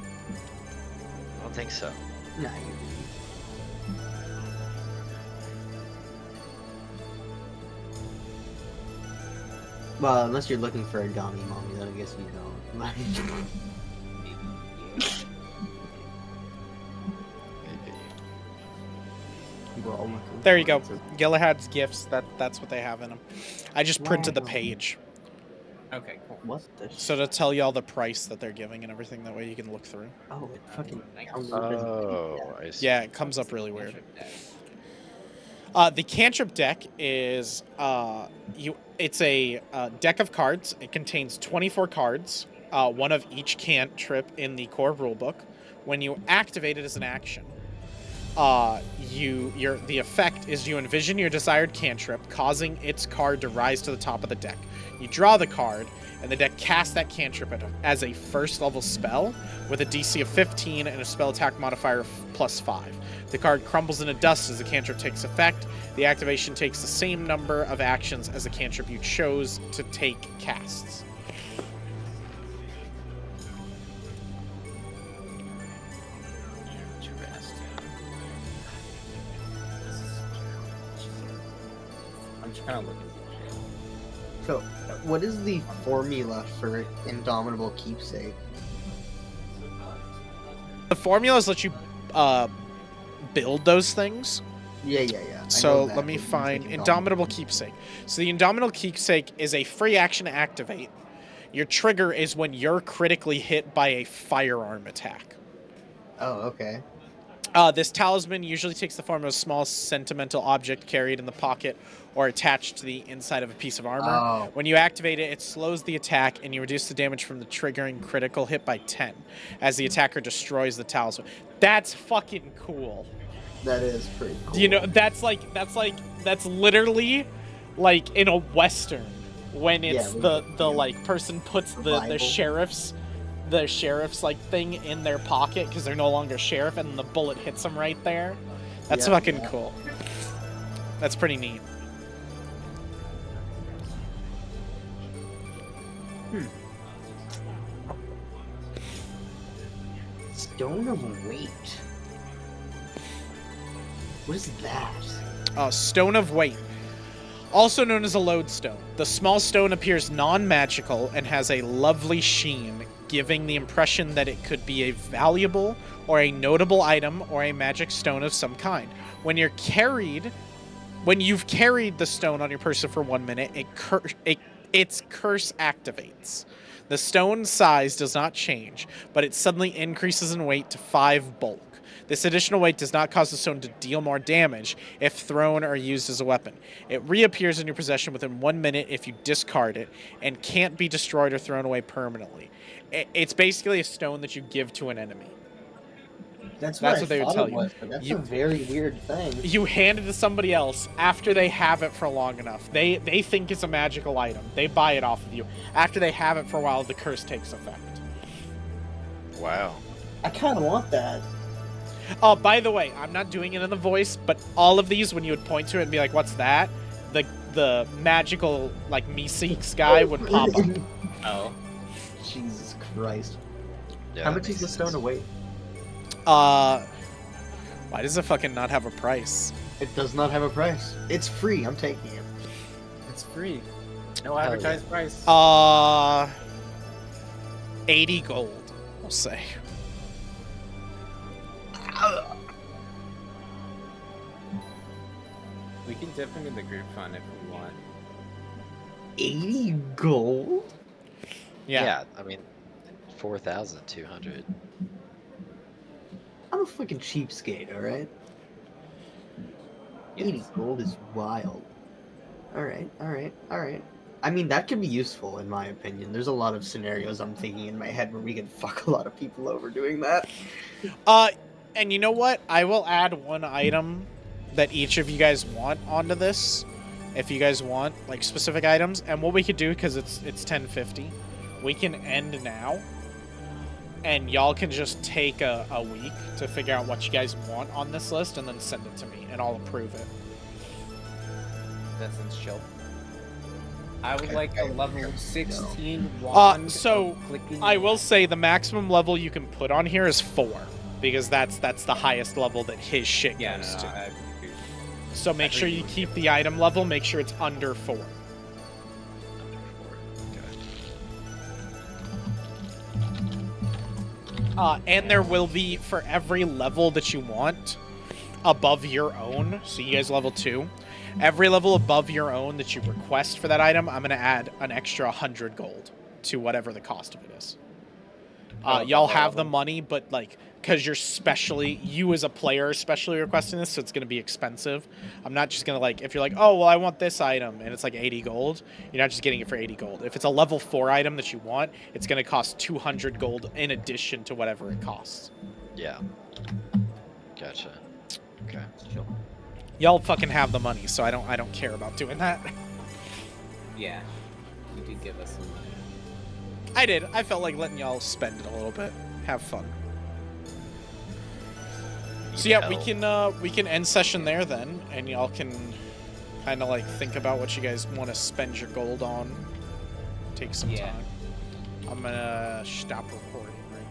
I don't think so. Nah, you do. Well, unless you're looking for a Dami mommy, then I guess you don't. Maybe. We're all looking There you for go. it, so- Galahad's gifts. That's what they have in them. I just printed the Wow. page. Okay, cool. What the So to tell you all the price that they're giving and everything, that way you can look through. Oh, it fucking Nice. Oh, I see. Yeah, it comes up really weird. The cantrip deck is it's a deck of cards. It contains 24 cards, one of each cantrip in the core rulebook. When you activate it as an action, the effect is you envision your desired cantrip, causing its card to rise to the top of the deck. You draw the card, and the deck casts that cantrip as a first level spell with a DC of 15 and a spell attack modifier of +5. The card crumbles into dust as the cantrip takes effect. The activation takes the same number of actions as the cantrip you chose to take casts. I'm just kind of looking. So, what is the formula for indomitable keepsake? the formulas let you build those things. Yeah. So let me find Indomitable Keepsake. So the Indomitable Keepsake is a free action to activate. Your trigger is when you're critically hit by a firearm attack. Oh, okay. This talisman usually takes the form of a small sentimental object carried in the pocket or attached to the inside of a piece of armor. Oh. When you activate it, it slows the attack and you reduce the damage from the triggering critical hit by 10 as the attacker destroys the talisman. That's fucking cool. That is pretty cool. You know, that's literally like in a Western when it's the like person puts the sheriff's like thing in their pocket because they're no longer sheriff and the bullet hits them right there. That's fucking cool. That's pretty neat. Stone of Weight. What is that? Stone of Weight. Also known as a lodestone. The small stone appears non-magical and has a lovely sheen, giving the impression that it could be a valuable or a notable item or a magic stone of some kind. When you've carried the stone on your person for 1 minute, its curse activates. The stone size does not change, but it suddenly increases in weight to 5 bulk. This additional weight does not cause the stone to deal more damage if thrown or used as a weapon. It reappears in your possession within 1 minute if you discard it, and can't be destroyed or thrown away permanently. It's basically a stone that you give to an enemy. That's what they would tell you. But that's a very weird thing. You hand it to somebody else after they have it for long enough. They think it's a magical item. They buy it off of you. After they have it for a while, the curse takes effect. Wow. I kind of want that. Oh, by the way, I'm not doing it in the voice, but all of these, when you would point to it and be like, what's that? The magical, like, Meeseeks guy would pop up. Oh. Jesus Christ. Yeah, How much is the stone of weight? Why does it fucking not have a price? It does not have a price. It's free. I'm taking it. It's free. No advertised price. 80 gold, we'll say. We can dip into the group fund if we want. 80 gold? Yeah, I mean, 4,200. I'm a fucking cheapskate, alright? 80 gold is wild. Alright. I mean, that could be useful, in my opinion. There's a lot of scenarios I'm thinking in my head where we can fuck a lot of people over doing that. And you know what? I will add one item that each of you guys want onto this. If you guys want, like, specific items. And what we could do, because it's 10:50, we can end now. And y'all can just take a week to figure out what you guys want on this list and then send it to me, and I'll approve it. That sounds chill. I would like a level 16 wand. So clicking. I will say the maximum level you can put on here is 4, because that's the highest level that his shit goes to. So make sure you keep the item level. Make sure it's under 4. And there will be, for every level that you want above your own, so you guys level 2, every level above your own that you request for that item, I'm going to add an extra 100 gold to whatever the cost of it is. Y'all have the money, but, like, because you as a player are specially requesting this, so it's going to be expensive. I'm not just going to, like, if you're like, oh, well, I want this item, and it's like 80 gold, you're not just getting it for 80 gold. If it's a level 4 item that you want, it's going to cost 200 gold in addition to whatever it costs. Yeah. Gotcha. Okay. Y'all fucking have the money, so I don't care about doing that. Yeah. You did give us some money. I did. I felt like letting y'all spend it a little bit. Have fun. So yeah, we can end session there then, and y'all can kind of like think about what you guys want to spend your gold on. Take some time. I'm gonna stop recording right